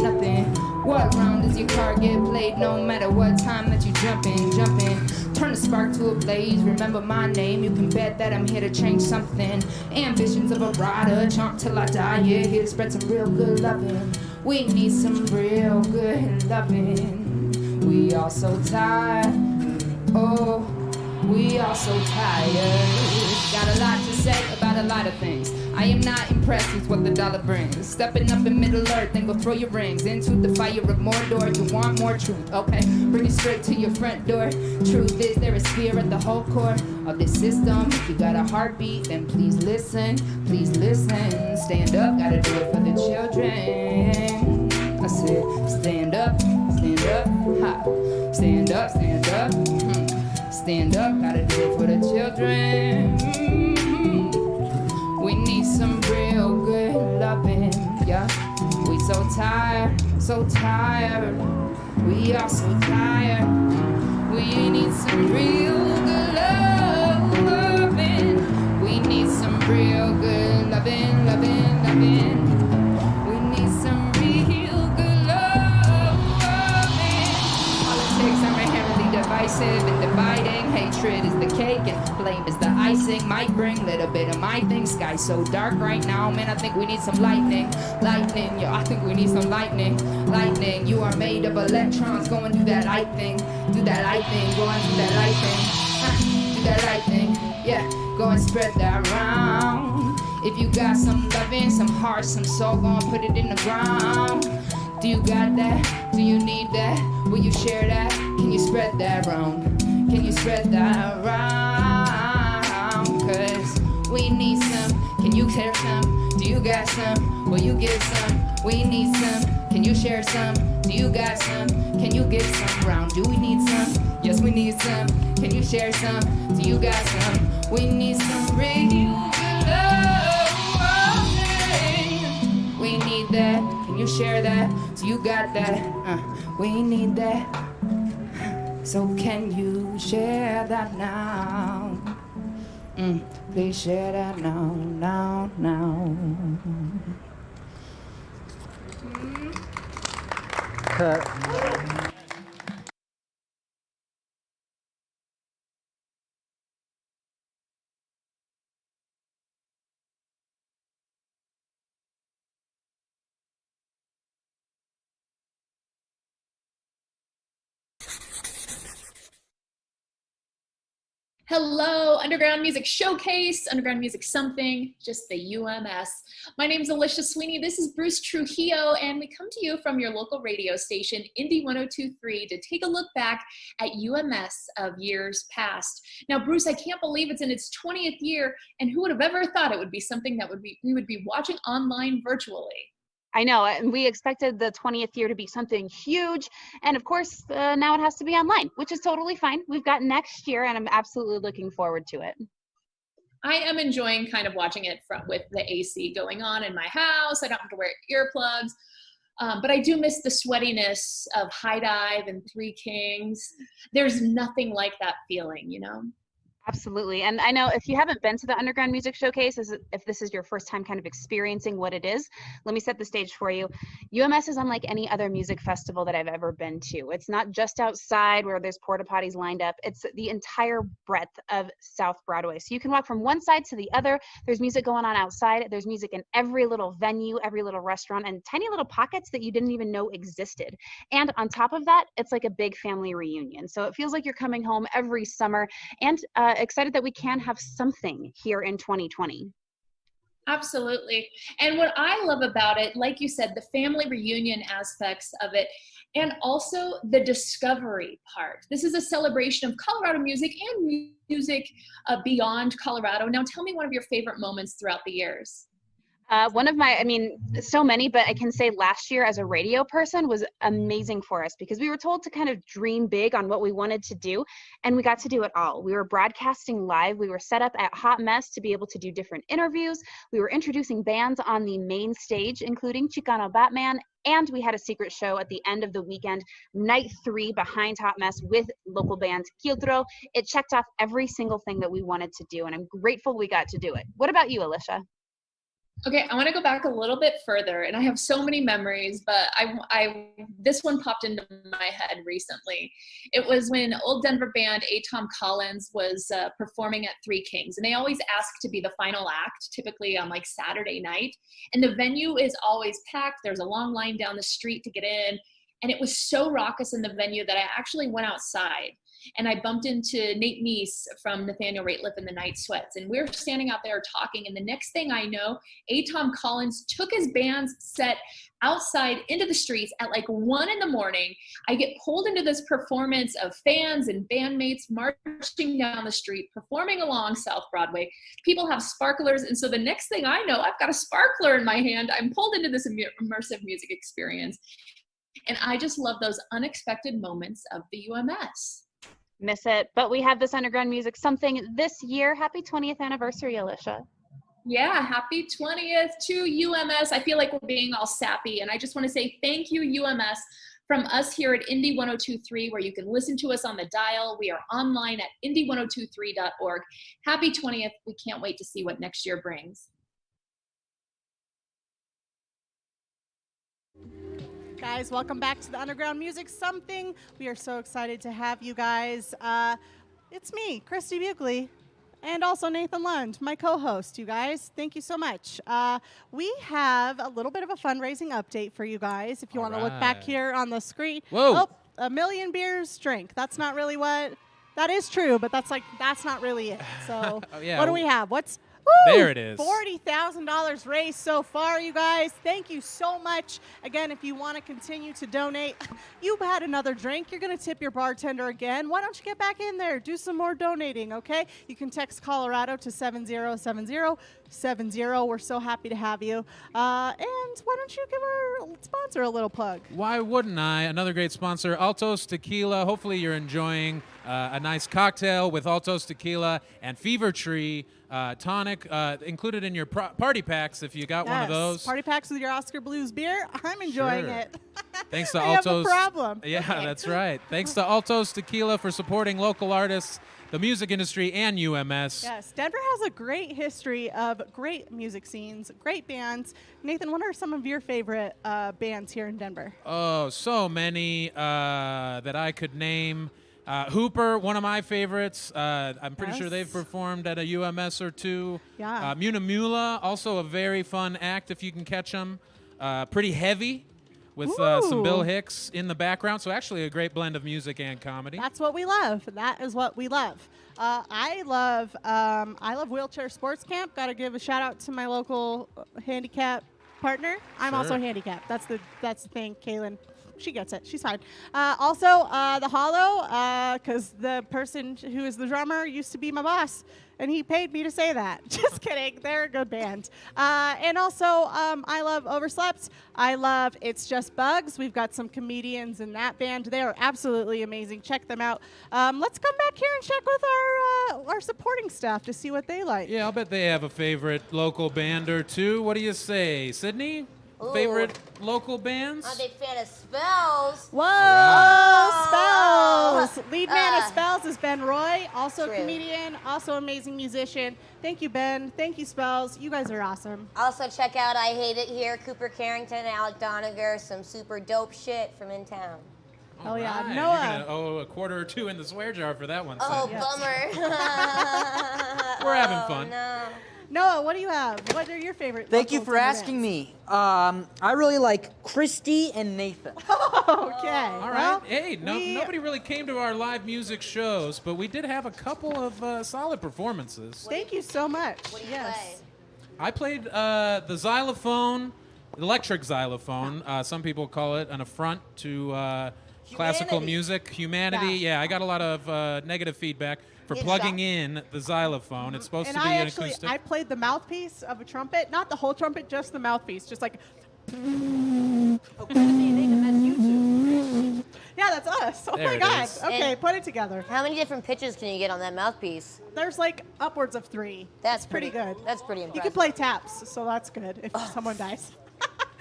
N: What round does your card get played? No matter what time that you jump in, jump in. Turn the spark to a blaze, remember my name. You can bet that I'm here to change something. Ambitions of a rider, chomp till I die. Yeah, here to spread some real good loving. We need some real good loving. We all so tired. Oh, we are so tired. Got a lot to say about a lot of things. I am not impressed with what the dollar brings. Stepping up in Middle Earth, then go throw your rings into the fire of Mordor. You want more truth, okay? Bring it straight to your front door. Truth is there is fear at the whole core of this system. If you got a heartbeat, then please listen. Please listen. Stand up, gotta do it for the children. I said, stand up, ha. Stand up, stand up. Stand up, gotta do it for the children. We need some real good loving, yeah. We so tired, so tired. We are so tired. We need some real good loving. We need some real good loving, loving, loving. We need some real good loving. Politics are inherently divisive and dividing. Hatred is the cake and blame is the icing. Might bring a little bit of my thing. Sky's so dark right now, man, I think we need some lightning. Lightning, yo, I think we need some lightning. Lightning, you are made of electrons. Go and do that light thing. Do that light thing, go and do that light thing. Do that light thing, yeah. Go and spread that around. If you got some loving, some heart, some soul, go and put it in the ground. Do you got that? Do you need that? Will you share that? Can you spread that around? Can you spread that around? Cause we need some. Can you share some? Do you got some? Will you give some? We need some. Can you share some? Do you got some? Can you give some around? Do we need some? Yes, we need some. Can you share some? Do you got some? We need some real good loving. We need that. Can you share that? Do you got that? We need that. So can you share that now? Please share that now, now, now.
J: Cut.
D: Hello, Underground Music Showcase, Underground Music Something, just the UMS. My name is Alicia Sweeney. This is Bruce Trujillo, and we come to you from your local radio station, Indie 102.3, to take a look back at UMS of years past. Now, Bruce, I can't believe it's in its 20th year, and who would have ever thought it would be something that we would be watching online virtually?
G: I know, and we expected the 20th year to be something huge, and of course, now it has to be online, which is totally fine. We've got next year, and I'm absolutely looking forward to it.
D: I am enjoying kind of watching it with the AC going on in my house. I don't have to wear earplugs, but I do miss the sweatiness of High Dive and Three Kings. There's nothing like that feeling, you know?
G: Absolutely. And I know if you haven't been to the Underground Music Showcase, if this is your first time kind of experiencing what it is, let me set the stage for you. UMS is unlike any other music festival that I've ever been to. It's not just outside where there's porta potties lined up. It's the entire breadth of South Broadway. So you can walk from one side to the other. There's music going on outside. There's music in every little venue, every little restaurant, and tiny little pockets that you didn't even know existed. And on top of that, it's like a big family reunion. So it feels like you're coming home every summer, and excited that we can have something here in 2020.
D: Absolutely. And what I love about it, like you said, the family reunion aspects of it, and also the discovery part. This is a celebration of Colorado music and music beyond Colorado. Now tell me one of your favorite moments throughout the years.
G: One of my, so many, but I can say last year as a radio person was amazing for us because we were told to kind of dream big on what we wanted to do, and we got to do it all. We were broadcasting live. We were set up at Hot Mess to be able to do different interviews. We were introducing bands on the main stage, including Chicano Batman, and we had a secret show at the end of the weekend, night 3 behind Hot Mess with local band Kiltro. It checked off every single thing that we wanted to do, and I'm grateful we got to do it. What about you, Alicia?
D: Okay, I want to go back a little bit further, and I have so many memories, but this one popped into my head recently. It was when old Denver band A. Tom Collins was performing at Three Kings, and they always ask to be the final act, typically on like Saturday night, and the venue is always packed. There's a long line down the street to get in, and it was so raucous in the venue that I actually went outside. And I bumped into Nate Meese from Nathaniel Rateliff and the Night Sweats. And we were standing out there talking. And the next thing I know, A. Tom Collins took his band's set outside into the streets at like 1 a.m. I get pulled into this performance of fans and bandmates marching down the street, performing along South Broadway. People have sparklers. And so the next thing I know, I've got a sparkler in my hand. I'm pulled into this immersive music experience. And I just love those unexpected moments of the UMS.
G: Miss it. But we have this underground music something this year. Happy 20th anniversary, Alicia.
D: Yeah, happy 20th to UMS. I feel like we're being all sappy, and I just want to say thank you, UMS, from us here at Indie 1023, where you can listen to us on the dial. We are online at indie1023.org. Happy 20th. We can't wait to see what next year brings.
B: Guys, welcome back to the Underground Music Something. We are so excited to have you guys. It's me, Christy Bugley, and also Nathan Lund, my co-host, you guys. Thank you so much. We have a little bit of a fundraising update for you guys. If you want to look back here on the screen.
A: Whoa.
B: Oh, 1 million beers drink. That's not really what, that is true, but that's not really it. So
A: Oh, yeah.
B: What do we have?
A: There it is.
B: $40,000 raised so far, you guys. Thank you so much. Again, if you want to continue to donate, you've had another drink. You're going to tip your bartender again. Why don't you get back in there? Do some more donating, okay? You can text Colorado to 707070. We're so happy to have you. And why don't you give our sponsor a little plug?
A: Why wouldn't I? Another great sponsor, Altos Tequila. Hopefully you're enjoying a nice cocktail with Altos Tequila and Fever Tree tonic included in your party packs if you got one of those.
B: Party packs with your Oscar Blues beer. I'm enjoying it.
A: Thanks to
B: I
A: Altos.
B: have a problem.
A: Yeah, that's right. Thanks to Altos Tequila for supporting local artists, the music industry, and UMS.
B: Yes, Denver has a great history of great music scenes, great bands. Nathan, what are some of your favorite bands here in Denver?
A: Oh, so many that I could name. Hooper, one of my favorites. I'm pretty sure they've performed at a UMS or two.
B: Yeah.
A: Munamula, also a very fun act if you can catch them. Pretty heavy with some Bill Hicks in the background. So actually a great blend of music and comedy.
B: That's what we love. That is what we love. I love Wheelchair Sports Camp. Got to give a shout out to my local handicap partner. I'm also handicapped. That's the thing, Kaylin. She gets it. She's fine. Also, The Hollow, because the person who is the drummer used to be my boss, and he paid me to say that. Just kidding. They're a good band. And also, I love Overslept. I love It's Just Bugs. We've got some comedians in that band. They are absolutely amazing. Check them out. Let's come back here and check with our supporting staff to see what they like.
A: Yeah, I'll bet they have a favorite local band or two. What do you say, Sydney?
R: Ooh.
A: Favorite local bands?
R: I'm a big fan of Spells.
B: Whoa,
R: Right.
B: Spells! Lead man of Spells is Ben Roy, also
R: True.
B: a comedian, also amazing musician. Thank you, Ben. Thank you, Spells. You guys are awesome.
R: Also check out I Hate It Here, Cooper Carrington, Alec Doniger, some super dope shit from in town.
B: Oh yeah,
A: Right,
B: Noah.
A: You're gonna owe a quarter or two in the swear jar for that one.
R: Oh,
A: Sydney.
R: bummer.
A: We're having fun.
R: No.
B: Noah, what do you have? What are your favorite?
H: Thank you
B: local
H: for
B: Denver
H: asking
B: bands?
H: me. I really like Christy and Nathan.
B: Okay.
A: All right.
B: Well,
A: Hey, nobody really came to our live music shows, but we did have a couple of solid performances.
B: Thank you so much.
R: What do you
B: yes.
R: play?
A: I played the xylophone, electric xylophone. Some people call it an affront to classical music. Humanity. Yeah, I got a lot of negative feedback for plugging in the xylophone. It's supposed
B: And
A: to be
B: I
A: an
B: actually,
A: acoustic.
B: I played the mouthpiece of a trumpet, not the whole trumpet, just the mouthpiece, just like. Yeah, that's us. Oh
R: There
B: my
R: it
B: God.
R: is.
B: Okay,
R: And
B: put it together.
R: How many different pitches can you get on that mouthpiece?
B: There's like upwards of 3.
R: That's
B: pretty good.
R: That's pretty
B: You
R: impressive.
B: can play taps, so that's good if someone dies.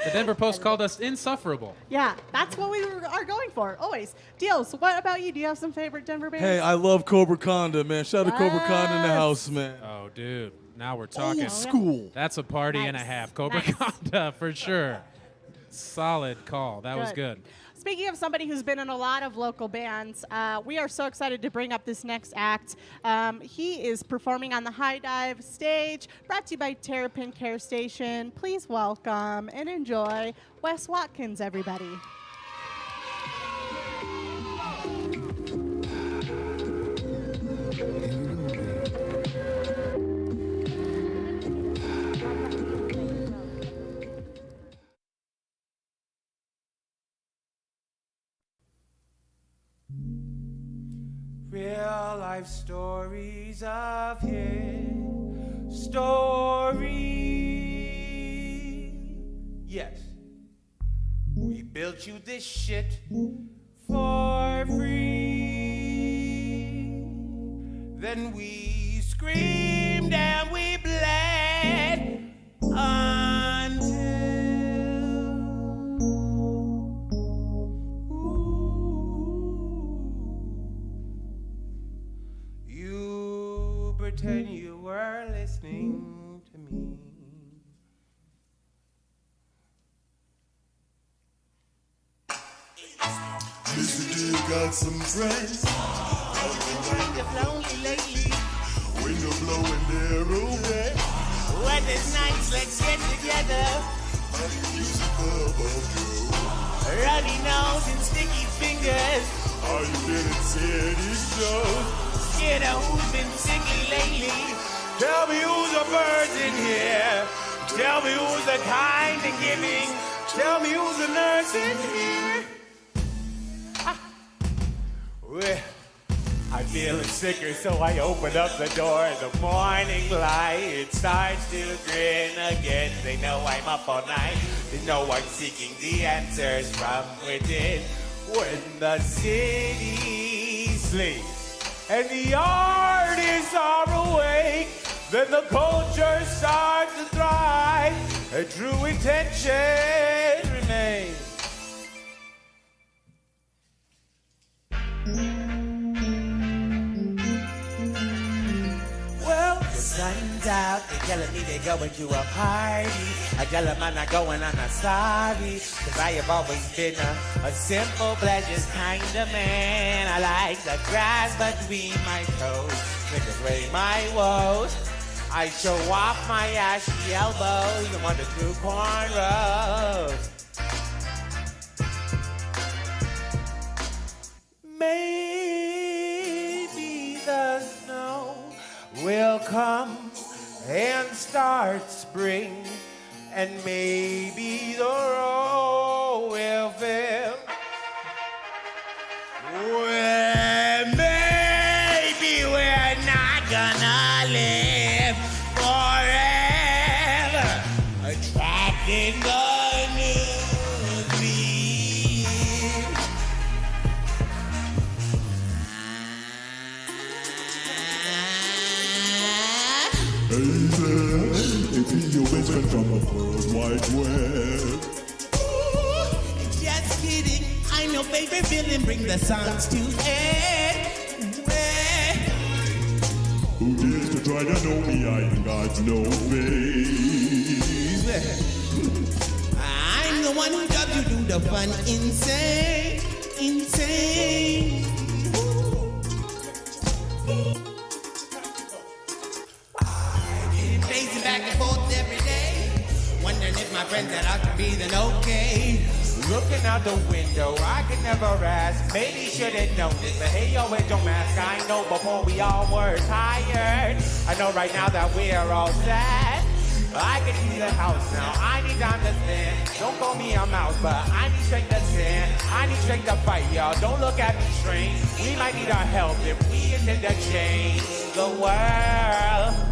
A: The Denver Post called us insufferable.
B: Yeah, that's what we are going for, always. Deals, what about you? Do you have some favorite Denver bands?
L: Hey, I love Cobra Conda, man. Shout out to Cobra Conda in the house, man.
A: Oh, dude. Now we're talking.
L: Old school.
A: That's a party and a half. Cobra Conda, for sure. Solid call. That was good.
B: Speaking of somebody who's been in a lot of local bands, we are so excited to bring up this next act. He is performing on the High Dive stage, brought to you by Terrapin Care Station. Please welcome and enjoy Wes Watkins, everybody.
P: Real life stories of history. Yes. We built you this shit for free. Then we screamed and we bled until you pretend you were listening to me.
I: Listen, you got some friends.
P: Kind of lonely lately.
I: When you're blowing their away.
P: When there's nights, let's get together. Runny nose and sticky fingers.
I: Are you feeling city shows?
P: Scared of who's been sickly lately. Tell me who's the birds in here. Tell me who's the kind and giving. Tell me who's the nurse in here. Well, I'm feeling sicker, so I open up the door. The morning light starts to grin again. They know I'm up all night. They know I'm seeking the answers from within. When the city sleeps and the artists are awake, then the culture starts to thrive. A true intention remains. Well, the sun's out, they're telling me they're going to a party. I tell them I'm not going, I'm not sorry. Cause I have always been a simple pleasures kind of man. I like the grass between my toes, take away my woes. I show off my ashy elbows and want the true cornrows. Maybe the snow will come and start spring, and maybe the road will fill. Well, maybe we're not gonna live forever, attracting the newsfeed.
I: Hey there, it's me, your best friend from the World Wide Web.
P: Just kidding, I'm your favorite villain. Bring the songs to end.
I: Who dares to try to know me? I ain't got no face.
P: I'm the one who does you do the fun insane, insane. Pacing back and forth every day, wondering if my friends that I could be then okay. Looking out the window, I could never ask. Maybe should've known this, but hey, yo, it don't mask. I know before we all were tired. I know right now that we're all sad. I can see the house now. I need to understand. Don't call me a mouse, but I need strength to stand. I need strength to fight, y'all. Don't look at me strange. We might need our help if we intend to change the world.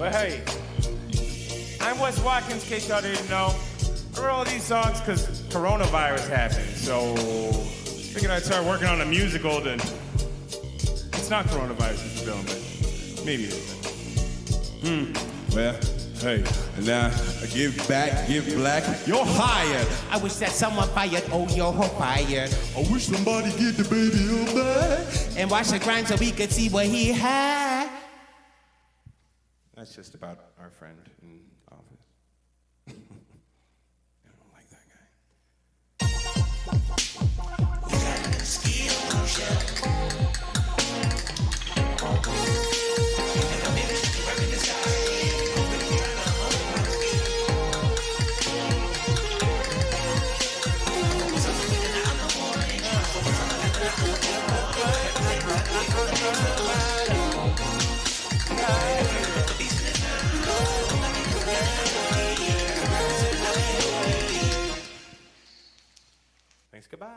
E: Well, hey, I'm Wes Watkins, in case y'all didn't know. I wrote all these songs because coronavirus happened, so figured I'd start working on a musical. Then it's not coronavirus it's film, but maybe it is.
O: Well, hey, now give back, give black, you're hired.
W: I wish that someone fired, oh, you're fired.
O: I wish somebody get the baby up back.
W: And watch the grind so we could see what he had.
E: That's just about our friend in office. I don't like that guy. Thanks, goodbye.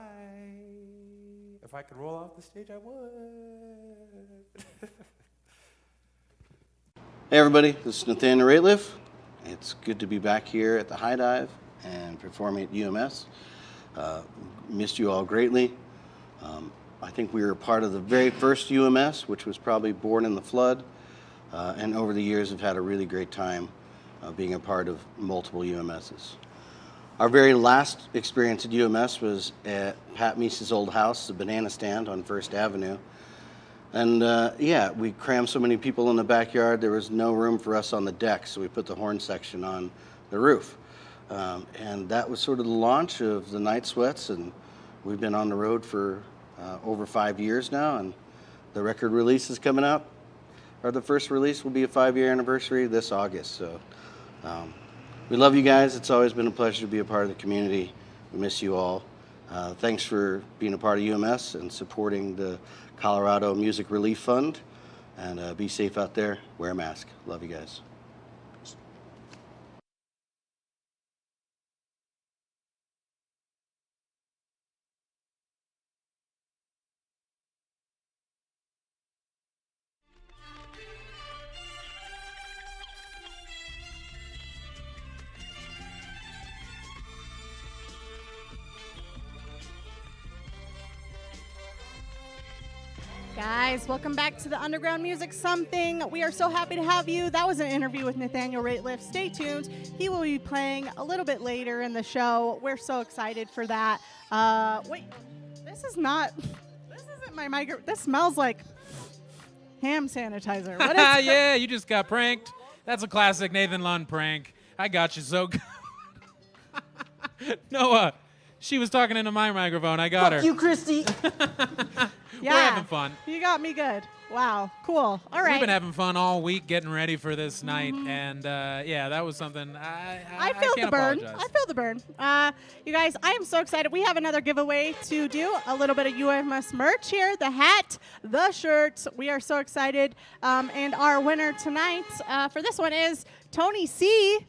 E: If I could roll off the stage, I would.
X: Hey everybody, this is Nathaniel Rateliff. It's good to be back here at the High Dive and performing at UMS. Missed you all greatly. I think we were part of the very first UMS, which was probably born in the flood, and over the years have had a really great time being a part of multiple UMSs. Our very last experience at UMS was at Pat Meese's old house, the banana stand on First Avenue. And yeah, we crammed so many people in the backyard, there was no room for us on the deck, so we put the horn section on the roof. And that was sort of the launch of the Night Sweats, and we've been on the road for over 5 years now, and the record release is coming up. Or the first release will be a 5-year anniversary this August. So we love you guys. It's always been a pleasure to be a part of the community. We miss you all. Thanks for being a part of UMS and supporting the Colorado Music Relief Fund. And be safe out there. Wear a mask. Love you guys.
B: Guys, welcome back to the Underground Music Something. We are so happy to have you. That was an interview with Nathaniel Rateliff. Stay tuned. He will be playing a little bit later in the show. We're so excited for that. Wait, this isn't my micro. This smells like hand sanitizer. What is
A: Yeah, you just got pranked. That's a classic Nathan Lund prank. I got you so good. Noah, she was talking into my microphone. I got her.
H: Fuck you, Christy.
B: Yeah.
A: We're having fun.
B: You got me good. Wow, cool. All right.
A: We've been having fun all week getting ready for this night, and yeah, that was something I
B: feel
A: can't
B: the burn.
A: apologize.
B: I feel the burn. You guys, I am so excited. We have another giveaway to do. A little bit of UMS merch here. The hat, the shirts. We are so excited. And our winner tonight for this one is Tony C.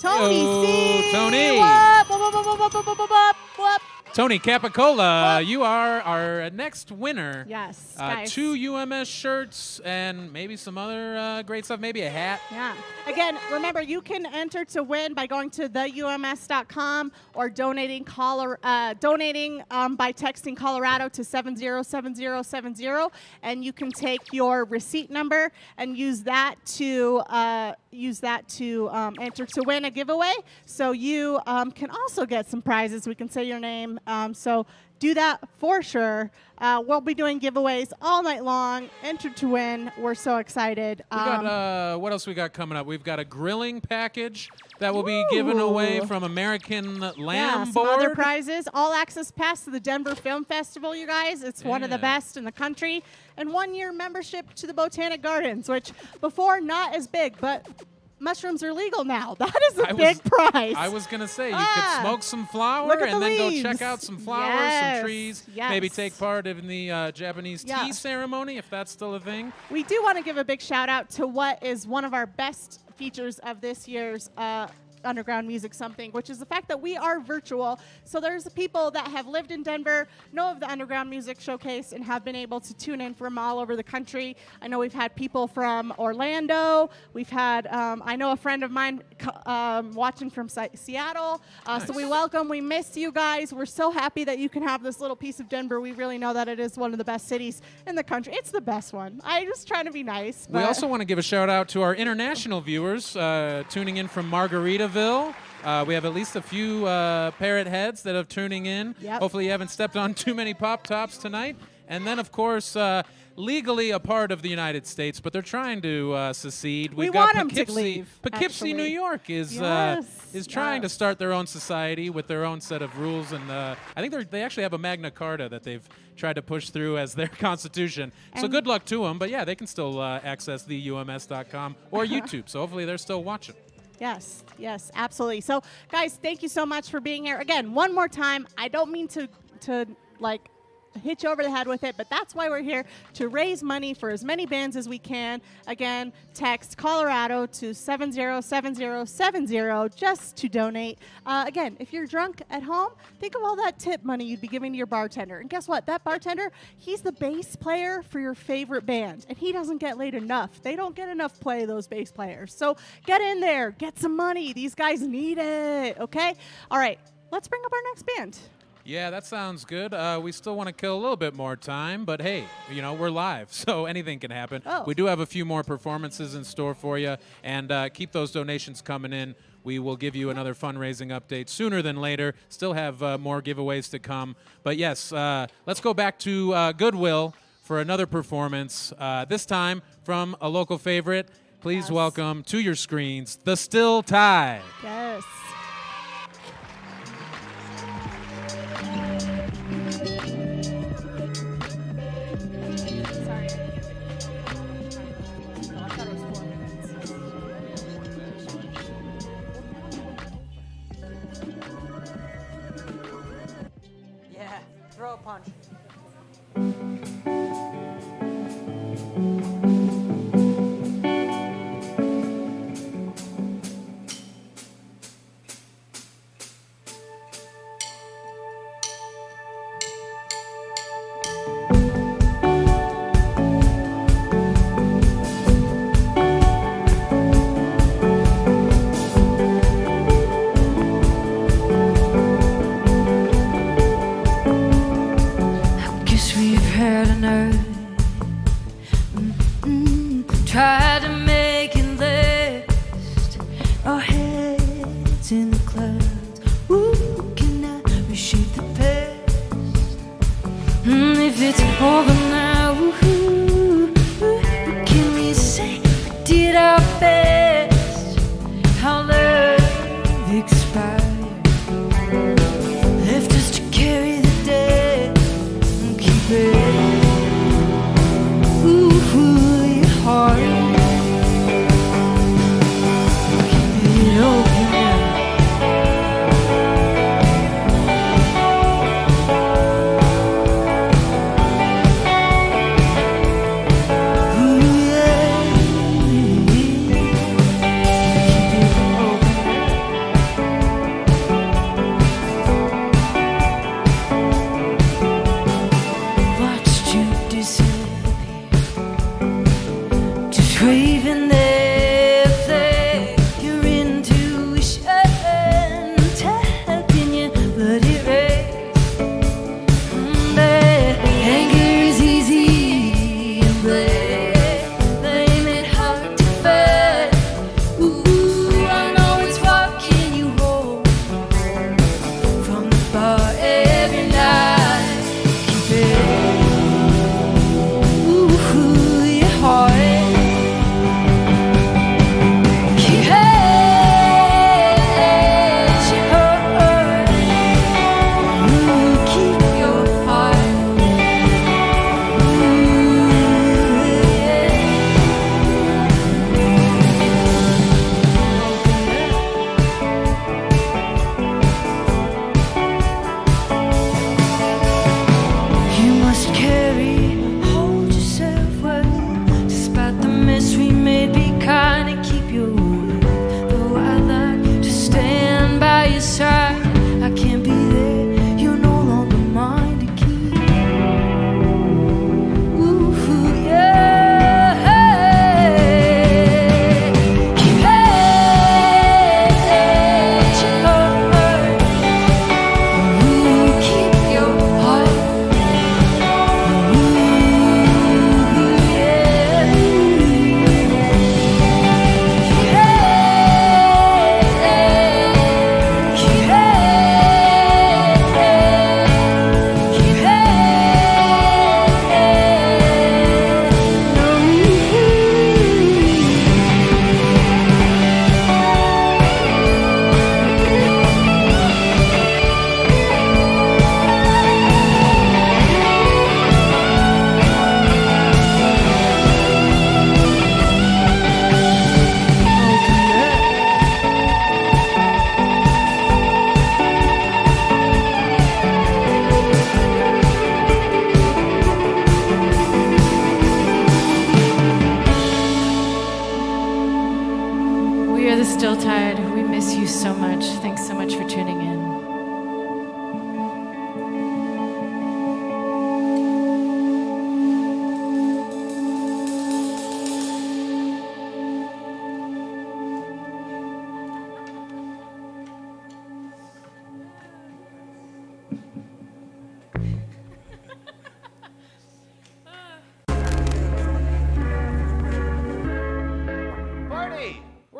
B: Tony C.
A: Tony.
B: Whoop, whoop, whoop, whoop, whoop, whoop, whoop, whoop.
A: Tony Capicola, you are our next winner.
B: Yes, guys.
A: 2 UMS shirts and maybe some other great stuff, maybe a hat.
B: Yeah. Again, remember, you can enter to win by going to theums.com or donating by texting Colorado to 707070, and you can take your receipt number and use that to enter to win a giveaway. So you can also get some prizes. We can say your name. So do that for sure. We'll be doing giveaways all night long. Enter to win. We're so excited.
A: We got, what else we got coming up? We've got a grilling package that will be given away from American Lamb
B: some
A: Board.
B: other prizes. All access pass to the Denver Film Festival, you guys. It's one of the best in the country. And 1-year membership to the Botanic Gardens, which before not as big, but mushrooms are legal now. That is a big prize.
A: I was going to say, you could smoke some flower and then go check out some flowers, some trees, maybe take part in the Japanese tea ceremony, if that's still a thing.
B: We do want to give a big shout out to what is one of our best features of this year's Underground Music Something, which is the fact that we are virtual. So there's people that have lived in Denver, know of the Underground Music Showcase, and have been able to tune in from all over the country. I know we've had people from Orlando. We've had, I know a friend of mine watching from Seattle. So we welcome, we miss you guys. We're so happy that you can have this little piece of Denver. We really know that it is one of the best cities in the country. It's the best one. I'm just trying to be nice.
A: We also want to give a shout out to our international viewers tuning in from Margaritaville. We have at least a few parrot heads that are tuning in.
B: Yep.
A: Hopefully you haven't stepped on too many Pop Tops tonight. And then, of course, legally a part of the United States, but they're trying to secede.
B: We
A: We've got
B: want 'em to
A: Poughkeepsie.
B: leave,
A: Poughkeepsie, New
B: actually.
A: York is
B: Yes,
A: trying to start their own society with their own set of rules, and I think they actually have a Magna Carta that they've tried to push through as their constitution. So
B: And-
A: good luck to them. But yeah, they can still access the UMS.com or YouTube. So hopefully they're still watching.
B: Yes, yes, absolutely. So, guys, thank you so much for being here. Again, one more time, I don't mean to like hit you over the head with it, but that's why we're here, to raise money for as many bands as we can. Again, text Colorado to 707070 just to donate. Again, if you're drunk at home, think of all that tip money you'd be giving to your bartender. And guess what? That bartender, he's the bass player for your favorite band, and he doesn't get laid enough. They don't get enough play, those bass players. So get in there, get some money. These guys need it, okay? All right, let's bring up our next band.
A: Yeah, that sounds good. We still want to kill a little bit more time, but hey, we're live, so anything can happen.
B: Oh.
A: We do have a few more performances in store for you, and keep those donations coming in. We will give you another fundraising update sooner than later. Still have more giveaways to come. But yes, let's go back to Goodwill for another performance, this time from a local favorite. Please welcome to your screens, The Still Tide.
B: Yes.
H: Yeah, throw a punch.
N: Guess we've had enough. Try to make it last. Our heads in the clouds. Ooh, can I reshape the past? If it's over now, what can we say? We did our best. How love expired. Left us to carry the day. Keep it. Ooh, your heart. Keep it open now.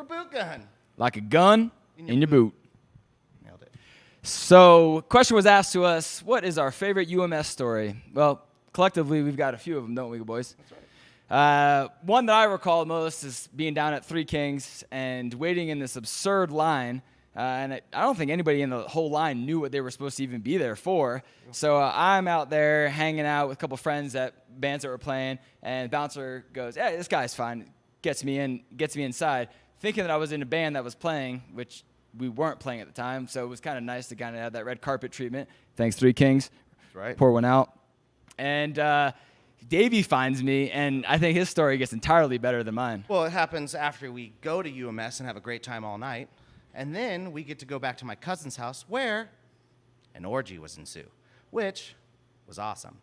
F: boot gun.
Q: Like a gun in your boot. Nailed it. So, question was asked to us, what is our favorite UMS story? Well, collectively, we've got a few of them, don't we, boys? That's right. One that I recall most is being down at Three Kings and waiting in this absurd line. And I don't think anybody in the whole line knew what they were supposed to even be there for. So I'm out there hanging out with a couple friends at bands that were playing, and the bouncer goes, "Hey, this guy's fine." Gets me inside, thinking that I was in a band that was playing, which we weren't playing at the time. So it was kind of nice to kind of have that red carpet treatment. Thanks, Three Kings.
F: That's right.
Q: Pour one out. And Davey finds me, and I think his story gets entirely better than mine.
F: Well, it happens after we go to UMS and have a great time all night. And then we get to go back to my cousin's house where an orgy was ensue, which was awesome.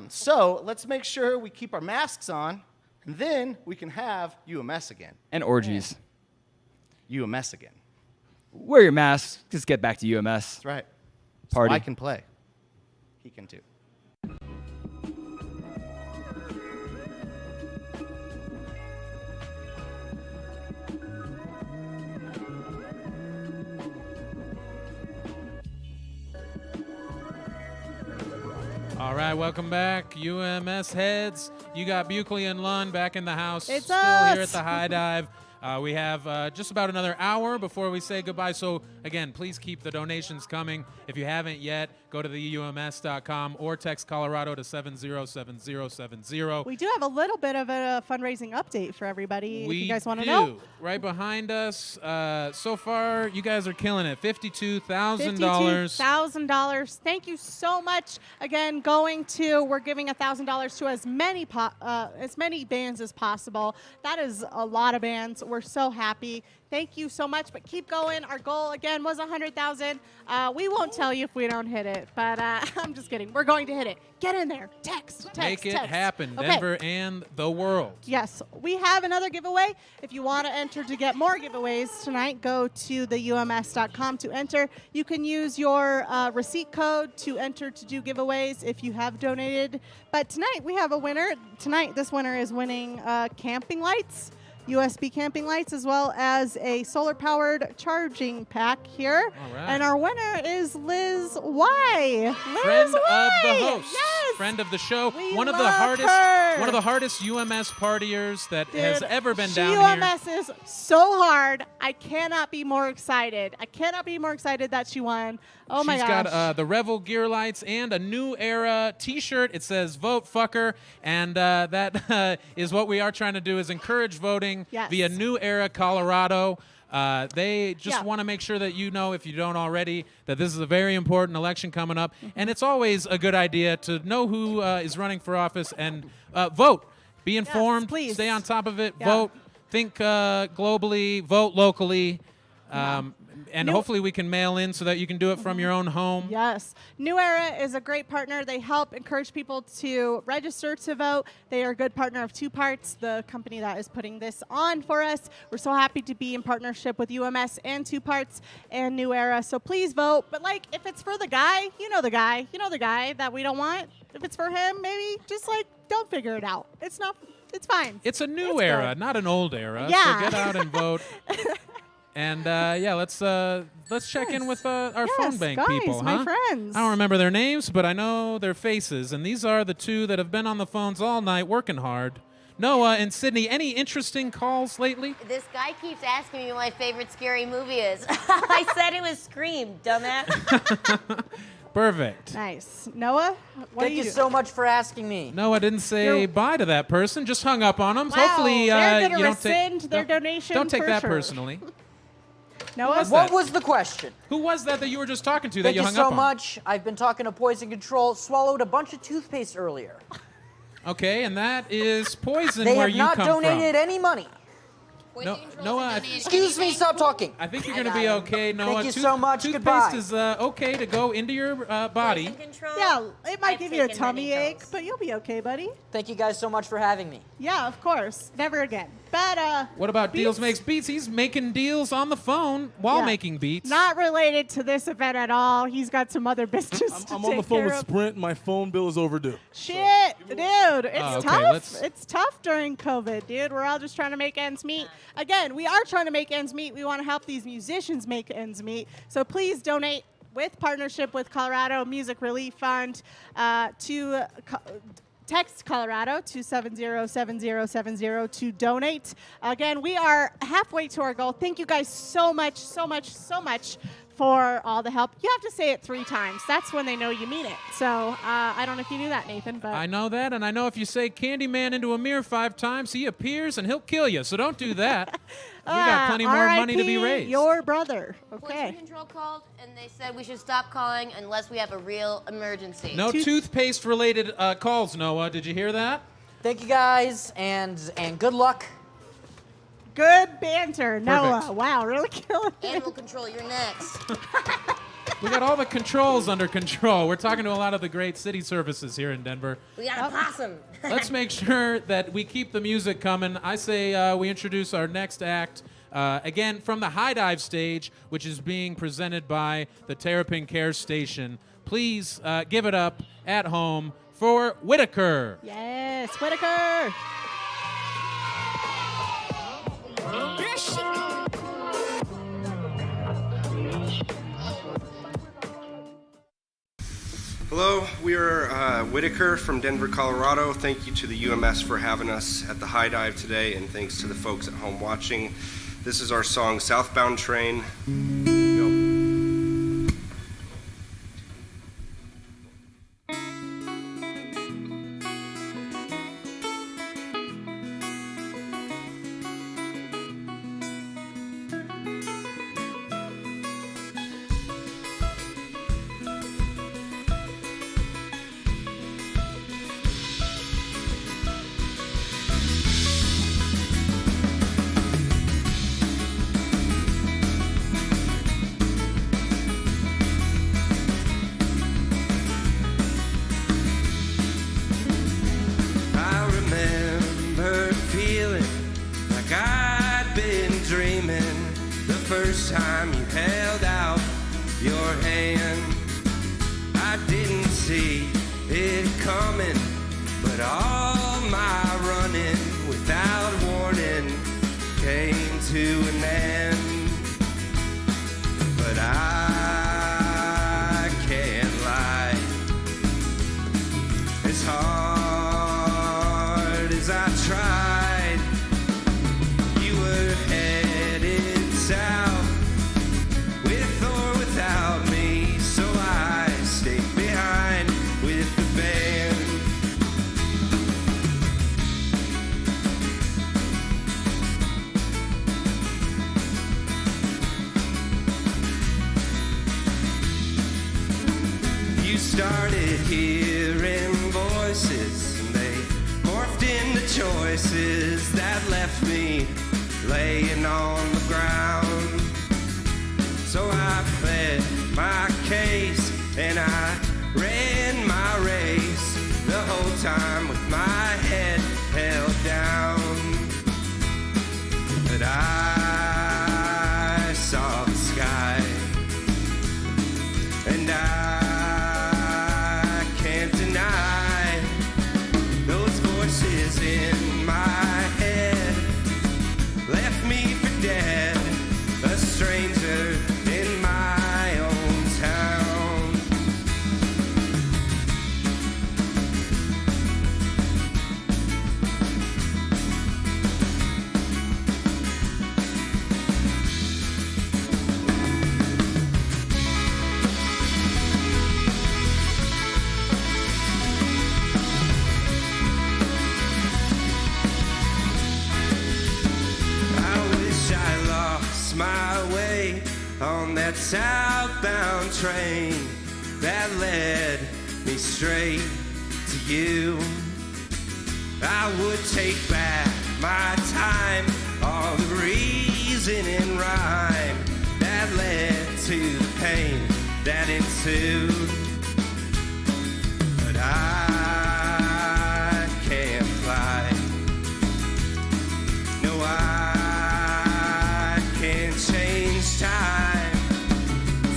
F: So let's make sure we keep our masks on, and then we can have UMS again.
Q: And orgies.
F: UMS again.
Q: Wear your masks. Just get back to UMS.
F: That's right.
Q: Party.
F: So I can play. He can too.
A: All right, welcome back, UMS heads. You got Buckley and Lund back in the house.
B: It's
A: still
B: us.
A: here at the High Dive. We have just about another hour before we say goodbye. So, again, please keep the donations coming. If you haven't yet, go to theums.com or text Colorado to 707070.
B: We do have a little bit of a fundraising update for everybody if you guys want to
A: do.
B: know.
A: Right behind us, so far, you guys are killing it. $52,000.
B: $52,000. Thank you so much. Again, we're giving $1,000 to as many bands as possible. That is a lot of bands. We're so happy. Thank you so much, but keep going. Our goal, again, was $100,000. We won't tell you if we don't hit it, but I'm just kidding. We're going to hit it. Get in there. Text.
A: Make it
B: text.
A: happen,
B: Okay.
A: Denver and the world.
B: Yes, we have another giveaway. If you want to enter to get more giveaways tonight, go to theums.com to enter. You can use your receipt code to enter to do giveaways if you have donated. But tonight we have a winner. This winner is winning camping lights. USB camping lights, as well as a solar-powered charging pack here.
A: All right.
B: And our winner is Liz Y.
A: Friend
B: Liz Y.
A: of the host,
B: Yes.
A: friend of the show,
B: We
A: one of
B: love
A: the hardest UMS partiers that has ever been down here.
B: UMS is so hard. I cannot be more excited. That she won. Oh my gosh.
A: She's got the Revel gear lights and a New Era T-shirt. It says "Vote Fucker," and that is what we are trying to do: is encourage voting via New Era Colorado. They just want to make sure that you know, if you don't already, that this is a very important election coming up, and it's always a good idea to know who is running for office and vote. Be informed.
B: Please.
A: Stay on top of it.
B: Yeah.
A: Vote. Think globally. Vote locally. And hopefully we can mail in so that you can do it from your own home.
B: Yes. New Era is a great partner. They help encourage people to register to vote. They are a good partner of Two Parts, the company that is putting this on for us. We're so happy to be in partnership with UMS and Two Parts and New Era. So please vote. But if it's for the guy, you know the guy that we don't want. If it's for him, maybe just don't figure it out. It's fine.
A: It's a new era, not an old era.
B: Yeah.
A: So get out and vote. And let's check in with our phone bank
B: guys,
A: people,
B: my
A: huh?
B: friends.
A: I don't remember their names, but I know their faces. And these are the two that have been on the phones all night working hard. Noah and Sydney, any interesting calls lately?
R: This guy keeps asking me what my favorite scary movie is. I said it was Scream, dumbass.
A: Perfect.
B: Nice. Noah,
H: Thank you so much for asking me.
A: Noah didn't say bye to that person, just hung up on them.
B: Wow,
A: Hopefully,
B: they're
A: you
B: going to
A: don't
B: rescind their donation.
A: Don't take
B: for
A: that
B: sure.
A: personally.
B: Noah,
H: What was the question?
A: Who was that you were just talking to that
H: Thank
A: you
H: you
A: hung
H: so
A: up on?
H: much. I've been talking to Poison Control. Swallowed a bunch of toothpaste earlier.
A: Okay, and that is poison
H: They
A: where
H: have
A: you
H: not
A: come
H: donated any money.
A: No, Noah,
H: Excuse me, stop talking.
A: I think you're going to be okay, Noah.
H: Thank you so much.
A: Toothpaste
H: Goodbye.
A: is okay to go into your body.
B: Yeah, it might give you a tummy ache, but you'll be okay, buddy.
H: Thank you guys so much for having me.
B: Yeah, of course. Never again. But
A: What about Deals Makes Beats? He's making deals on the phone while making beats.
B: not related to this event at all. He's got some other business to
L: I'm
B: take
L: on the phone
B: care
L: with
B: of.
L: Sprint. My phone bill is overdue.
B: Shit. Dude, it's
A: okay,
B: tough. It's tough during COVID, dude. We're all just trying to make ends meet. Again, we are trying to make ends meet. We want to help these musicians make ends meet. So please donate with partnership with Colorado Music Relief Fund text Colorado to 707070 to donate. Again, we are halfway to our goal. Thank you guys so much for all the help. You have to say it 3 times. That's when they know you mean it. So I don't know if you knew that, Nathan, but
A: I know that, and I know if you say Candyman into a mirror 5 times, he appears and he'll kill you. So don't do that. We got plenty more money to be
B: RIP
A: raised.
B: your brother. Okay.
R: Pollution control called, and they said we should stop calling unless we have a real emergency.
A: No toothpaste-related calls, Noah. Did you hear that?
H: Thank you guys, and good luck.
B: Good banter, Noah. Wow, really killing it.
R: Animal control, you're next.
A: We got all the controls under control. We're talking to a lot of the great city services here in Denver.
R: We got a possum.
A: Let's make sure that we keep the music coming. I say we introduce our next act, again, from the High Dive stage, which is being presented by the Terrapin Care Station. Please give it up at home for Whittaker.
B: Yes, Whittaker.
C: Hello, we are Whittaker from Denver, Colorado. Thank you to the UMS for having us at the High Dive today, and thanks to the folks at home watching. This is our song, Southbound Train.
P: First time you held out your hand, I didn't see it coming, but all my running without warning came to an end. But I can't lie, as hard as I tried, you were headed south. Started hearing voices, and they morphed into choices that left me laying on the ground. So I pled my case and I ran my race, the whole time with my head held down. But I saw the sky, and I in my head left me for dead, a stranger in my own town. My way on that southbound train that led me straight to you. I would take back my time, all the reason and rhyme that led to the pain that ensued. But I can't fly. No, I can't change time,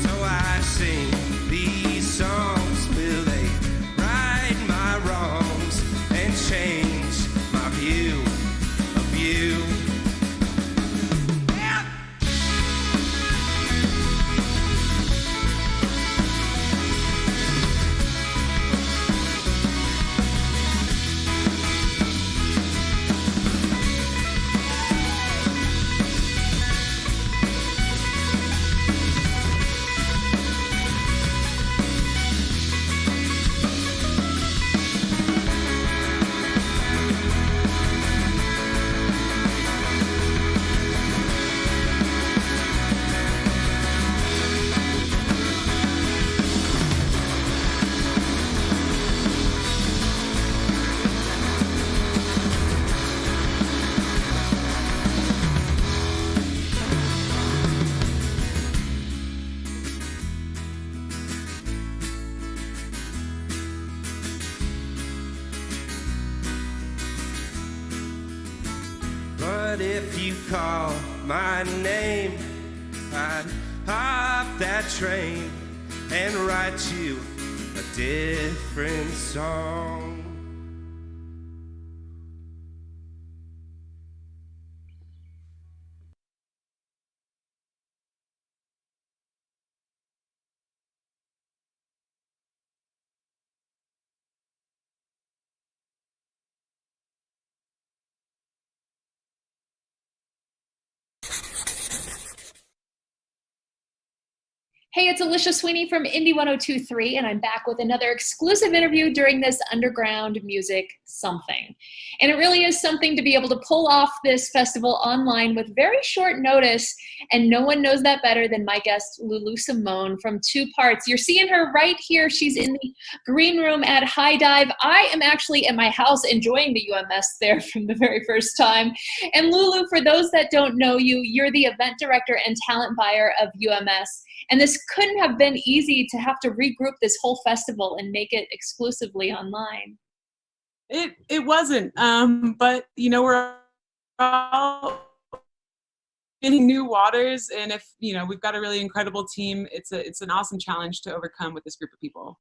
P: so I sing these songs. Will they right my wrongs?
M: But if you call my name, I'd hop that train and write you a different song.
D: Hey, it's Alicia Sweeney from Indie 1023, and I'm back with another exclusive interview during this underground music something. And it really is something to be able to pull off this festival online with very short notice, and no one knows that better than my guest, Lulu Simone from Two Parts. You're seeing her right here. She's in the green room at High Dive. I am actually at my house enjoying the UMS there from the very first time. And Lulu, for those that don't know you, you're the event director and talent buyer of UMS. And this couldn't have been easy to have to regroup this whole festival and make it exclusively online.
K: It wasn't, but you know, we're all in new waters, and if you know, we've got a really incredible team. It's an awesome challenge to overcome with this group of people.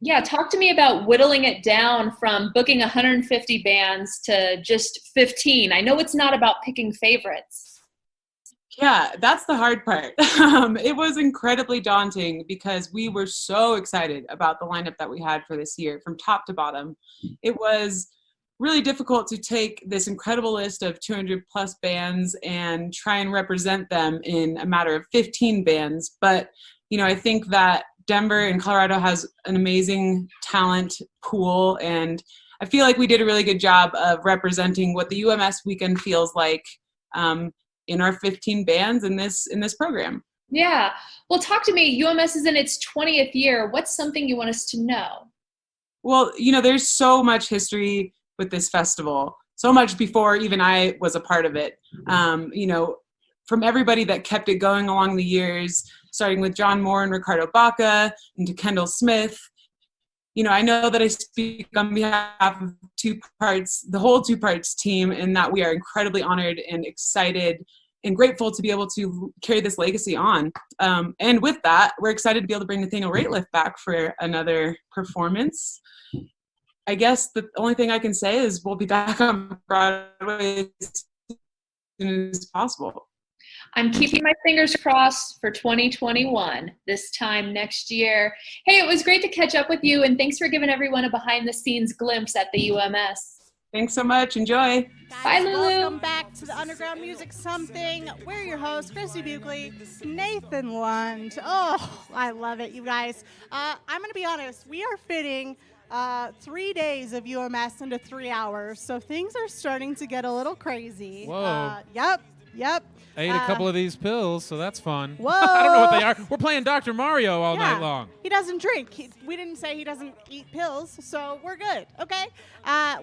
D: Yeah, talk to me about whittling it down from booking 150 bands to just 15. I know it's not about picking favorites.
K: Yeah, that's the hard part. It was incredibly daunting because we were so excited about the lineup that we had for this year from top to bottom. It was really difficult to take this incredible list of 200 plus bands and try and represent them in a matter of 15 bands. But, you know, I think that Denver and Colorado has an amazing talent pool, and I feel like we did a really good job of representing what the UMS weekend feels like in our 15 bands in this program.
D: Yeah. Well, talk to me. UMS is in its 20th year. What's something you want us to know?
K: Well, you know, there's so much history with this festival, so much before even I was a part of it. You know, from everybody that kept it going along the years, starting with John Moore and Ricardo Baca, and to Kendall Smith. You know, I know that I speak on behalf of Two Parts, the whole Two Parts team, and that we are incredibly honored and excited and grateful to be able to carry this legacy on. And with that, we're excited to be able to bring Nathaniel Rateliff back for another performance. I guess the only thing I can say is we'll be back on Broadway as soon as possible.
D: I'm keeping my fingers crossed for 2021, this time next year. Hey, it was great to catch up with you, and thanks for giving everyone a behind-the-scenes glimpse at the UMS.
K: Thanks so much. Enjoy.
D: Bye, Lulu.
B: Welcome back to the Underground Music Something. We're your hosts, Christy Buckley, Nathan Lund. Oh, I love it, you guys. I'm going to be honest. We are fitting 3 days of UMS into 3 hours, so things are starting to get a little crazy.
A: Whoa.
B: Yep.
A: I ate a couple of these pills, so that's fun.
B: Whoa.
A: I don't know what they are. We're playing Dr. Mario all night long.
B: He doesn't drink. We didn't say he doesn't eat pills, so we're good, okay?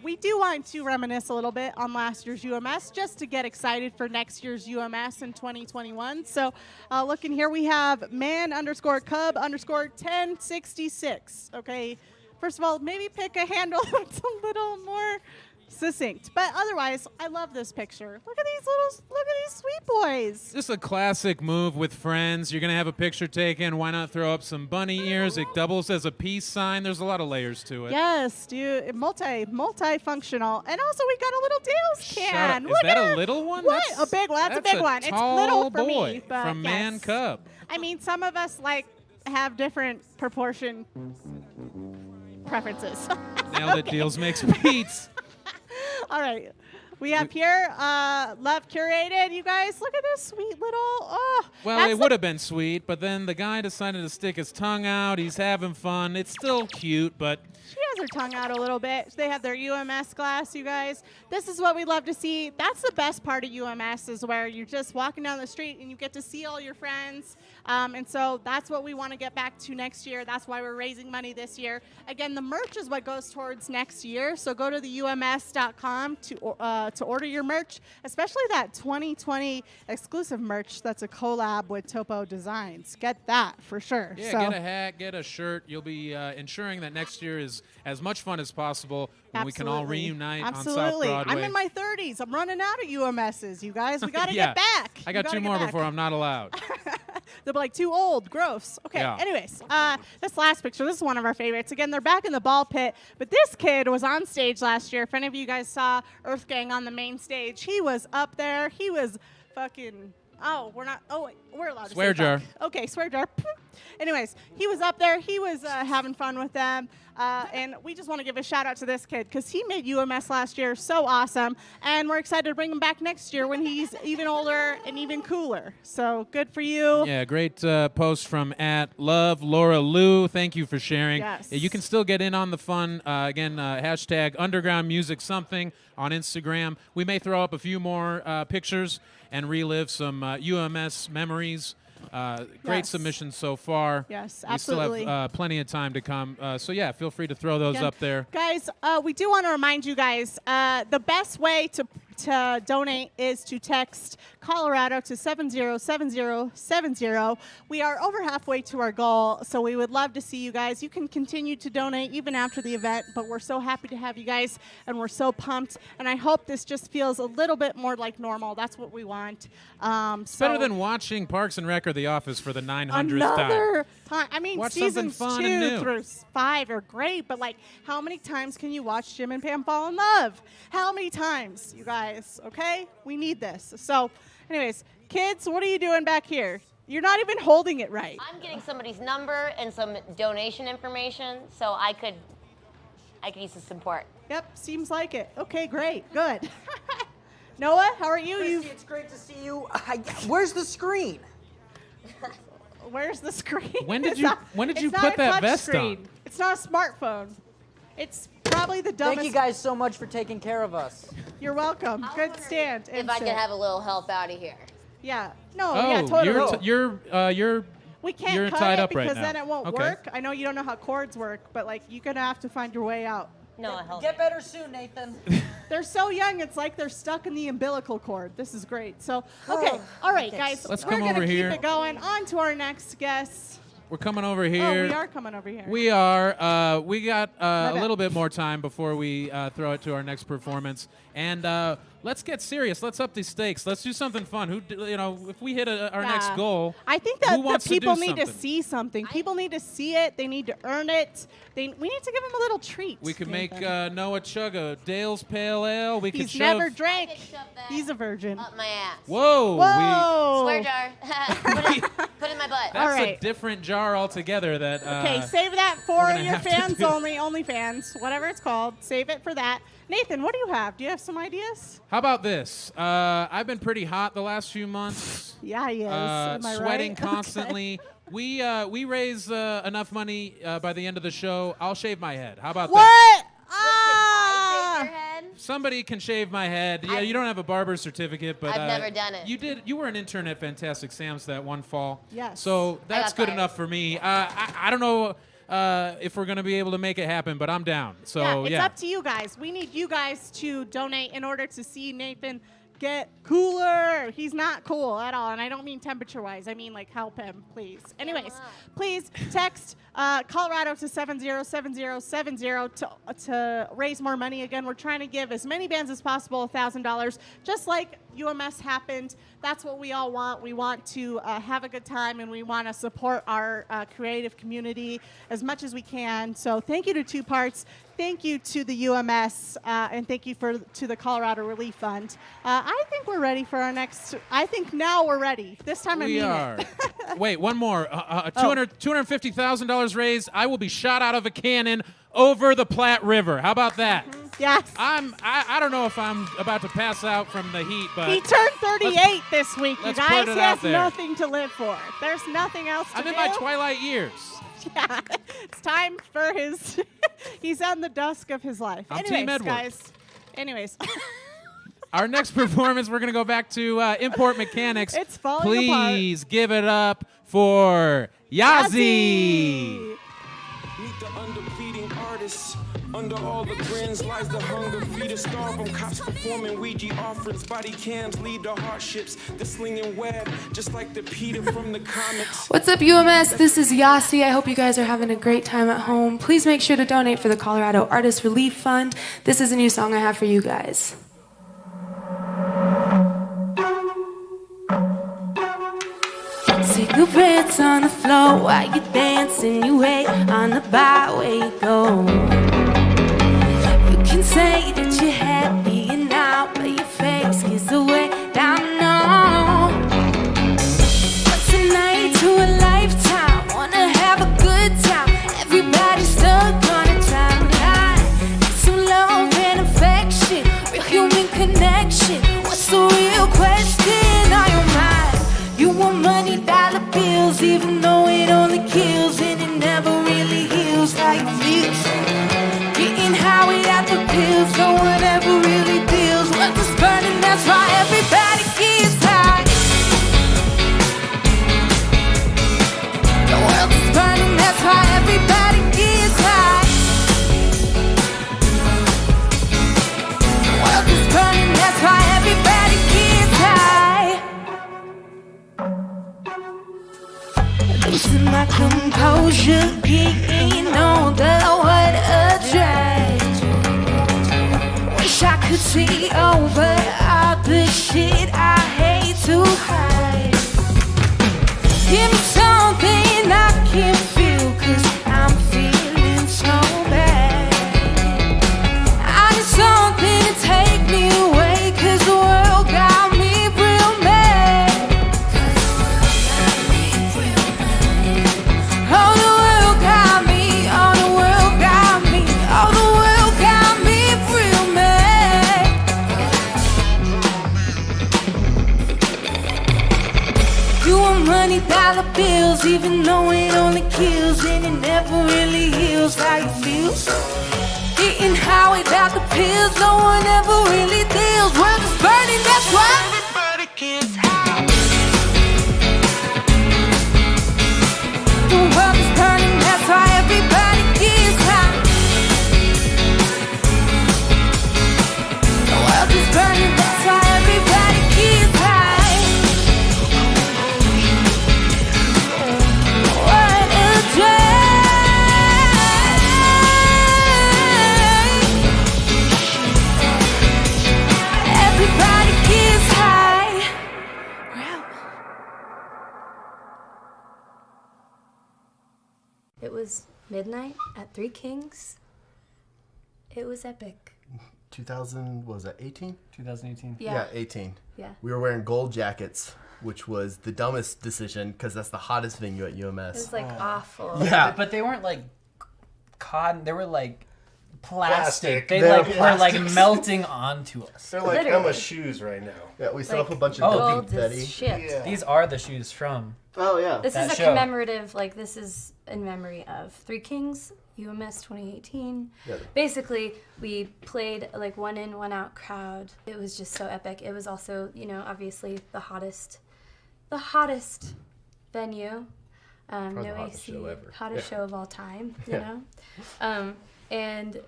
B: We do want to reminisce a little bit on last year's UMS just to get excited for next year's UMS in 2021. So looking here, we have man_cub_1066, okay? First of all, maybe pick a handle that's a little more succinct, but otherwise I love this picture. Look at these sweet boys.
A: Just a classic move with friends. You're gonna have a picture taken. Why not throw up some bunny ears? It doubles as a peace sign. There's a lot of layers to it.
B: Yes, dude, multifunctional, and also we got a little Dale's can.
A: Is that a little one?
B: What? A big one. That's a big one. It's little for
A: boy
B: me, but
A: from Man Cub.
B: I mean, some of us have different proportion preferences.
A: Nailed it. Deals makes Pete's.
B: All right. We have here Love Curated. You guys, look at this sweet little,
A: Well, it would have been sweet, but then the guy decided to stick his tongue out. He's having fun. It's still cute, but
B: she has her tongue out a little bit. They have their UMS glass, you guys. This is what we love to see. That's the best part of UMS, is where you're just walking down the street and you get to see all your friends. And so that's what we want to get back to next year. That's why we're raising money this year. Again, the merch is what goes towards next year. So go to theums.com to order your merch, especially that 2020 exclusive merch that's a collab with Topo Designs. Get that for sure.
A: yeah, get a hat, get a shirt. You'll be ensuring that next year is as much fun as possible when we can all
B: Absolutely.
A: reunite
B: Absolutely.
A: on South Broadway.
B: I'm in my 30s. I'm running out of UMSs, you guys. We got to
A: Yeah.
B: get back.
A: I got 2 more before I'm not allowed.
B: They're like too old. Gross. Okay.
A: Yeah.
B: Anyways, this last picture, this is one of our favorites. Again, they're back in the ball pit, but this kid was on stage last year. If any of you guys saw Earth Gang on the main stage, he was up there. He was fucking. Oh, we're not. Oh, wait, we're allowed to
A: Swear
B: say
A: jar.
B: fuck. Okay, swear jar. Anyways, he was up there. He was having fun with them. And we just want to give a shout out to this kid because he made UMS last year so awesome. And we're excited to bring him back next year when he's even older and even cooler. So good for you.
A: Yeah, great post from @LoveLauraLou. Thank you for sharing.
B: Yes.
A: You can still get in on the fun. Again, hashtag underground music something on Instagram. We may throw up a few more pictures and relive some UMS memories. Great
B: Yes.
A: submissions so far.
B: Yes,
A: We still
B: absolutely.
A: have plenty of time to come. So yeah, feel free to throw those
B: Again,
A: up there.
B: Guys, we do want to remind you guys, the best way to donate is to text Colorado to 707070. We are over halfway to our goal, so we would love to see you guys. You can continue to donate even after the event, but we're so happy to have you guys, and we're so pumped. And I hope this just feels a little bit more like normal. That's what we want.
A: It's better than watching Parks and Rec or The Office for the 900th
B: Another time. I mean,
A: Watch something
B: seasons
A: fun and
B: 2
A: new.
B: through 5 are great, but like, how many times can you watch Jim and Pam fall in love? How many times, you guys? Okay, we need this. So, anyways, kids, what are you doing back here? You're not even holding it right.
R: I'm getting somebody's number and some donation information, so I could use some support.
B: Yep, seems like it. Okay, great, good. Noah, how are you?
H: Christy, it's great to see you. Where's the screen?
B: Where's the screen?
A: When did
B: It's
A: you
B: not-
A: when did
B: it's
A: you
B: not
A: put
B: a
A: that
B: touch
A: vest
B: screen.
A: on?
B: It's not a smartphone. It's probably the dumbest.
H: Thank you guys so much for taking care of us.
B: You're welcome. Good stand.
R: If I could have a little help out of here.
B: Yeah. No.
A: Oh,
B: yeah. Totally.
A: you're
B: We can't
A: you're
B: cut
A: tied
B: it
A: up right
B: because
A: now.
B: then it won't
A: Okay.
B: work. I know you don't know how cords work, but like you're gonna have to find your way out.
R: No, help.
H: Get better soon, Nathan.
B: They're so young, it's like they're stuck in the umbilical cord. This is great. So, okay, all right, guys,
A: Let's
B: we're
A: come
B: gonna
A: over
B: keep
A: here.
B: it going. On to our next guest.
A: We're coming over here.
B: Oh, we are coming over here.
A: We are. We got a
B: bad.
A: little bit more time before we throw it to our next performance. And let's get serious. Let's up the stakes. Let's do something fun. If we hit our next
B: Yeah.
A: goal,
B: I think
A: who
B: that the
A: wants to do
B: people need to
A: something?
B: see something. People need to see it. They need to earn it. We need to give them a little treat.
A: We could make
B: Nathan.
A: Noah chug a Dale's Pale Ale. We could
B: He's
A: shove.
B: never drank. He's a virgin.
R: Up my ass.
A: Whoa.
B: Whoa.
R: Swear jar. put it in my butt.
A: That's
B: All right.
A: a different jar altogether. That.
B: Okay, save that for
A: gonna
B: your
A: have to
B: fans
A: do.
B: only fans, whatever it's called. Save it for that. Nathan, what do you have? Do you have some ideas?
A: How about this? I've been pretty hot the last few months.
B: Yeah, he is. Am I
A: Sweating
B: right?
A: constantly.
B: Okay.
A: We raise enough money by the end of the show. I'll shave my head. How about that?
B: What?
A: Somebody can shave my head. Yeah, you don't have a barber certificate, but
R: I've never done it.
A: You did. You were an intern at Fantastic Sam's that one fall.
B: Yes.
A: So that's
R: got
A: good
R: fired.
A: enough for me. I don't know if we're gonna be able to make it happen, but I'm down. So
B: It's up to you guys. We need you guys to donate in order to see Nathan get cooler. He's not cool at all, and I don't mean temperature-wise. I mean, like, help him, please. Anyways, please text Colorado to 707070 to raise more money. Again, we're trying to give as many bands as possible $1,000, just like UMS happened. That's what we all want. We want to have a good time, and we want to support our creative community as much as we can. So thank you to Two Parts. Thank you to the UMS, and thank you to the Colorado Relief Fund. I think we're ready for our next. I think now we're ready. This time I mean
A: We are.
B: it.
A: Wait, one more. $250,000 raised. I will be shot out of a cannon over the Platte River. How about that?
B: Yes.
A: I don't know if I'm about to pass out from the heat, but
B: He turned 38 this week, you
A: let's
B: guys.
A: put it
B: He
A: out
B: has
A: there.
B: nothing to live for. There's nothing else to
A: I'm
B: do.
A: in my twilight years.
B: Yeah, it's time for his. He's on the dusk of his life.
A: I'm
B: Anyways,
A: Team Edward.
B: guys. Anyways.
A: Our next performance, we're going to go back to Import Mechanics.
B: It's falling
A: Please give it up for Yazzie.
S: Meet the underbleeding artist.
P: Under all the grins lies the hunger, feed a starve them. Cops performing Ouija offerings, body cams lead to hardships. The slinging web, just like the Peter from the comics.
S: What's up, UMS? This is Yazzie. I hope you guys are having a great time at home. Please make sure to donate for the Colorado Artist Relief Fund. This is a new song I have for you guys. Cigarettes on the floor while you dancing, you wait on the bar where you go. You can say that you're happy and now, but your face gives away down low. What's a night to a lifetime? Wanna have a good time? Everybody's stuck on a timeline. Need some love and affection, real human connection. What's the real question on your mind? You want money, dollar bills, even though it only kills and it never really heals how you feel. Getting high without the pills, no one ever really deals. World is burning, that's why everybody gets high. The world is burning, that's why everybody gets high. The world is burning, that's why everybody gets high. Losing my composure, getting older, what a drag. Wish I could see over all the shit I hate to hide. Give me something I can feel, 'cause I'm feeling so bad. I need something to take me away, 'cause the world got me real mad. Oh, the world got me, oh, the world got me, oh, the world got me real mad. You want money, dollar bills, even though it only kills and it never really heals how you feel. Getting high without the pills, no one ever really deals. World is burning, that's why everybody gets high. The world is burning, that's why everybody gets high. The world is burning, that's why everybody gets high. What a drag. Everybody gets high. Wow.
T: It was midnight at Three Kings. It was epic.
U: 2000, was that 18?
T: 2018. Yeah.
U: 18.
T: Yeah.
U: We were wearing gold jackets, which was the dumbest decision because that's the hottest venue at UMS.
T: It was like awful.
U: Yeah.
V: But they weren't like cotton. They were like plastic. They
U: They're
V: like were
U: plastics.
V: like melting onto us.
U: They're like
T: Literally.
U: Emma's shoes right now. Yeah, we set
T: Like
U: up a bunch of
T: gold
U: confetti.
T: as shit.
U: Yeah.
V: These are the shoes from.
U: Oh yeah.
T: This
V: that
T: is a
V: show.
T: commemorative, like this is in memory of Three Kings, UMS 2018.
U: Yeah.
T: Basically, we played like one in, one out crowd. It was just so epic. It was also, you know, obviously the hottest venue.
U: Probably
T: No
U: the hottest
T: AC,
U: show ever.
T: hottest
U: Yeah.
T: show of all time, you
U: Yeah.
T: know? And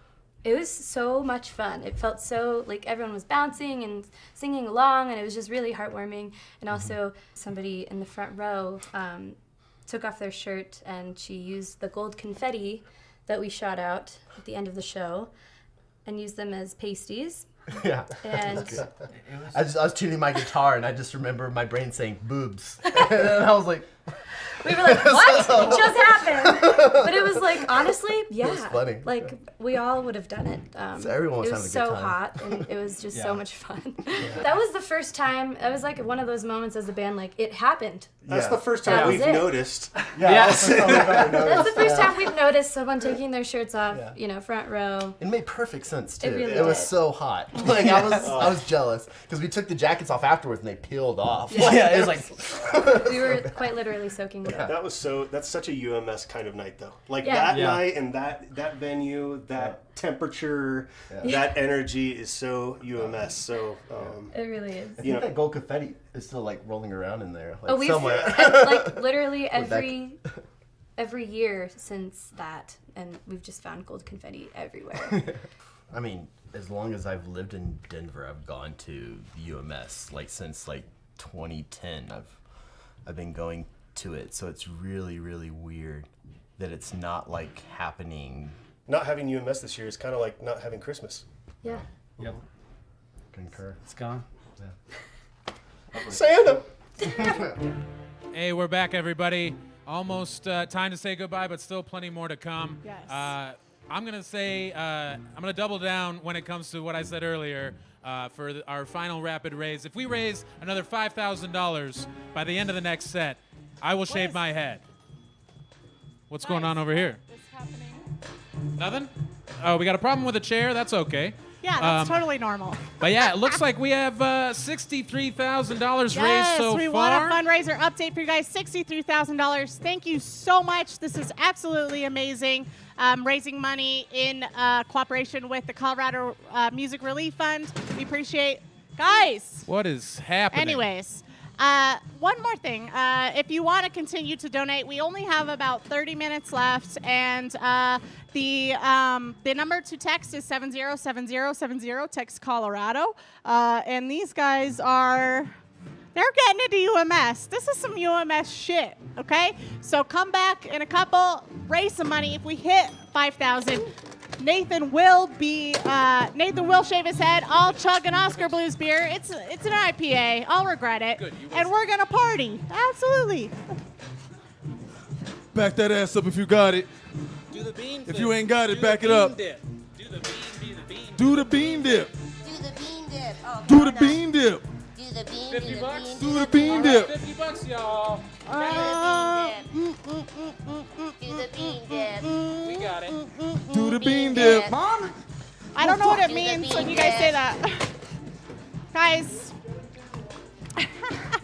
T: it was so much fun. It felt so, like everyone was bouncing and singing along, and it was just really heartwarming. And also somebody in the front row took off their shirt, and she used the gold confetti that we shot out at the end of the show and used them as pasties.
U: Yeah.
T: And
U: That's good. I was tuning my guitar and I just remember my brain saying boobs. And I was like,
T: we were like, what? It just happened. But it was like, honestly, yeah.
U: It was funny.
T: Like, we all would have done it.
U: So everyone was
T: it
U: having
T: was
U: a good
T: so
U: time.
T: hot, and it was just so
U: Yeah.
T: much fun. That was the first time, that was like one of those moments as a band, like, it happened.
Y: That's the first
T: That
Y: time
T: was
Y: we've
T: it.
Y: noticed.
U: Yes.
T: That's the first time we've noticed someone taking their shirts off, you know, front row.
U: It made perfect sense too.
T: It really
U: was
T: did.
U: so hot. Like I was jealous because we took the jackets off afterwards and they peeled off.
T: Yeah.
U: It was like
T: We were quite literally soaking wet.
Y: That's such a UMS kind of night though. Like
T: Yeah.
Y: that
T: Yeah.
Y: night and that venue, that temperature, that energy is so UMS. So
T: It really is.
U: I think that gold confetti is still like rolling around in there. Like
T: Oh, we've
U: somewhere.
T: like literally
U: Was that-
T: every every year since that, and we've just found gold confetti everywhere.
U: I mean, as long as I've lived in Denver, I've gone to the UMS. Like since like 2010, I've been going to it. So it's really, really weird that it's not like happening.
Y: Not having UMS this year is kind of like not having Christmas.
T: Yeah.
U: Yep. Concur.
V: It's gone.
Y: Yeah. Santa.
A: Hey, we're back, everybody. Almost time to say goodbye, but still plenty more to come.
B: Yes.
A: I'm going to say, I'm going to double down when it comes to what I said earlier for our final rapid raise. If we raise another $5,000 by the end of the next set, I will shave my head. What's going on over here? Nothing? Oh, we got a problem with a chair? That's okay.
B: Yeah, that's totally normal.
A: But yeah, it looks like we have $63,000 raised so far.
B: Yes, we want a fundraiser update for you guys. $63,000. Thank you so much. This is absolutely amazing. Raising money in cooperation with the Colorado Music Relief Fund. We appreciate, guys.
A: What is happening?
B: Anyways, one more thing. If you want to continue to donate, we only have about 30 minutes left, and the number to text is 707070. Text Colorado, and these guys they're getting into UMS. This is some UMS shit, okay? So come back in a couple, raise some money. If we hit 5,000. Nathan will shave his head. I'll chug an Oscar Blues beer. It's an IPA. I'll regret it. Good, and we're gonna party. Absolutely.
L: Back that ass up if you got it.
A: Do the bean
L: if you ain't got it, back it up.
A: Dip. Do the bean.
L: Do the bean dip.
R: Do the bean dip. Oh,
L: do the bean dip.
R: Do the bean.
A: 50 bucks.
L: Do the bean dip.
A: $50, y'all.
R: Do the bean dip.
A: We got it.
L: Do the bean dip.
H: Mom?
B: I don't know what it means when you guys say that. Guys.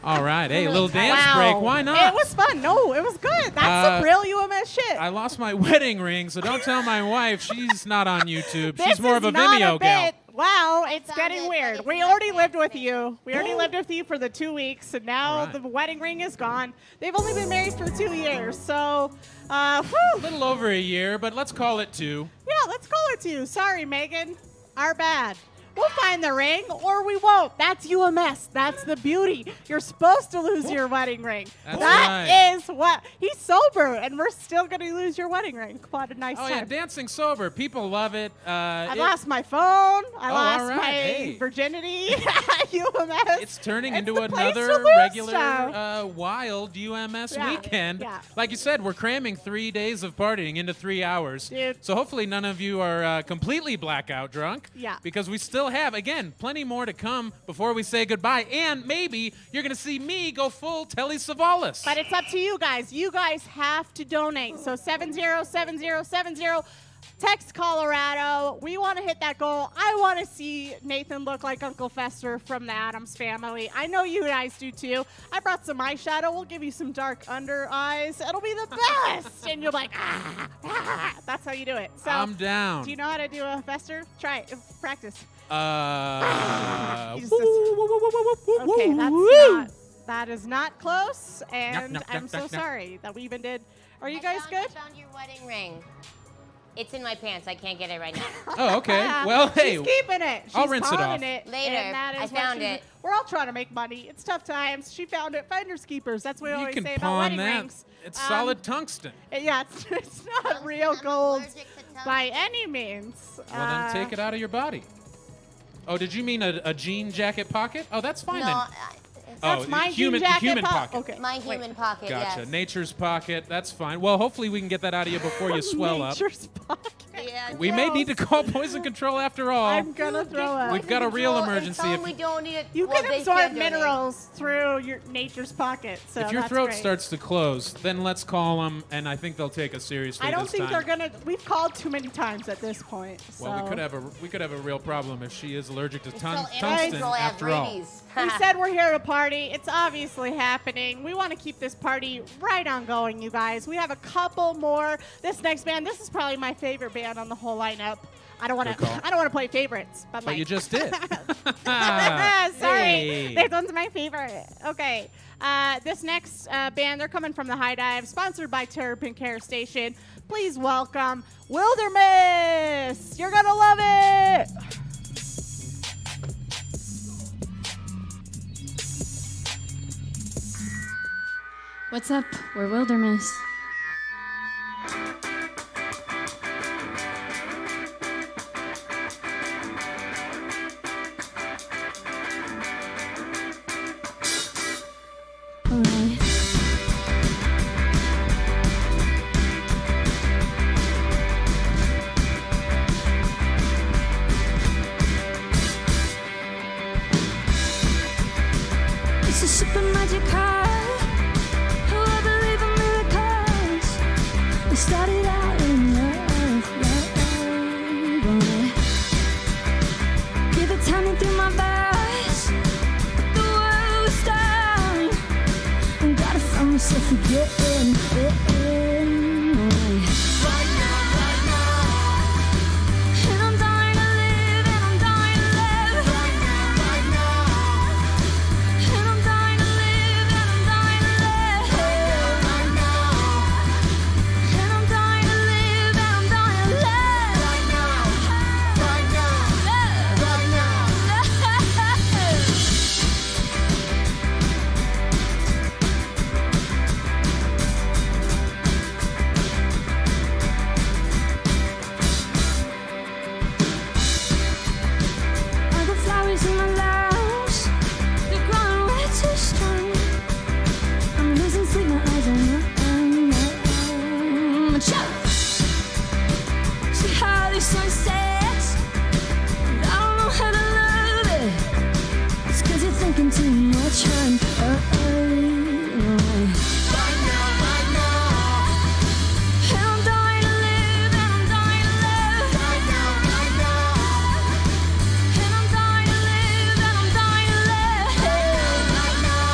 A: All right. Hey, a little dance
B: Wow.
A: break. Why not?
B: It was fun. No, it was good. That's some real UMS shit.
A: I lost my wedding ring, so don't tell my wife. She's not on YouTube.
B: This
A: She's more of a
B: is not
A: Vimeo gal.
B: bit. Wow, it's getting weird. We already lived with you. We already lived with you for the 2 weeks, and now the wedding ring is gone. They've only been married for 2 years, so
A: A little over a year, but let's call it 2.
B: Yeah, let's call it 2. Sorry, Megan. Our bad. We'll find the ring, or we won't. That's UMS. That's the beauty. You're supposed to lose your wedding ring. That is what. He's sober, and we're still going to lose your wedding ring. What a nice time.
A: Yeah, dancing sober. People love it.
B: I lost my phone. I lost my virginity. UMS.
A: It's turning into another regular wild UMS weekend.
B: Yeah.
A: Like you said, we're cramming 3 days of partying into 3 hours.
B: Dude.
A: So hopefully none of you are completely blackout drunk.
B: Yeah.
A: Because we still have, again, plenty more to come before we say goodbye. And maybe you're going to see me go full Telly Savalas.
B: But it's up to you guys. You guys have to donate. So 707070. Text Colorado. We want to hit that goal. I want to see Nathan look like Uncle Fester from the Addams Family. I know you guys do too. I brought some eyeshadow. We'll give you some dark under eyes. It'll be the best. And you're like, that's how you do it. So,
A: I'm down.
B: Do you know how to do a Fester? Try it. Practice.
A: Okay,
B: that is not close, and I'm so sorry that we even did. Are you guys good?
R: I found your wedding ring. It's in my pants. I can't get it right now.
A: Oh, okay. Well, hey.
B: She's keeping it. She's
A: I'll rinse it
B: pawning
A: off.
B: it.
R: Later.
B: And that is
R: I found it.
B: We're all trying to make money. It's tough times. She found it. Finders keepers. That's what we
A: You
B: always
A: can
B: say about
A: pawn
B: wedding
A: that.
B: rings.
A: It's solid tungsten.
B: Yeah, it's not real gold by any means.
A: Well, then take it out of your body. Oh, did you mean a jean jacket pocket? Oh, that's fine then.
B: That's my
A: human pocket.
B: Okay.
R: My human pocket,
A: Gotcha.
R: yes.
A: Nature's pocket. That's fine. Well, hopefully we can get that out of you before you swell up.
B: Nature's pocket.
R: Yeah,
A: We may need to call poison control after all.
B: I'm gonna throw up.
A: We've got a real emergency.
R: Tell them we don't need it.
B: You
R: well,
B: can
R: they
B: absorb
R: can donate.
B: minerals through your nature's pocket. So
A: If your
B: that's
A: throat
B: great.
A: starts to close, then let's call them, and I think they'll take us seriously
B: I don't
A: this
B: think
A: time.
B: they're gonna. We've called too many times at this point.
A: Well,
B: so.
A: we could have a real problem if she is allergic to tungsten
R: April have
A: after all.
R: rabies.
B: We said we're here to party. It's obviously happening. We want to keep this party right on going, you guys. We have a couple more. This next band, this is probably my favorite band on the whole lineup. I don't want to play favorites, but
A: But you just did.
B: Sorry,
A: Hey.
B: this one's my favorite. Okay, this next band, they're coming from the High Dive, sponsored by Terrapin Care Station. Please welcome Wilderness. You're gonna love it.
T: What's up? We're Wilderness. Alright. It's a super magic car. I believe in miracles. We started out in love. Give it time through my vows. But the world was down. And gotta find myself again. Right now. And I'm dying to live, and I'm dying to live. Right now. And I'm dying to live, and I'm dying to live. Right now. And I'm dying to live, and I'm dying to live. Right now. Right now. Right now. All the flowers in my lounge, they're growing way too strong. I'm losing sleep, my eyes are numb. See how these sunsets, and I don't know how to love it. It's 'cause you're thinking too much, hun. Right now, right now. And I'm dying to live, and I'm dying to live. Right now, right now. And I'm dying to live, and I'm dying to live. Right now.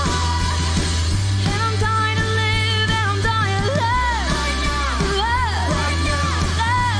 T: And I'm dying to live, and I'm dying to live. Right now. Right now. Right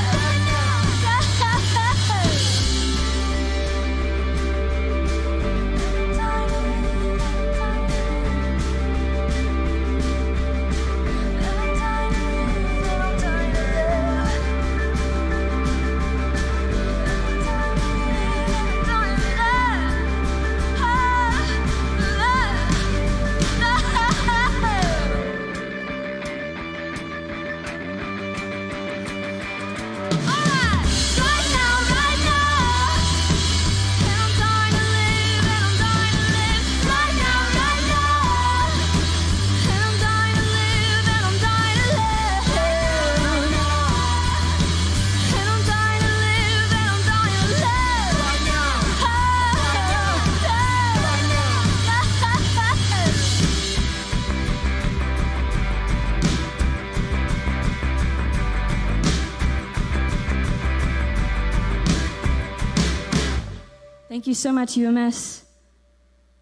T: Thank you so much, UMS.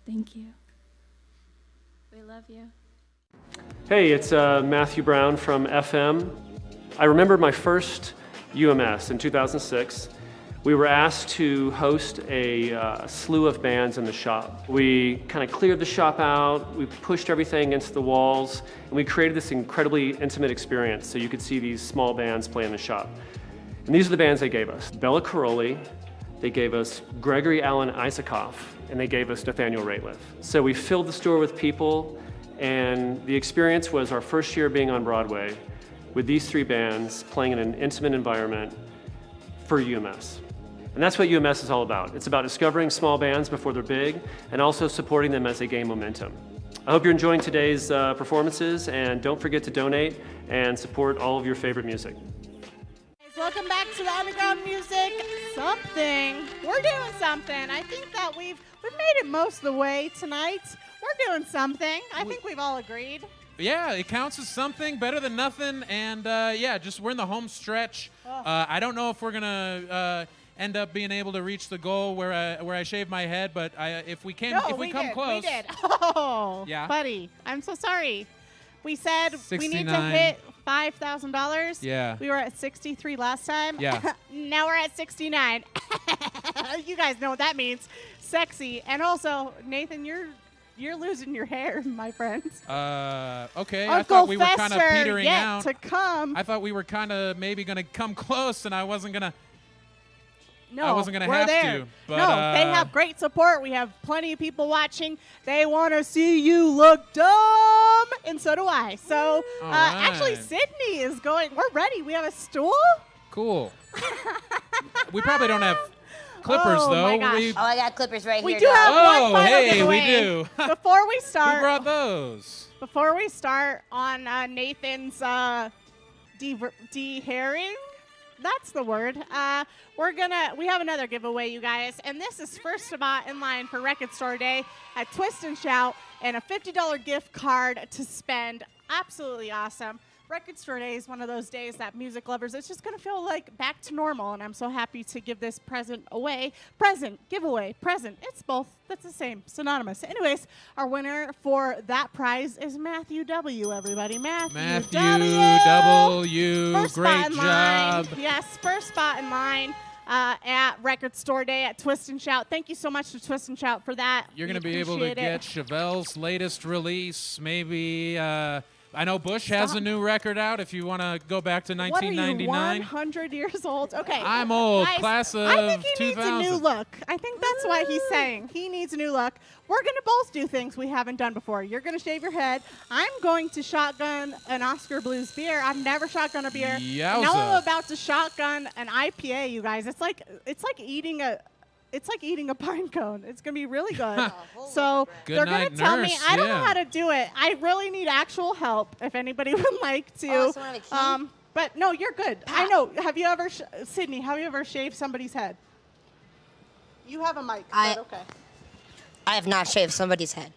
T: Thank you. We love you.
G: Hey, it's Matthew Brown from FM. I remember my first UMS in 2006. We were asked to host a slew of bands in the shop. We kind of cleared the shop out, we pushed everything against the walls, and we created this incredibly intimate experience so you could see these small bands play in the shop. And these are the bands they gave us. Bella Caroli, they gave us Gregory Alan Isakoff, and they gave us Nathaniel Rateliff. So we filled the store with people, and the experience was our first year being on Broadway with these three bands playing in an intimate environment for UMS. And that's what UMS is all about. It's about discovering small bands before they're big and also supporting them as they gain momentum. I hope you're enjoying today's performances, and don't forget to donate and support all of your favorite music.
B: Welcome back to the Underground Music Something. We're doing something. I think that we've made it most of the way tonight. We're doing something. I think we've all agreed.
A: Yeah, it counts as something, better than nothing, and yeah, just we're in the home stretch. I don't know if we're gonna end up being able to reach the goal where I shave my head, but if we can, if we come close.
B: We did. Oh,
A: yeah,
B: buddy, I'm so sorry. We said
A: 69.
B: we need to hit $5,000.
A: Yeah.
B: We were at 63 last time.
A: Yeah.
B: Now we're at 69. You guys know what that means. Sexy. And also, Nathan, you're losing your hair, my friend.
A: Okay. I
B: Uncle
A: thought we were kind of
B: Fester
A: petering
B: yet
A: out.
B: to come.
A: I thought we were kind of maybe going to come close, and I wasn't going to.
B: No,
A: I wasn't going to
B: we're
A: have
B: there.
A: to. But,
B: no, they have great support. We have plenty of people watching. They want to see you look dumb, and so do I. So actually, Sydney is going. We're ready. We have a stool.
A: Cool. We probably don't have clippers,
B: Oh,
A: though.
B: my gosh.
R: Oh, I got clippers right
B: We
R: here.
B: do have
A: Oh,
B: one final
A: hey, we
B: giveaway.
A: do.
B: Before we start,
A: Who brought those?
B: Before we start on Nathan's de-hairing, that's the word. We have another giveaway, you guys, and this is first spot in line for Record Store Day at Twist and Shout, and a $50 gift card to spend. Absolutely awesome. Record Store Day is one of those days that music lovers, it's just going to feel like back to normal, and I'm so happy to give this present away. Present, giveaway, present. It's both. That's the same. Synonymous. Anyways, our winner for that prize is Matthew W., everybody. Matthew
A: W.
B: First
A: Great
B: spot in line.
A: job.
B: Yes, first spot in line at Record Store Day at Twist and Shout. Thank you so much to Twist and Shout for that.
A: You're going to be able to get Chevelle's latest release, maybe. I know Bush has a new record out if you want to go back to 1999.
B: What are you, 100 years old? Okay.
A: I'm old,
B: Guys,
A: class of
B: I think he
A: 2000.
B: needs a new look. I think that's why he's saying he needs a new look. We're going to both do things we haven't done before. You're going to shave your head. I'm going to shotgun an Oscar Blues beer. I've never shotgun a beer.
A: Yowza.
B: Now I'm about to shotgun an IPA, you guys. It's like eating a pine cone. It's going to be really good. So
A: Good
B: they're going
A: night,
B: to tell me.
A: nurse.
B: I don't know
A: Yeah.
B: how to do it. I really need actual help if anybody would like to.
R: Oh, so I have a key?
B: But no, you're good. I know. Have you ever, Sydney, have you ever shaved somebody's head? You have a mic, but okay.
R: I have not shaved somebody's head.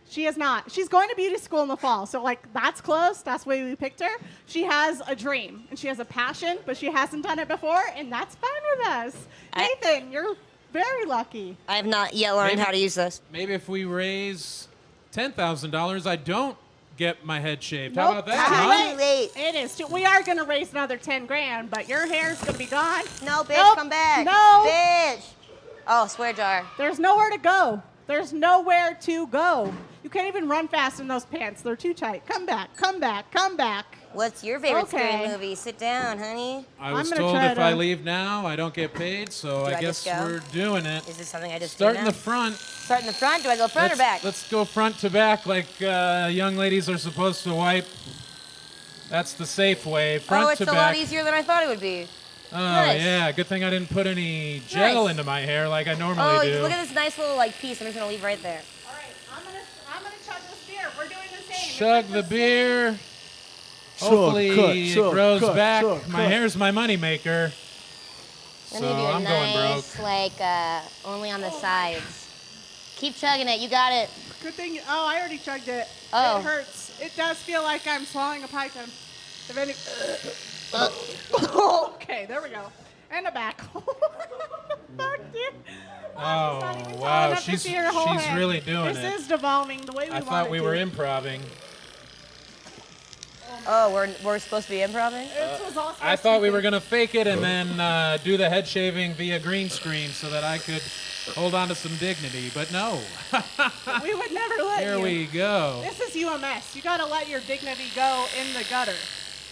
B: She has not. She's going to beauty school in the fall. So, like, that's close. That's why we picked her. She has a dream, and she has a passion, but she hasn't done it before, and that's fine with us. Nathan, you're very lucky.
R: I have not yet learned how to use this.
A: Maybe if we raise $10,000, I don't get my head shaved.
B: Nope,
A: How about that?
B: too late. It is too. We are going to raise another 10 grand, but your hair's going to be gone.
R: No, bitch,
B: Nope.
R: come back.
B: No.
R: Bitch. Oh, swear jar.
B: There's nowhere to go. There's nowhere to go. You can't even run fast in those pants. They're too tight. Come back, come back, come back.
R: What's your favorite
B: Okay.
R: scary movie? Sit down, honey.
A: I was told if I leave now, I don't get paid, so
R: Do
A: I
R: I
A: guess
R: just go?
A: we're doing it.
R: Is this something I just
A: Start
R: do
A: in
R: now?
A: the front.
R: Start in the front? Do I go front or back?
A: Let's go front to back like young ladies are supposed to wipe. That's the safe way. Front
R: oh, it's
A: to
R: a
A: back.
R: lot easier than I thought it would be.
A: Oh,
R: Nice.
A: yeah. Good thing I didn't put any gel
R: Nice.
A: into my hair like I normally
R: Oh,
A: do.
R: look at this nice little piece. I'm just gonna leave right there.
B: I'm gonna chug this beer. We're doing the same.
A: Chug the beer.
L: Chug,
A: Hopefully
L: cut,
A: it
L: chug,
A: grows
L: cut,
A: back.
L: chug,
A: My
L: cut.
A: hair's my moneymaker. So
R: I'm gonna do a
A: I'm going broke.
R: nice, only on the sides. Keep chugging it. You got it.
B: Good thing. Oh, I already chugged it.
R: Oh.
B: It hurts. It does feel like I'm swallowing a python. If any. Okay, there we go. And a back. Fuck, dude.
A: Oh,
B: Tall
A: wow.
B: enough to
A: She's
B: see her whole head.
A: really doing
B: this
A: it.
B: This is devolving the way we
A: I
B: want
A: thought
B: it
A: we
B: to.
A: were improving.
R: Oh, we're supposed to be improving?
B: This was all
A: I thought we were going to fake it and then do the head shaving via green screen so that I could hold on to some dignity, but no.
B: We would never let you.
A: Here we go.
B: This is UMS. You gotta let your dignity go in the gutter,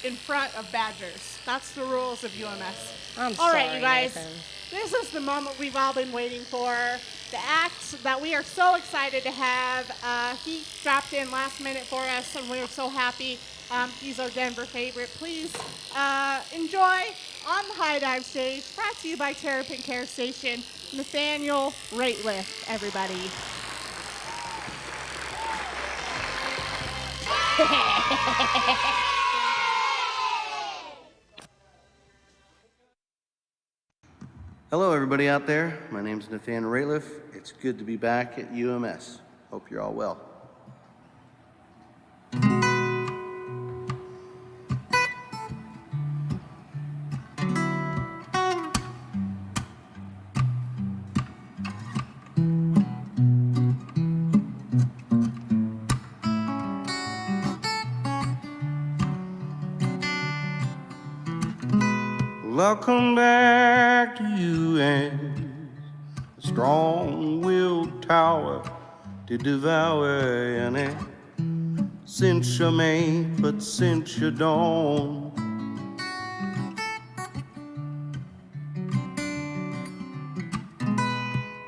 B: in front of Badgers. That's the rules of UMS.
R: I'm
B: all right,
R: sorry,
B: you guys.
R: Nathan.
B: This is the moment we've all been waiting for. The act that we are so excited to have. He dropped in last minute for us, and we are so happy. He's our Denver favorite. Please enjoy on the High Dive stage, brought to you by Terrapin Care Station, Nathaniel Rateliff, everybody.
X: Hello, everybody out there. My name's Nathaniel Rateliff. It's good to be back at UMS. Hope you're all well. Well, I'll come back to you and a strong-willed tower to devour any since you may, but since you don't.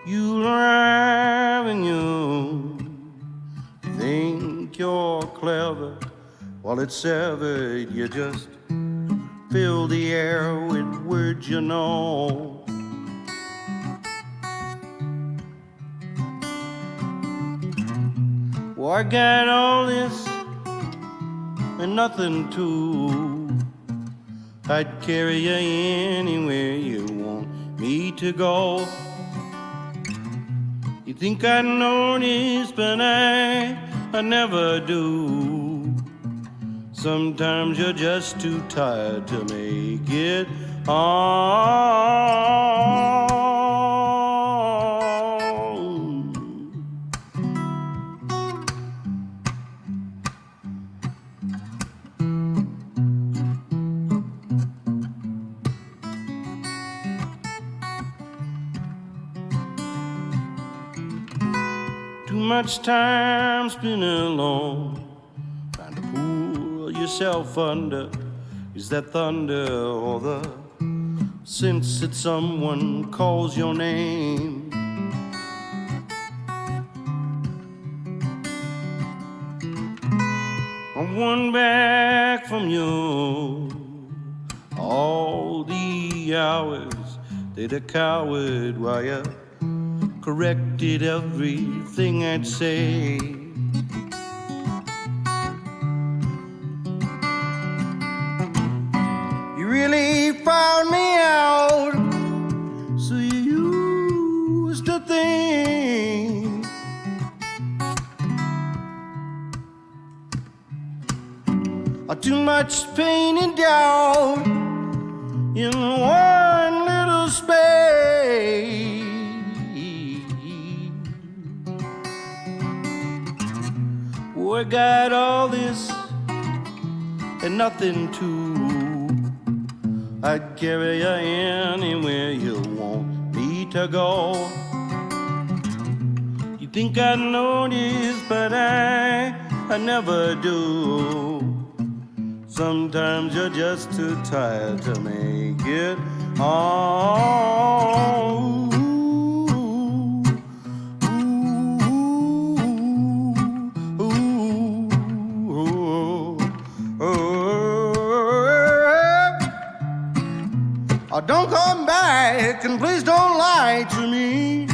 X: You arrive and you think you're clever. While it's severed, you just fill the air with words you know. Well, I got all this and nothing too. I'd carry you anywhere you want me to go. You think I notice, but I never do. Sometimes you're just too tired to make it on. Too much time spent alone, trying to pull yourself under. Is that thunder or the sense that someone calls your name? I won back from you all the hours that a coward while you corrected everything I'd say. You really found me out, so you used to think too much pain and doubt in one little space. I got all this and nothing too. I'd carry you anywhere you want me to go. You think I notice, but I never do. Sometimes you're just too tired to make it on. Don't come back and please don't lie to me.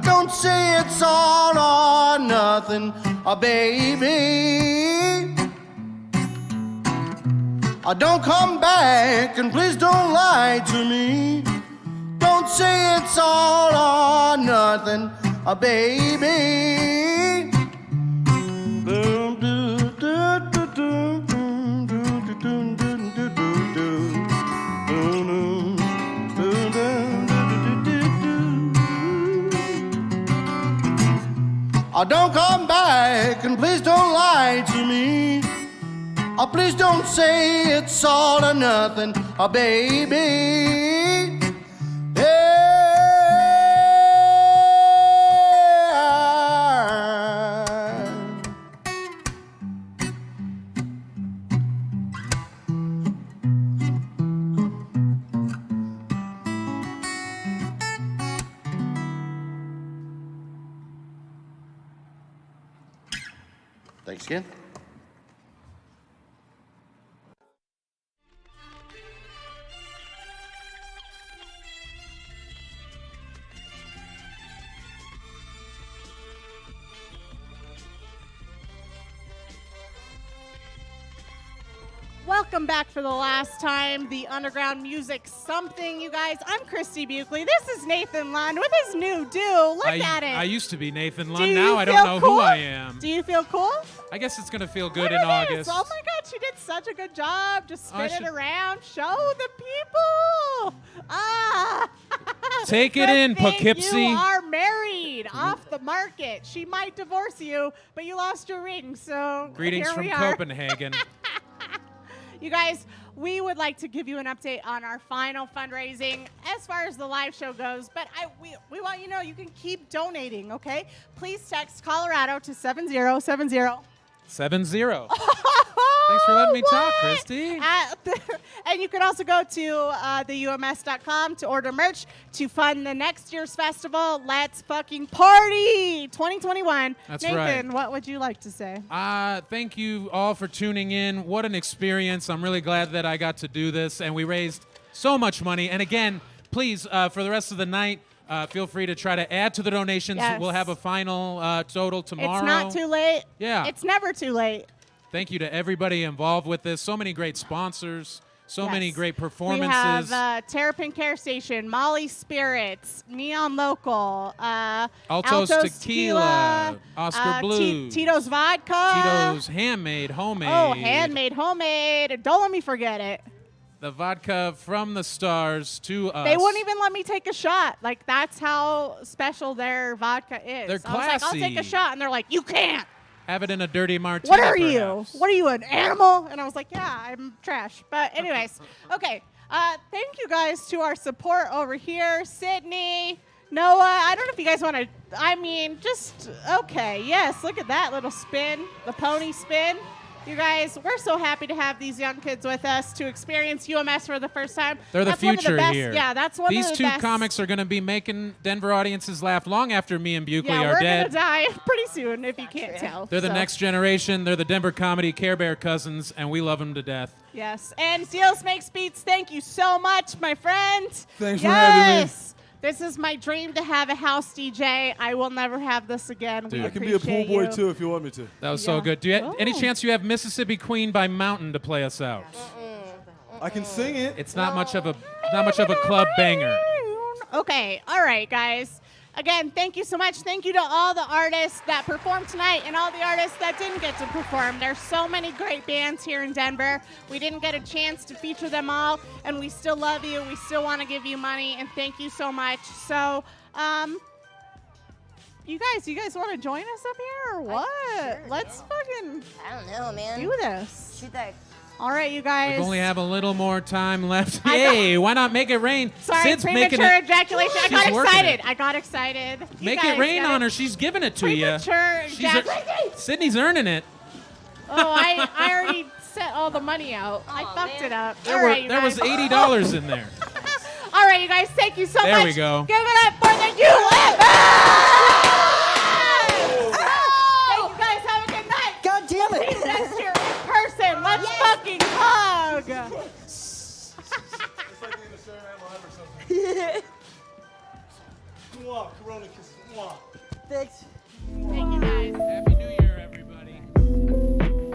X: Don't say it's all or nothing, baby. Don't come back and please don't lie to me. Don't say it's all or nothing, baby. Don't come back and please don't lie to me. Please don't say it's all or nothing, baby. Thanks again.
B: Welcome back for the last time, the Underground Music Something, you guys. I'm Christy Buckley. This is Nathan Lund with his new do. Look at it.
A: I used to be Nathan Lund. Now I don't know who I am.
B: Do you feel cool?
A: I guess it's going to feel good in August.
B: Oh my God, she did such a good job. Just spin it around. Show the people.
A: Take it in, Poughkeepsie.
B: You are married, off the market. She might divorce you, but you lost your ring, so
A: Greetings
B: here
A: from
B: we are.
A: Copenhagen.
B: You guys, we would like to give you an update on our final fundraising as far as the live show goes. But we want you to know you can keep donating, okay? Please text Colorado to 7070.
A: 70. Thanks for letting me talk, Christy.
B: And you can also go to theums.com to order merch to fund the next year's festival. Let's fucking party 2021.
A: That's
B: Nathan,
A: right.
B: what would you like to say?
A: Thank you all for tuning in. What an experience. I'm really glad that I got to do this, and we raised so much money. And again, please, for the rest of the night, feel free to try to add to the donations.
B: Yes.
A: We'll have a final total tomorrow.
B: It's not too late.
A: Yeah.
B: It's never too late.
A: Thank you to everybody involved with this. So many great sponsors. So
B: Yes.
A: many great performances.
B: We have Terrapin Care Station, Molly Spirits, Neon Local,
A: Altos Tequila, Oscar Blue,
B: Tito's Vodka,
A: Tito's Handmade, Homemade.
B: Oh, handmade, homemade. Don't let me forget it.
A: The vodka from the stars to us.
B: They wouldn't even let me take a shot. Like, that's how special their vodka is.
A: They're
B: I was like, I'll take a
A: classy.
B: shot. And they're like, you can't.
A: Have it in a dirty martini.
B: What are you?
A: perhaps.
B: What are you, an animal? And I was like, yeah, I'm trash. But anyways, okay. Thank you guys to our support over here. Sydney, Noah, I don't know if you guys want to, okay. Yes, look at that little spin, the pony spin. You guys, we're so happy to have these young kids with us to experience UMS for the first time.
A: They're the
B: That's one of
A: future
B: best,
A: here.
B: Yeah, that's one
A: These
B: of the
A: two
B: best.
A: comics are going to be making Denver audiences laugh long after me and Buckley
B: Yeah,
A: are
B: we're
A: dead.
B: going to die pretty soon if you can't tell.
A: They're the
B: So,
A: next generation. They're the Denver comedy Care Bear cousins, and we love them to death.
B: Yes. And Steels Makes Beats, thank you so much, my friend.
L: Thanks for having me.
B: This is my dream to have a house DJ. I will never have this again.
A: Dude.
B: We
L: I can be a pool
B: appreciate
L: boy
B: you.
L: too if you want me to.
A: That was so good. Do you any
B: Oh.
A: chance you have Mississippi Queen by Mountain to play us out?
L: I can sing it.
A: It's not much of a club banger.
B: Okay, all right, guys. Again, thank you so much. Thank you to all the artists that performed tonight and all the artists that didn't get to perform. There's so many great bands here in Denver. We didn't get a chance to feature them all, and we still love you. We still want to give you money, and thank you so much. So, you guys want to join us up here or what?
R: Sure,
B: Let's fucking
R: I don't know, man.
B: do this.
R: Shoot that.
B: All right, you guys.
A: We only have a little more time left. Hey, why not make it rain?
B: Sorry,
A: Sid's making
B: premature
A: it.
B: ejaculation. I
A: She's
B: got
A: working
B: excited.
A: it.
B: I got excited. You
A: Make
B: guys
A: it rain
B: got
A: on her. She's giving it to you.
B: Premature ejaculation.
A: Sydney's earning it.
B: Oh, I already set all the money out. I fucked it up. All right, you
A: There was
B: guys.
A: $80 in there.
B: All right, you guys. Thank you so
A: There
B: much.
A: we go.
B: Give it up for the UMS. Thank you guys. Have a good night.
H: God damn it.
B: See you next year in person. Let's fucking hug.
L: Corona kisses.
H: Thanks.
B: Thank you guys.
A: Happy New Year, everybody.